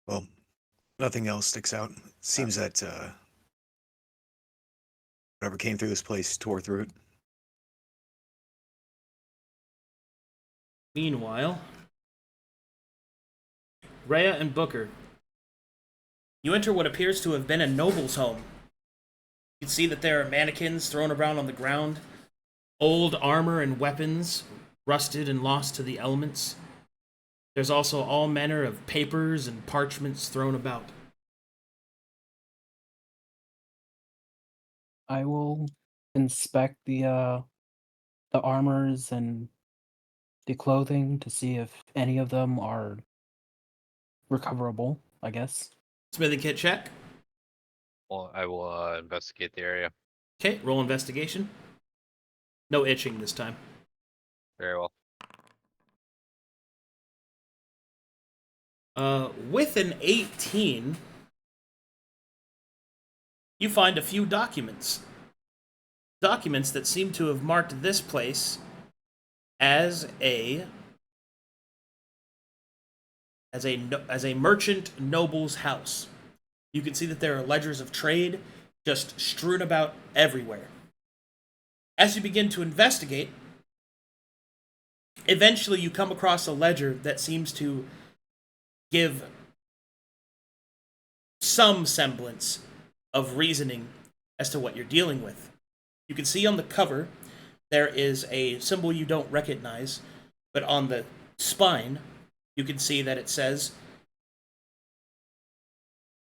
Well, nothing else sticks out. Seems that whatever came through this place tore through it. Meanwhile, Rhea and Booker, you enter what appears to have been a noble's home. You can see that there are mannequins thrown around on the ground, old armor and weapons, rusted and lost to the elements. There's also all manner of papers and parchments thrown about. I will inspect the armors and the clothing to see if any of them are recoverable, I guess. Smithing kit check. Well, I will investigate the area. Okay, roll investigation. No itching this time. Very well. With an 18, you find a few documents. Documents that seem to have marked this place as a merchant noble's house. You can see that there are ledgers of trade just strewn about everywhere. As you begin to investigate, eventually you come across a ledger that seems to give some semblance of reasoning as to what you're dealing with. You can see on the cover there is a symbol you don't recognize, but on the spine you can see that it says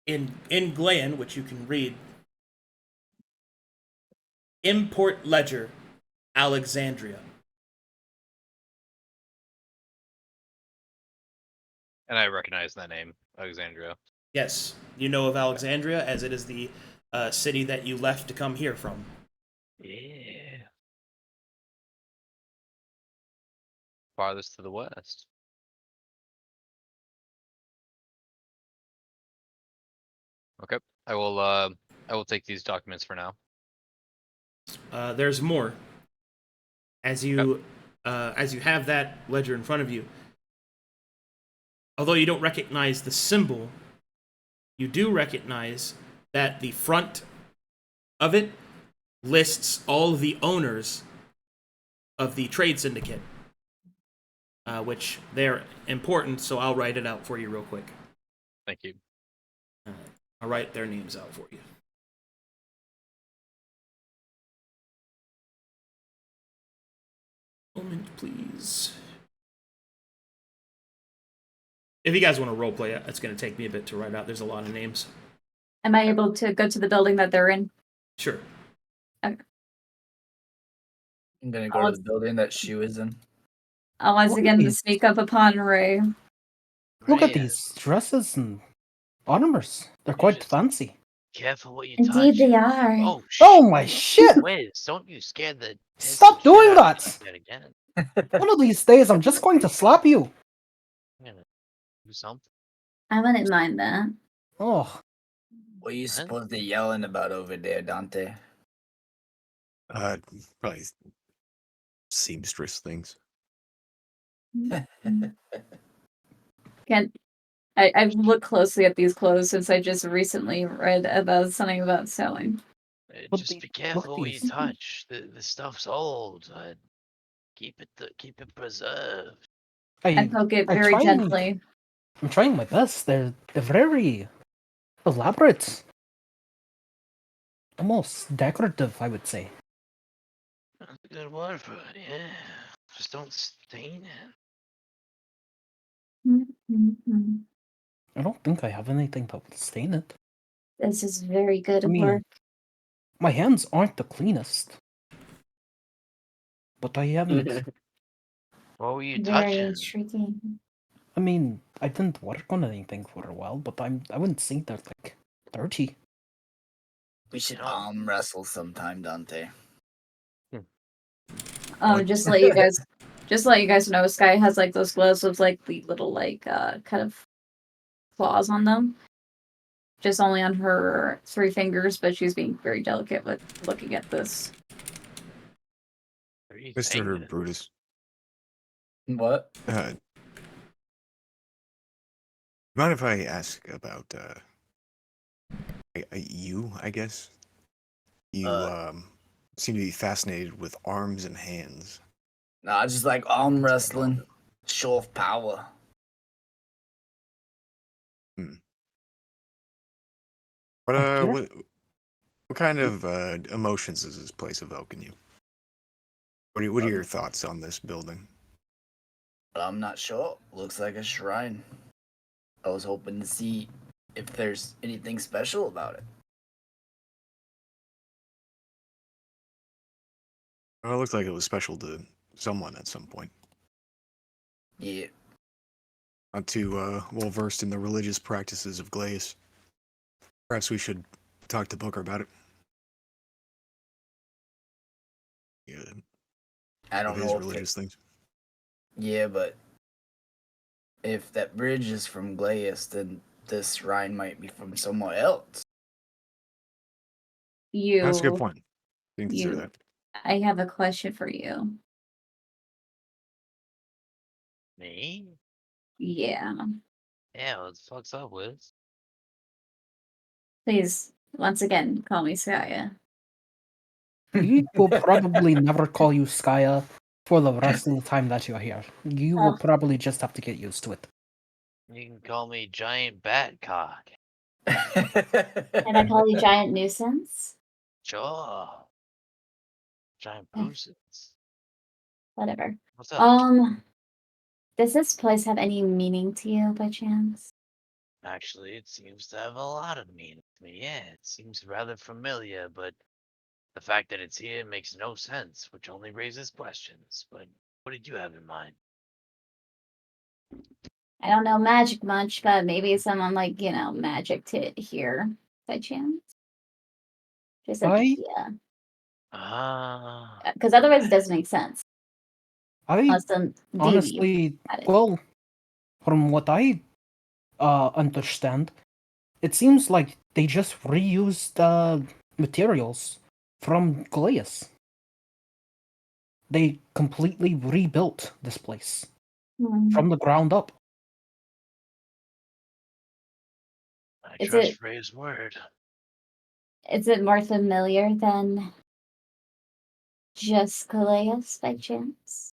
in Glayan, which you can read, Import Ledger, Alexandria. And I recognize that name, Alexandria. Yes, you know of Alexandria as it is the city that you left to come here from. Yeah. Farthest to the west. Okay. I will take these documents for now. There's more. As you have that ledger in front of you, although you don't recognize the symbol, you do recognize that the front of it lists all of the owners of the trade syndicate, which they're important, so I'll write it out for you real quick. Thank you. I'll write their names out for you. Moment, please. If you guys want to roleplay it, it's going to take me a bit to write out. There's a lot of names. Am I able to go to the building that they're in? Sure. Okay. I'm gonna go to the building that she was in. I'll once What again is- sneak up upon Ray. Look at Rhea, these dresses and armors. They're quite just- fancy. Careful what you Indeed, touch. they are. Oh, Oh my shit! Wiz, don't you scare the... Stop shit doing out of that! me like that again. One of these days, I'm just going to slap you. I'm gonna do something. I wouldn't mind that. Oh, What are you supposed to be yelling about over there, Dante? Probably seamstress things. I've looked closely at these clothes since I just recently read about something about sewing. But Just be look careful at what you these. touch. The stuff's old. Keep it preserved. I poke it very try and- gently. I'm trying my best. They're very elaborate. Almost decorative, I would say. That's a good word for it, yeah. Just don't stain it. Mm-hmm. I don't think I have anything that would stain it. This is very good I mean, work. my hands aren't the cleanest. But I haven't. What were you Very touching? intriguing. I mean, I didn't work on anything for a while, but I wouldn't say they're like dirty. We should Oh. arm wrestle sometime, Dante. What? Just to let you guys know, Sky has like those gloves with like the little like kind of claws on them. Just only on her 3 fingers, but she's being very delicate with looking at this. Mr. Brutus. What? Mind if I ask about you? I guess you seem to be fascinated with arms and hands. Nah, I just like arm wrestling. Show of power. What Akira? what kind of emotions does this place evoke in you? What are your thoughts on this building? I'm not sure. Looks like a shrine. I was hoping to see if there's anything special about it. Well, it looked like it was special to someone at some point. Yeah. Not too well versed in the religious practices of Glaze. Perhaps we should talk to Booker about it. Yeah, I don't his know if religious things. Yeah, but if that bridge is from Glaeus, then this shrine might be from somewhere else. That's a good You, point. Didn't consider that. I have a question for you. Me? Yeah. Yeah, what the fuck's up, Wiz? Please, once again, call me Skaya. We will probably never call you Skya for the rest of the time that you're here. You will Oh. probably just have to get used to it. You can call me Giant Batcock. Can I call you giant nuisance? Sure. Giant Brutus. Whatever. What's up? Does this place have any meaning to you by chance? Actually, it seems to have a lot of meaning to me. Yeah, it seems rather familiar, but the fact that it's here makes no sense, which only raises questions. But what did you have in mind? I don't know magic much, but maybe someone like, magic to here by chance. Just an idea. Because otherwise it doesn't make sense. I Unless some deity honestly, had it. well, from what I understand, it seems like they just reused materials from Glaeus. They completely rebuilt this place from the ground up. I Is trust it- Ray's word. Is it more familiar than just Calais by chance?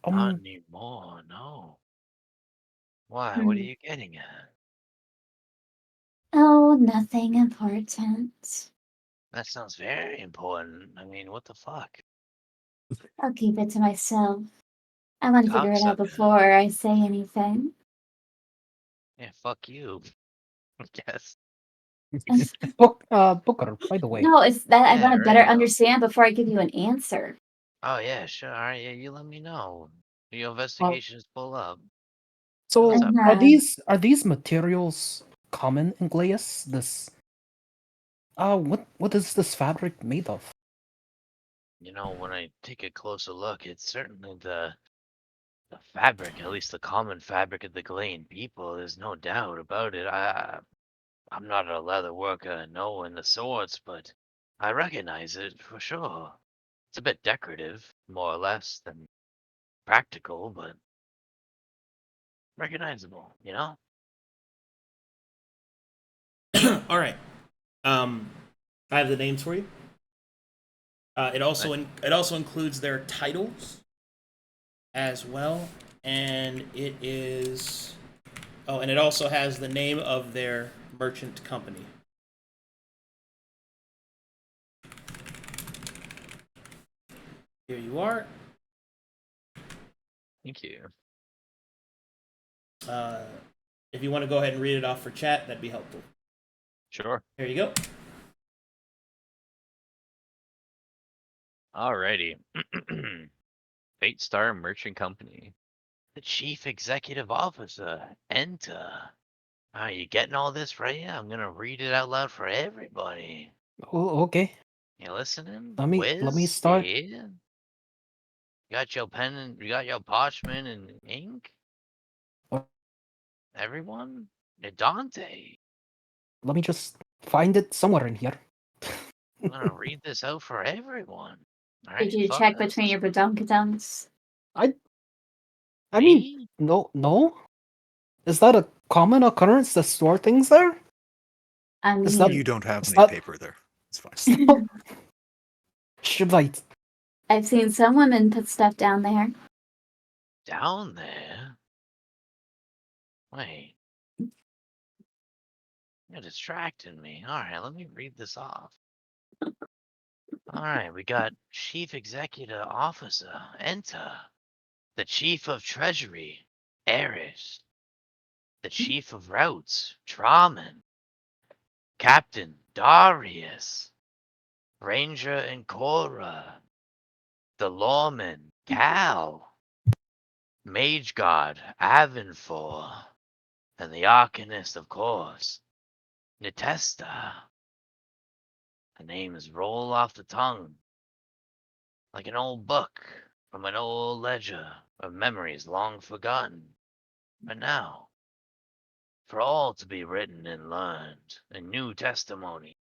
Not anymore, no. Why? What are you getting at? Oh, nothing important. That sounds very important. I mean, what the fuck? I'll keep it to myself. I want to figure it out Cocksucker. before I say anything. Yeah, fuck you. I guess. Booker, by the way. No, it's that I Yeah, want to right, better no. understand before I give you an answer. Oh yeah, sure. All right, yeah, you let me know. Your investigation is full up. So What's up? are these materials common in Glaeus? This what is this fabric made of? You know, when I take a closer look, it's certainly the fabric, at least the common fabric of the Glean people. There's no doubt about it. I'm not a leather worker, no in the sorts, but I recognize it for sure. It's a bit decorative, more or less, than practical, but recognizable, you know? All right. I have the names for you. It also includes their titles as well, and it is. Oh, and it also has the name of their merchant company. Here you are. Thank you. If you want to go ahead and read it off for chat, that'd be helpful. Sure. Here you go. Alrighty. Fate Star Merchant Company. The Chief Executive Officer. Enter. Are you getting all this right? Yeah, I'm gonna read it out loud for everybody. Oh, okay. You listening? Let me Wiz, start. yeah. You got your pen and you got your parchment and ink? Oh. Everyone? Dante. Let me just find it somewhere in here. I'm gonna read this out for everyone. Did Alright, you check between your badunkadunks? I mean, no. Is that a common occurrence to store things there? I Is that mean, You don't have is any that- paper there. It's fine. Stop. Should I? I've seen some women put stuff down there. Down there? Wait. You're distracting me. Alright, let me read this off. Alright, we got Chief Executive Officer, enter. The Chief of Treasury, Eris. The Chief of Routes, Draman. Captain, Darius. Ranger and Cora. The Lawman, Cal. Mage God, Avenfor. And the Arcanist, of course, Netesta. The names roll off the tongue like an old book from an old ledger of memories long forgotten. But now, for all to be written and learned, a new testimony,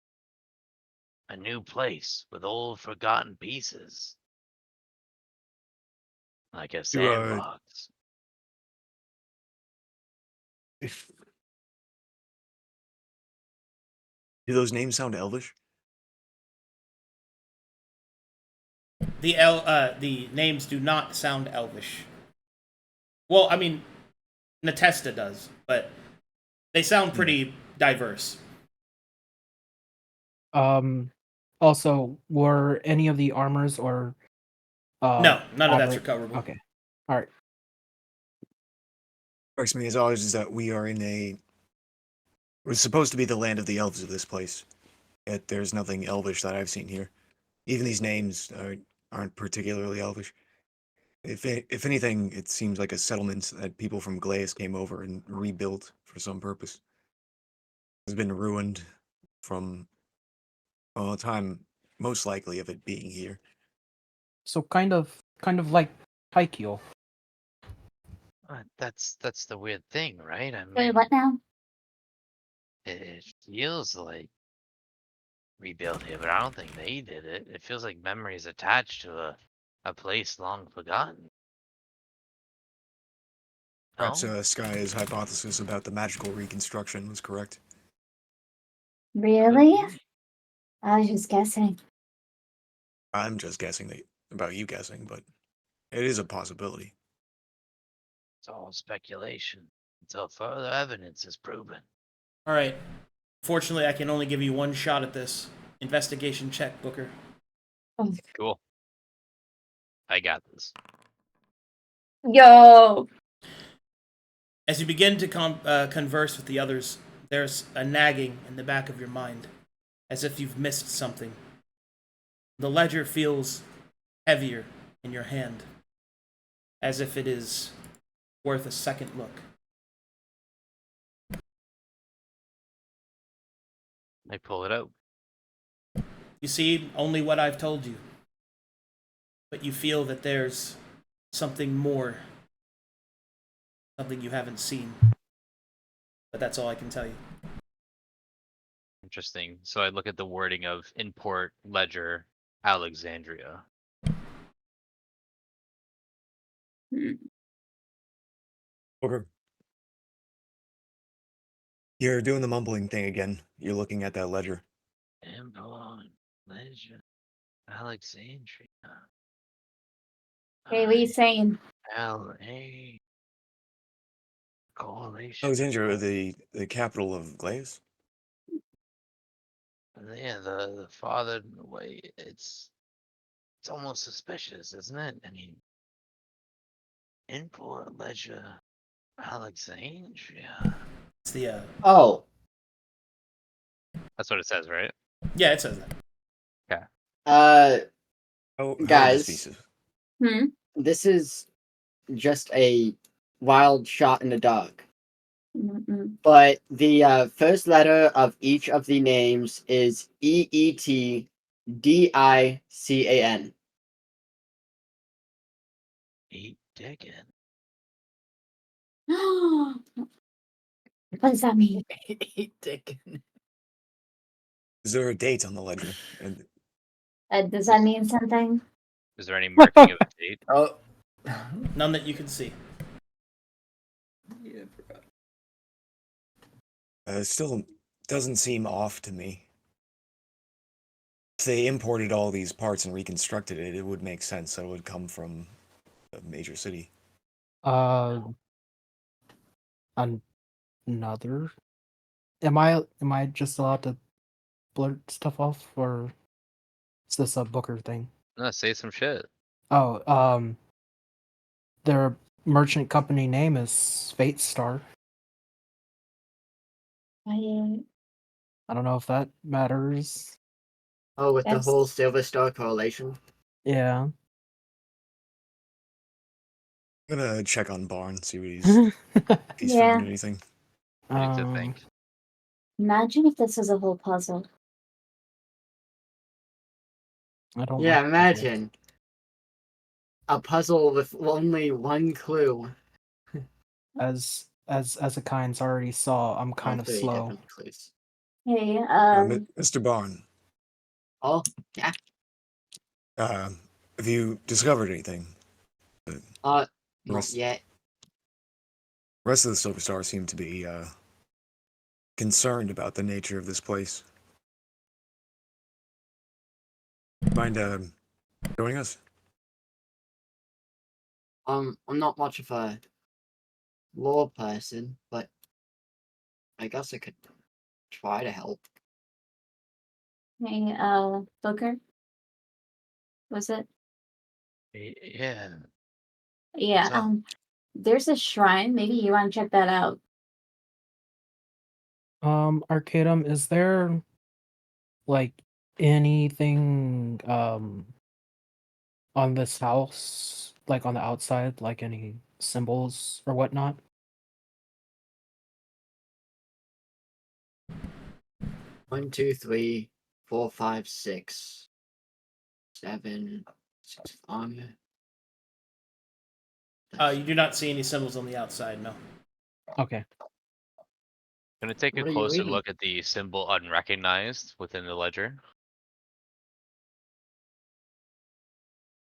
a new place with old forgotten pieces, like a You, sandbox. If do those names sound elvish? The names do not sound elvish. Well, I mean, Netesta does, but they sound pretty diverse. Also, were any of the armors or No, none of that's armor- recoverable. Okay. All right. Strikes me as always is that we are in a. We're supposed to be the land of the elves of this place, yet there's nothing elvish that I've seen here. Even these names aren't particularly elvish. If anything, it seems like a settlement that people from Glaeus came over and rebuilt for some purpose. It's been ruined from a time most likely of it being here. So kind of like Taikyo. That's the weird thing, right? I mean, Wait, what now? it feels like rebuilt here, but I don't think they did it. It feels like memories attached to a place long forgotten. Perhaps No? Sky's hypothesis about the magical reconstruction was correct. Really? I was just guessing. I'm just guessing about you guessing, but it is a possibility. It's all speculation until further evidence is proven. All right. Fortunately, I can only give you one shot at this. Investigation check, Booker. Cool. I got this. Yo! As you begin to converse with the others, there's a nagging in the back of your mind, as if you've missed something. The ledger feels heavier in your hand, as if it is worth a second look. I pull it out. You see only what I've told you, but you feel that there's something more, something you haven't seen. But that's all I can tell you. Interesting. So I look at the wording of import ledger Alexandria. Okay. You're doing the mumbling thing again. You're looking at that ledger. Import ledger Alexandria. Hey, what are you saying? L.A. Correlation. Alexandria, the capital of Glaeus? Yeah, the farther away, it's almost suspicious, isn't it? I mean, import ledger Alexandria. It's the Oh, That's what it says, right? yeah, it says that. How would this be guys, so? Hmm? this is just a wild shot in the dark. Mm-mm. but the first letter of each of the names is EETDICAN. Eat diggin'. What does that mean? Dickon. Is there a date on the ledger? And Does that mean something? Is there any marking of a date? Oh. None that you can see. Yeah, it still doesn't seem off to me. If they imported all these parts and reconstructed it, it would make sense that it would come from a major city. Another. Am I just allowed to blurt stuff off, or is this a Booker thing? No, say some shit. Oh, their merchant company name is Fate Star. I I don't know if that matters. Oh, with the That's- whole Silver Star correlation. Yeah. I'm gonna check on Barn, see what he's Yeah. found anything. I need to think. Imagine if this was a whole puzzle. I don't. Yeah, like puzzles. imagine. A puzzle with only one clue. As a kind's already saw, I'm kind of Three slow. different clues. Hey, Mr. Barn, Oh, yeah. have you discovered anything? Not Rest- yet. Rest of the Silver Star seem to be concerned about the nature of this place. Mind joining us? I'm not much of a lore person, but I guess I could try to help. Hey, Booker? Was it? Yeah. Yeah, What's up? there's a shrine. Maybe you want to check that out. Arcadum, is there like anything on this house, like on the outside, like any symbols or whatnot? One, two, three, four, five, six, seven, six. You do not see any symbols on the outside, no. Okay. Gonna take a What are you closer reading? look at the symbol unrecognized within the ledger.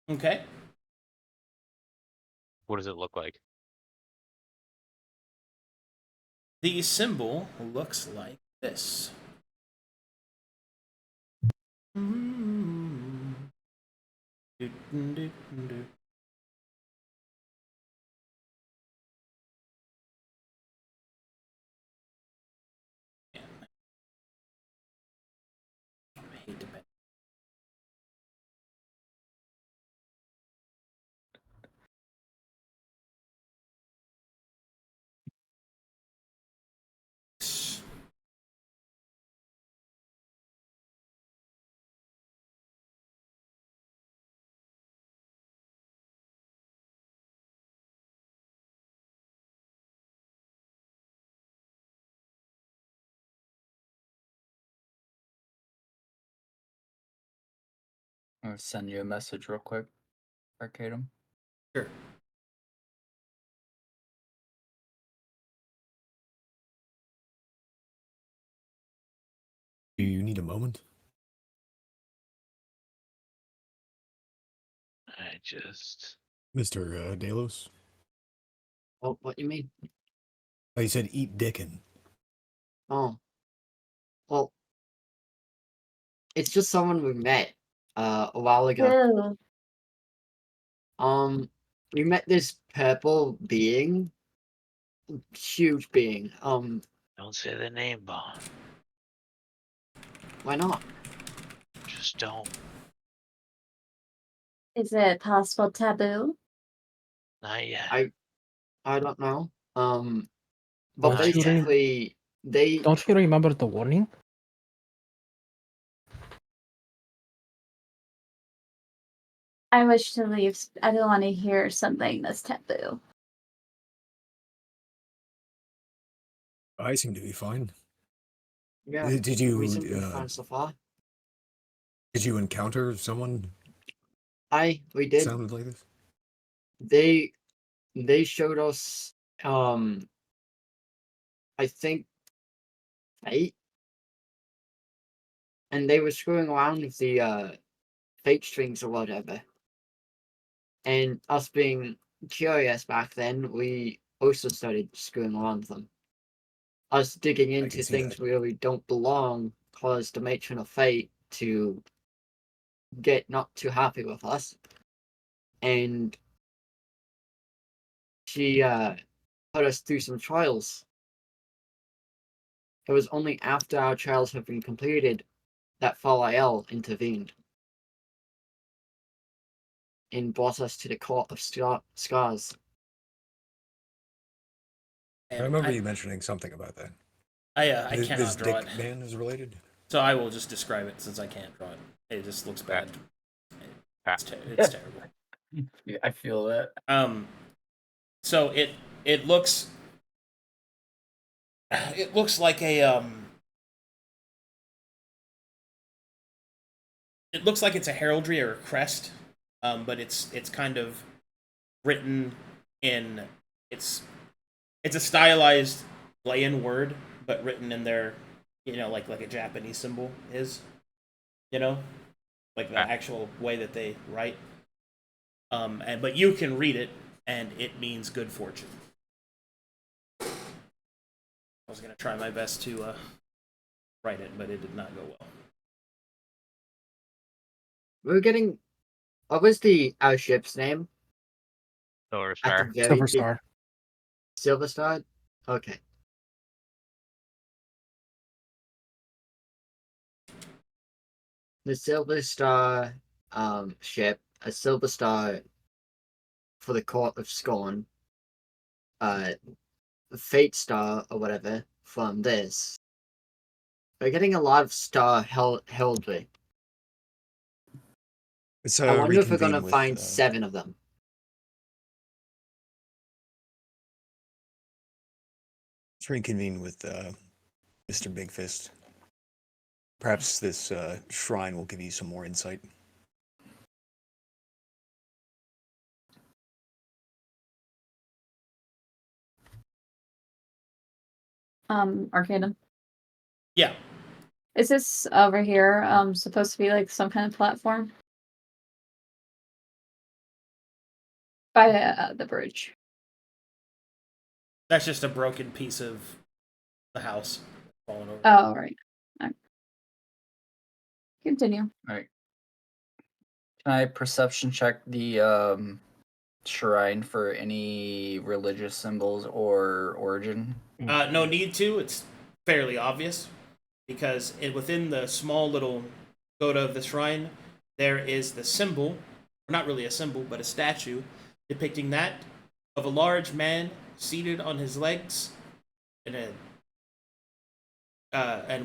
Okay. What does it look like? The symbol looks like this. I hate to bet. I'll send you a message real quick, Arcadum. Sure. Do you need a moment? I just. Mr. Delos? Oh, what you mean? Oh, you said eat dickin'. Oh, well, it's just someone we met a while ago. Who? We met this purple being, huge being. Don't say the name, Bond. Why not? Just don't. Is it possible taboo? Not yet. I don't know. But Don't you basically, they Don't you remember the warning? I wish to leave. I don't want to hear something that's taboo. I seem to be fine. Yeah. Did you We seem to be fine so far. did you encounter someone We did. sounded like this? They showed us I think fate. And they were screwing around with the fate strings or whatever. And us being curious back then, we also started screwing around with them. Us digging can into see things that. where we don't belong caused the matron of fate to get not too happy with us. And she put us through some trials. It was only after our trials had been completed that Farrier intervened and brought us to the Court of Scars. I remember you mentioning something about that. I This cannot draw Dick it, man is related? so I will just describe it since I can't draw it. It just looks bad. It's terrible. Yeah, I feel that. So it looks like a it looks like it's a heraldry or a crest, but it's kind of written in it's a stylized lay-in word, but written in their, like a Japanese symbol is, like the actual way that they write. But you can read it, and it means good fortune. I was gonna try my best to write it, but it did not go well. We were getting. What was our ship's name? Silver At Star. the very Silver Star. Silver Star? Okay. The Silver Star ship, a Silver Star for the Court of Scorn, Fate Star or whatever from this. We're getting a lot of star heraldry. Let's I wonder if we're reconvene gonna with, find 7 of them. let's reconvene with Mr. Bigfist. Perhaps this shrine will give you some more insight. Arcadum. Yeah. Is this over here supposed to be like some kind of platform? By the bridge. That's just a broken piece of the house falling over. Oh, right. Continue. Alright. Can I perception check the shrine for any religious symbols or origin? No need to. It's fairly obvious because within the small little coda of the shrine, there is the symbol, or not really a symbol, but a statue depicting that of a large man seated on his legs and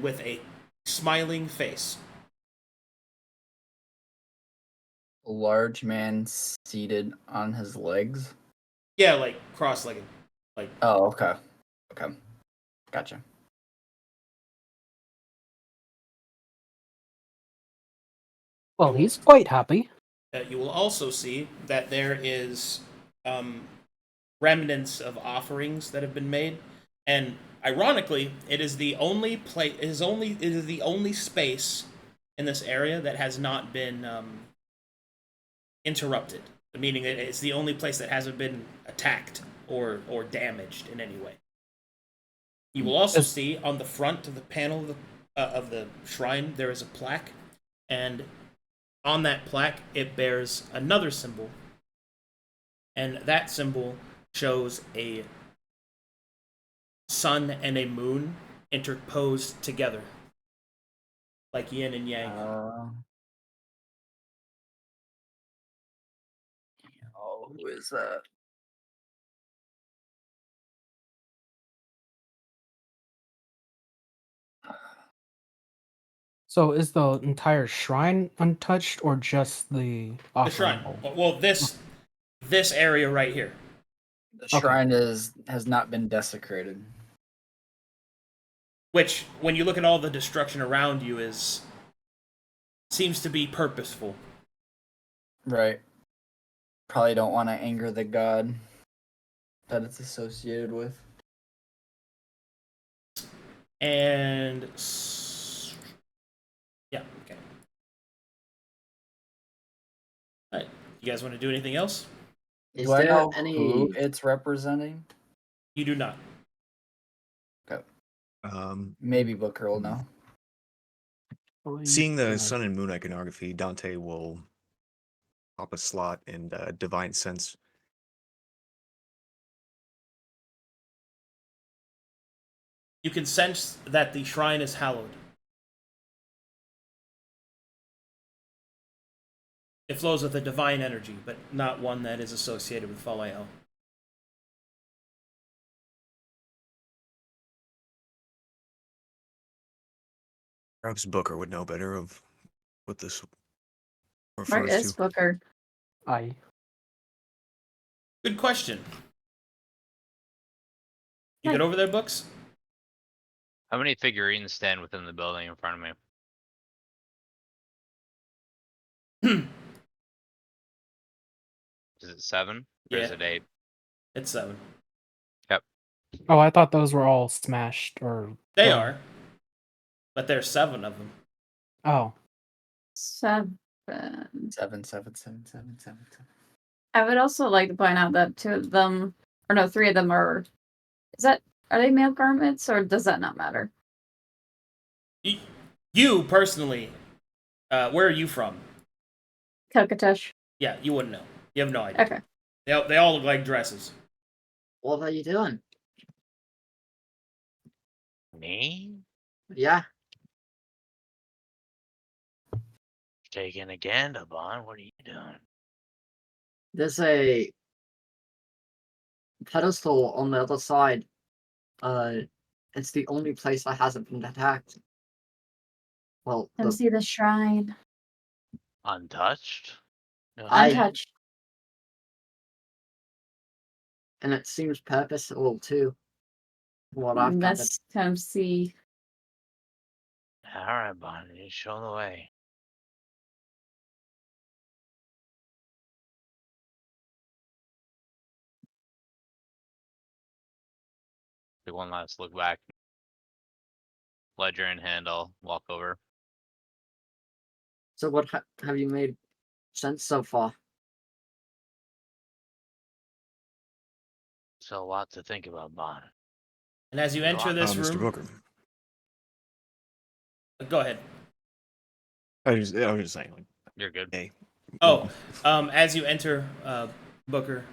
with a smiling face. A large man seated on his legs? Yeah, like cross-legged. Like, Oh, okay. Okay. Gotcha. Well, he's quite happy. you will also see that there is remnants of offerings that have been made, and ironically, it is the only place. It is the only space in this area that has not been interrupted. Meaning, it's the only place that hasn't been attacked or damaged in any way. You will also see on the front of the panel of the shrine there is a plaque, and on that plaque it bears another symbol, and that symbol shows a sun and a moon interposed together, like yin and yang. Who is that? So is the entire shrine untouched or just the The offering shrine. bowl? Well, this area right here. The shrine has not been desecrated. which, when you look at all the destruction around you, seems to be purposeful. Right. Probably don't want to anger the god that it's associated with. And yeah, okay. All right, you guys want to do anything else? Is Do I there know any? who it's representing? You do not. Maybe Booker will know. Seeing the sun and moon iconography, Dante will pop a slot in Divine Sense. You can sense that the shrine is hallowed. It flows with a divine energy, but not one that is associated with Falael. Perhaps Booker would know better of what this Where refers is to. Booker? I. Good question. You Hi. good over there, Books? How many figurines stand within the building in front of me? Is it 7? Or is Yeah. it 8? It's 7. Oh, I thought those were all smashed or. They gone. are. But there's 7 of them. Oh. 7. 7. I would also like to point out that 2 of them, or no, 3 of them are. Are they male garments, or does that not matter? You personally, where are you from? Calcatesh. Yeah, you wouldn't know. You have no idea. Okay. They all look like dresses. What are you doing? Me? Yeah. Taking a gander, Bon. What are you doing? There's a pedestal on the other side. It's the only place that hasn't been attacked. Well, Come see the shrine. Untouched? No, Untouched. and it seems purposeful too. from What I've gathered. Let's come see. Alright, Bon. You show the way. Take one last look back. Ledger in hand, I'll walk over. So what have you made sense so far? So a lot to think about, Bon. And as you enter this Mr. room, Booker. go ahead. I was just saying, like, You're good. hey. Oh, as you enter Booker,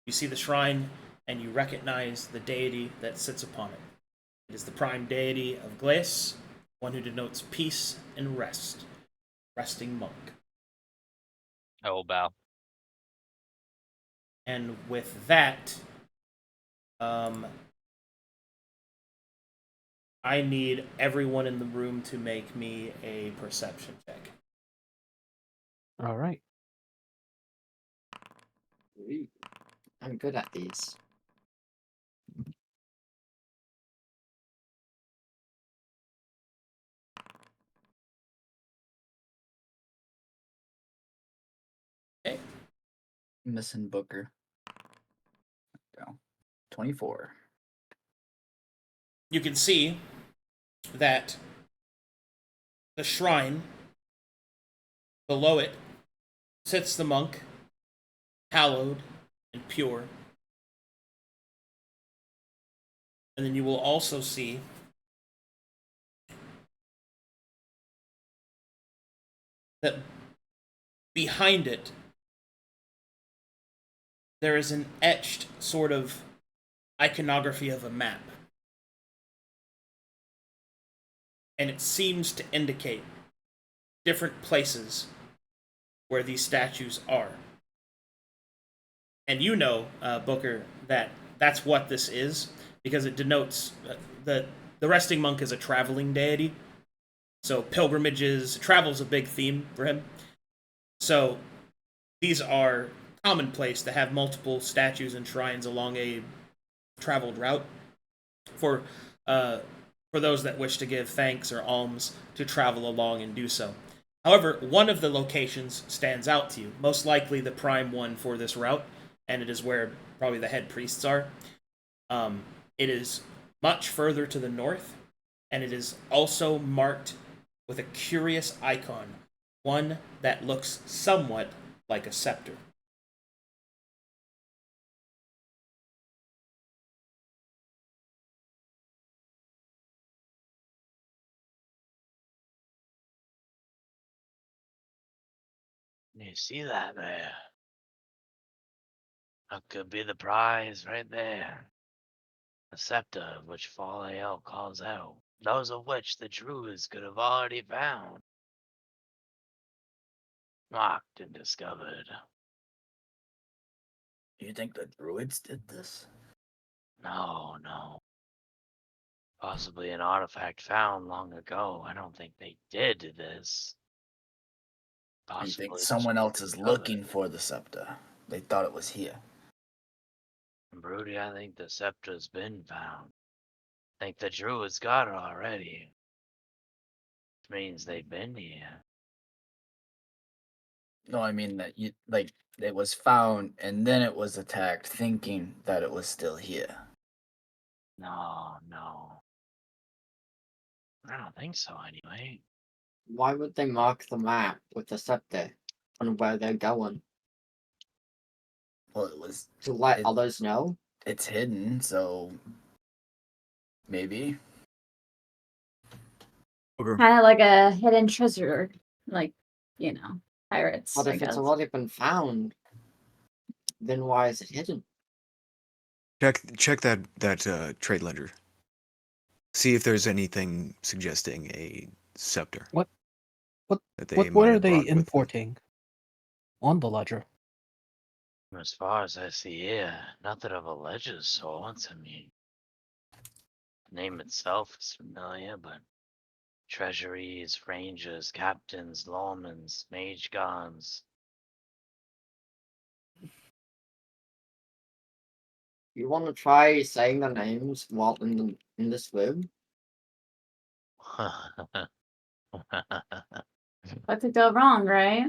you see the shrine and you recognize the deity that sits upon it. It is the prime deity of Glace, one who denotes peace and rest. Resting monk. I will bow. And with that, I need everyone in the room to make me a perception check. All right. I'm good at these. Okay. Missing Booker. Go. 24. You can see that the shrine, below it, sits the monk, hallowed and pure. And then you will also see that behind it, there is an etched sort of iconography of a map. And it seems to indicate different places where these statues are. And you know, Booker, that that's what this is, because it denotes the resting monk is a traveling deity. So pilgrimages, travel's a big theme for him. So these are commonplace to have multiple statues and shrines along a traveled route. For for those that wish to give thanks or alms to travel along and do so. However, one of the locations stands out to you, most likely the prime one for this route, and it is where probably the head priests are. It is much further to the north, and it is also marked with a curious icon, one that looks somewhat like a scepter. You see that there? That could be the prize right there. A scepter of which Farrier calls out, those of which the druids could have already found, marked and discovered. You think the druids did this? No, no. Possibly an artifact found long ago. I don't think they did this. You think Possibly someone just else is discovered. looking for the scepter? They thought it was here. Broody, I think the scepter's been found. I think the druids got it already. Which means they've been here. No, I mean that it was found and then it was attacked, thinking that it was still here. No, no. I don't think so anyway. Why would they mark the map with the scepter on where they're going? Well, it was. To let others know? It's hidden, so maybe. Okay. Kind of like a hidden treasure, like, pirates. But I if guess. it's already been found, then why is it hidden? Check that trade ledger. See if there's anything suggesting a scepter. What that they what might are have they brought with them. importing on the ledger? As far as I see here, nothing of a ledger's sort. I mean, the name itself is familiar, but treasuries, rangers, captains, lawmans, mage guards. You want to try saying the names while in this room? What could go wrong, right?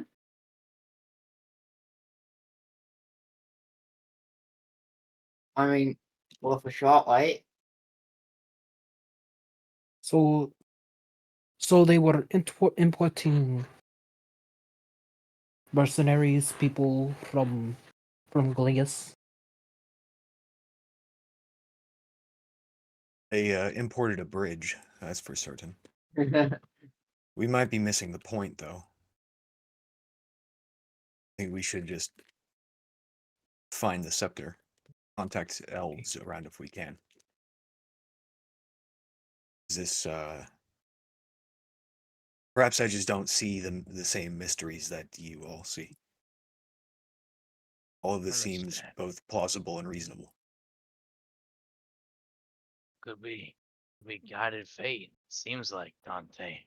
I mean, well, for short, right? So they were importing mercenaries, people from Glias. They imported a bridge, that's for certain. We might be missing the point, though. I think we should just find the scepter. Contact elves around if we can. Is this, perhaps I just don't see the same mysteries that you all see. All of this seems Understand. both plausible and reasonable. Could be guided fate. Seems like, Dante.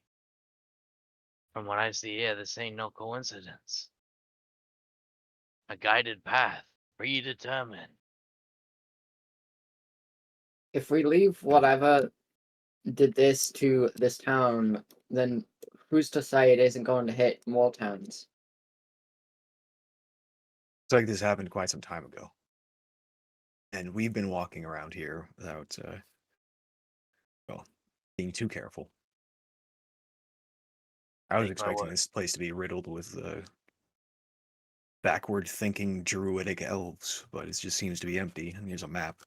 From what I see here, this ain't no coincidence. A guided path, predetermined. If we leave whatever did this to this town, then who's to say it isn't going to hit more towns? It's like this happened quite some time ago. And we've been walking around here without, being too careful. I was Take my expecting word. this place to be riddled with backward-thinking druidic elves, but it just seems to be empty, and here's a map.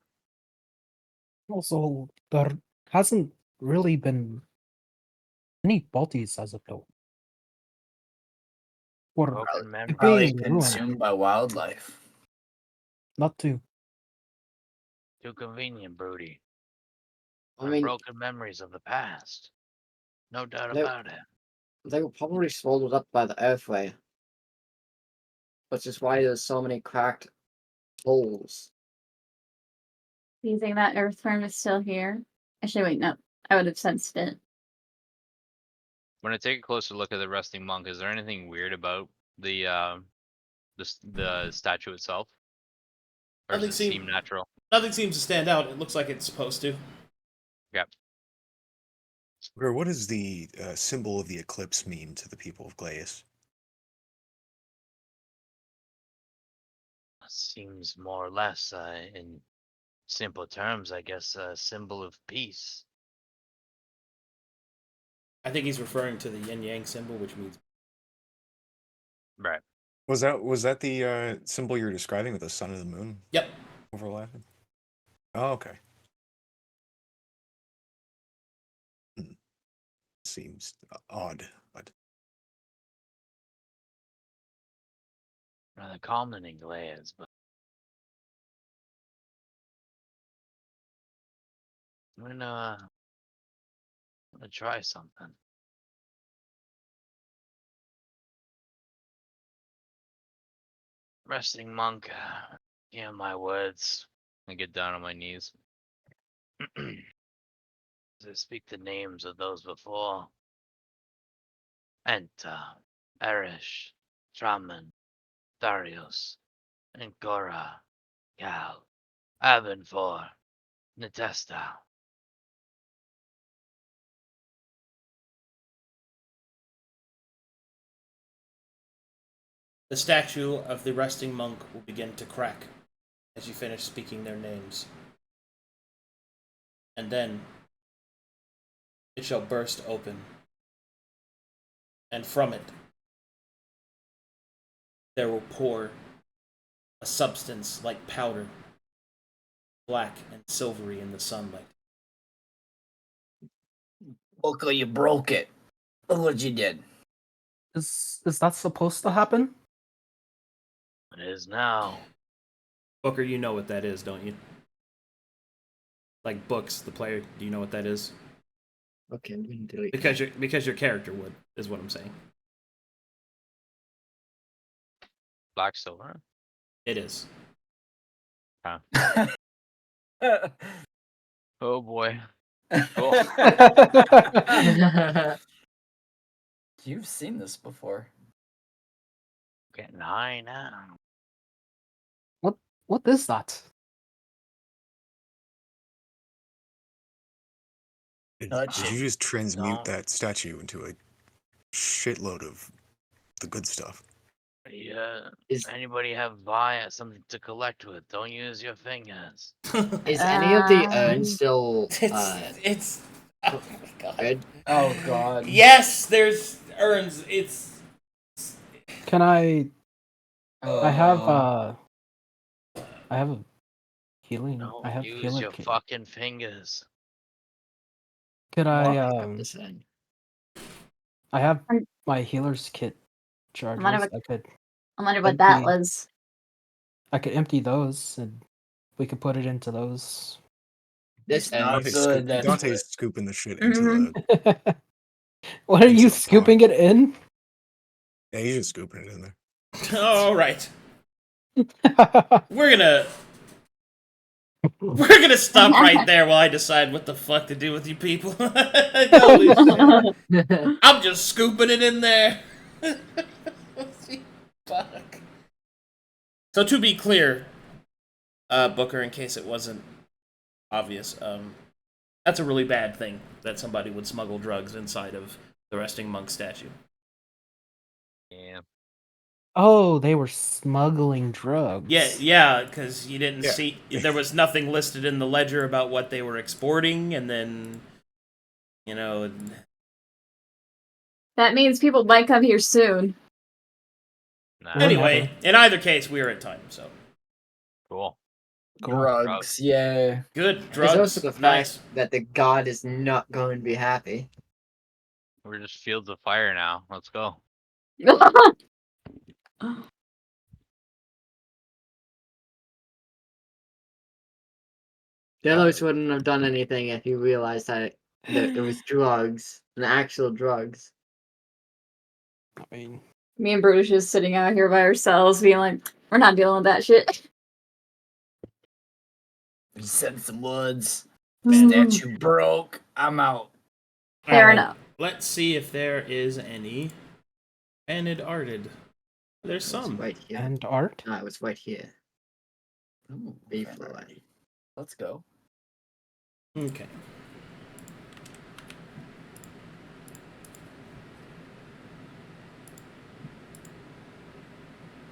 Also, there hasn't really been any bodies as of now. Or Broken memory. Probably being ruined. consumed by wildlife. Not too. Too convenient, Broody. I mean, Broken memories of the past. No doubt Nope. about it. they were probably swallowed up by the earthway. Which is why there's so many cracked holes. Do you think that earthworm is still here? Actually, wait, no. I would have sensed it. When I take a closer look at the resting monk, is there anything weird about the statue itself? Or does Nothing it seem- seem natural? Nothing seems to stand out. It looks like it's supposed to. Yep. Or what does the symbol of the eclipse mean to the people of Glaeus? Seems more or less, in simple terms, I guess, a symbol of peace. I think he's referring to the yin yang symbol, which means Right. Was that the symbol you're describing with the sun and the moon yep. overlapping? Oh, okay. Seems odd, but Rather common in Glaeus, but I'm gonna try something. Resting monk, hear my words. I get down on my knees. As I speak the names of those before. Enta, Erish, Draman, Darius, Ancora, Gal, Abenfor, Netesta. The statue of the resting monk will begin to crack as you finish speaking their names. And then it shall burst open. And from it, there will pour a substance like powder, black and silvery in the sunlight. Booker, you broke it. Look what you did. Is that supposed to happen? It is now. Booker, you know what that is, don't you? Like Books, the player, do you know what that is? Okay, I'm gonna delete Because your character would, is what I'm saying. Black silver. It is. Oh boy. Cool. You've seen this before. Getting high now. What is that? did Touch you it. just transmute No. that statue into a shitload of the good stuff? Yeah. Is Anybody have something to collect with? Don't use your fingers. is any of the Um, urns still it's oh my god. good? Oh god. Yes, there's urns. It's Can I have Oh. I have a healing. Don't I have use healer your kit. fucking fingers. Could I Cut this in. I have I'm- my healer's kit charges. wonder I wonder what empty- that was. I could empty those and we could put it into those. This urn. Not good, that's Dante's what- scooping the shit into Mhm. the. What are Into you the pot. scooping it in? Yeah, he's just scooping it in there. all right. We're gonna stop right there while I decide what the fuck to do with you people. Holy shit. I'm just scooping it in there. Fuck. So to be clear, Booker, in case it wasn't obvious, that's a really bad thing that somebody would smuggle drugs inside of the resting monk statue. Yeah. Oh, they were smuggling drugs. Yeah, because you didn't Yeah. see, there was nothing listed in the ledger about what they were exporting, and then, you know, That means people might come here soon. Nah. anyway, in either case, we are at time, so. Cool. Cool. Drugs, yeah. Good, There's drugs, also the fact nice. that the god is not going to be happy. We're just fields of fire now. Let's go. Delos wouldn't have done anything if he realized that it was drugs, and actual drugs. I mean, Me and Brutus just sitting out here by ourselves, being like, we're not dealing with that shit. We said some words. Mm. Statue broke. I'm out. Fair Alright, enough. Let's see if there is any banded arted. There's It's some. right here. and art. No, it was right here. Ooh, Be fair fly. Let's go. Okay.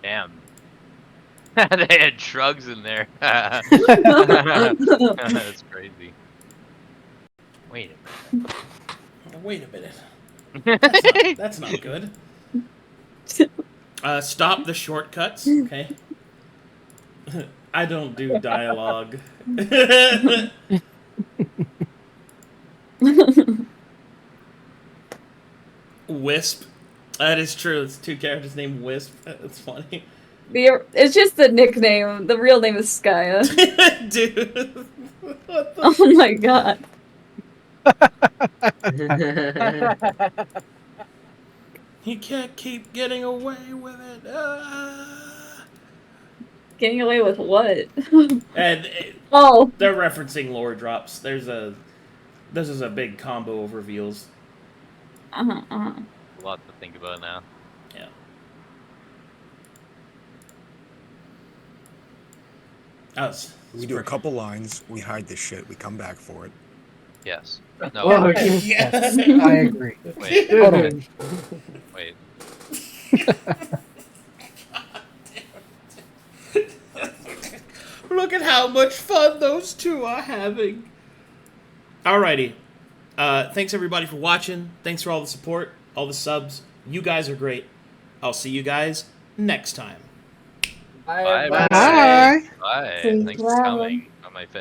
Damn. They had drugs in there. That's crazy. Wait Wait a minute. a minute. That's not good. Stop the shortcuts, okay? I don't do dialogue. Wisp. That is true. It's two characters named Wisp. That's funny. It's just the nickname. The real name is Skya. Dude. What the Oh my god. He can't keep getting away with it. Getting away with what? And Oh. they're referencing lore drops. This is a big combo of reveals. Uh-huh. A lot to think about now. Yeah. We do a couple lines, we hide this shit, we come back for it. Yes. Oh, No. yes, I agree. Wait. Totally. Wait. Look at how much fun those two are having. Alrighty. Thanks everybody for watching. Thanks for all the support, all the subs. You guys are great. I'll see you guys next time. Bye. Bye. Bye. Please Thanks for love 'em. coming on my face.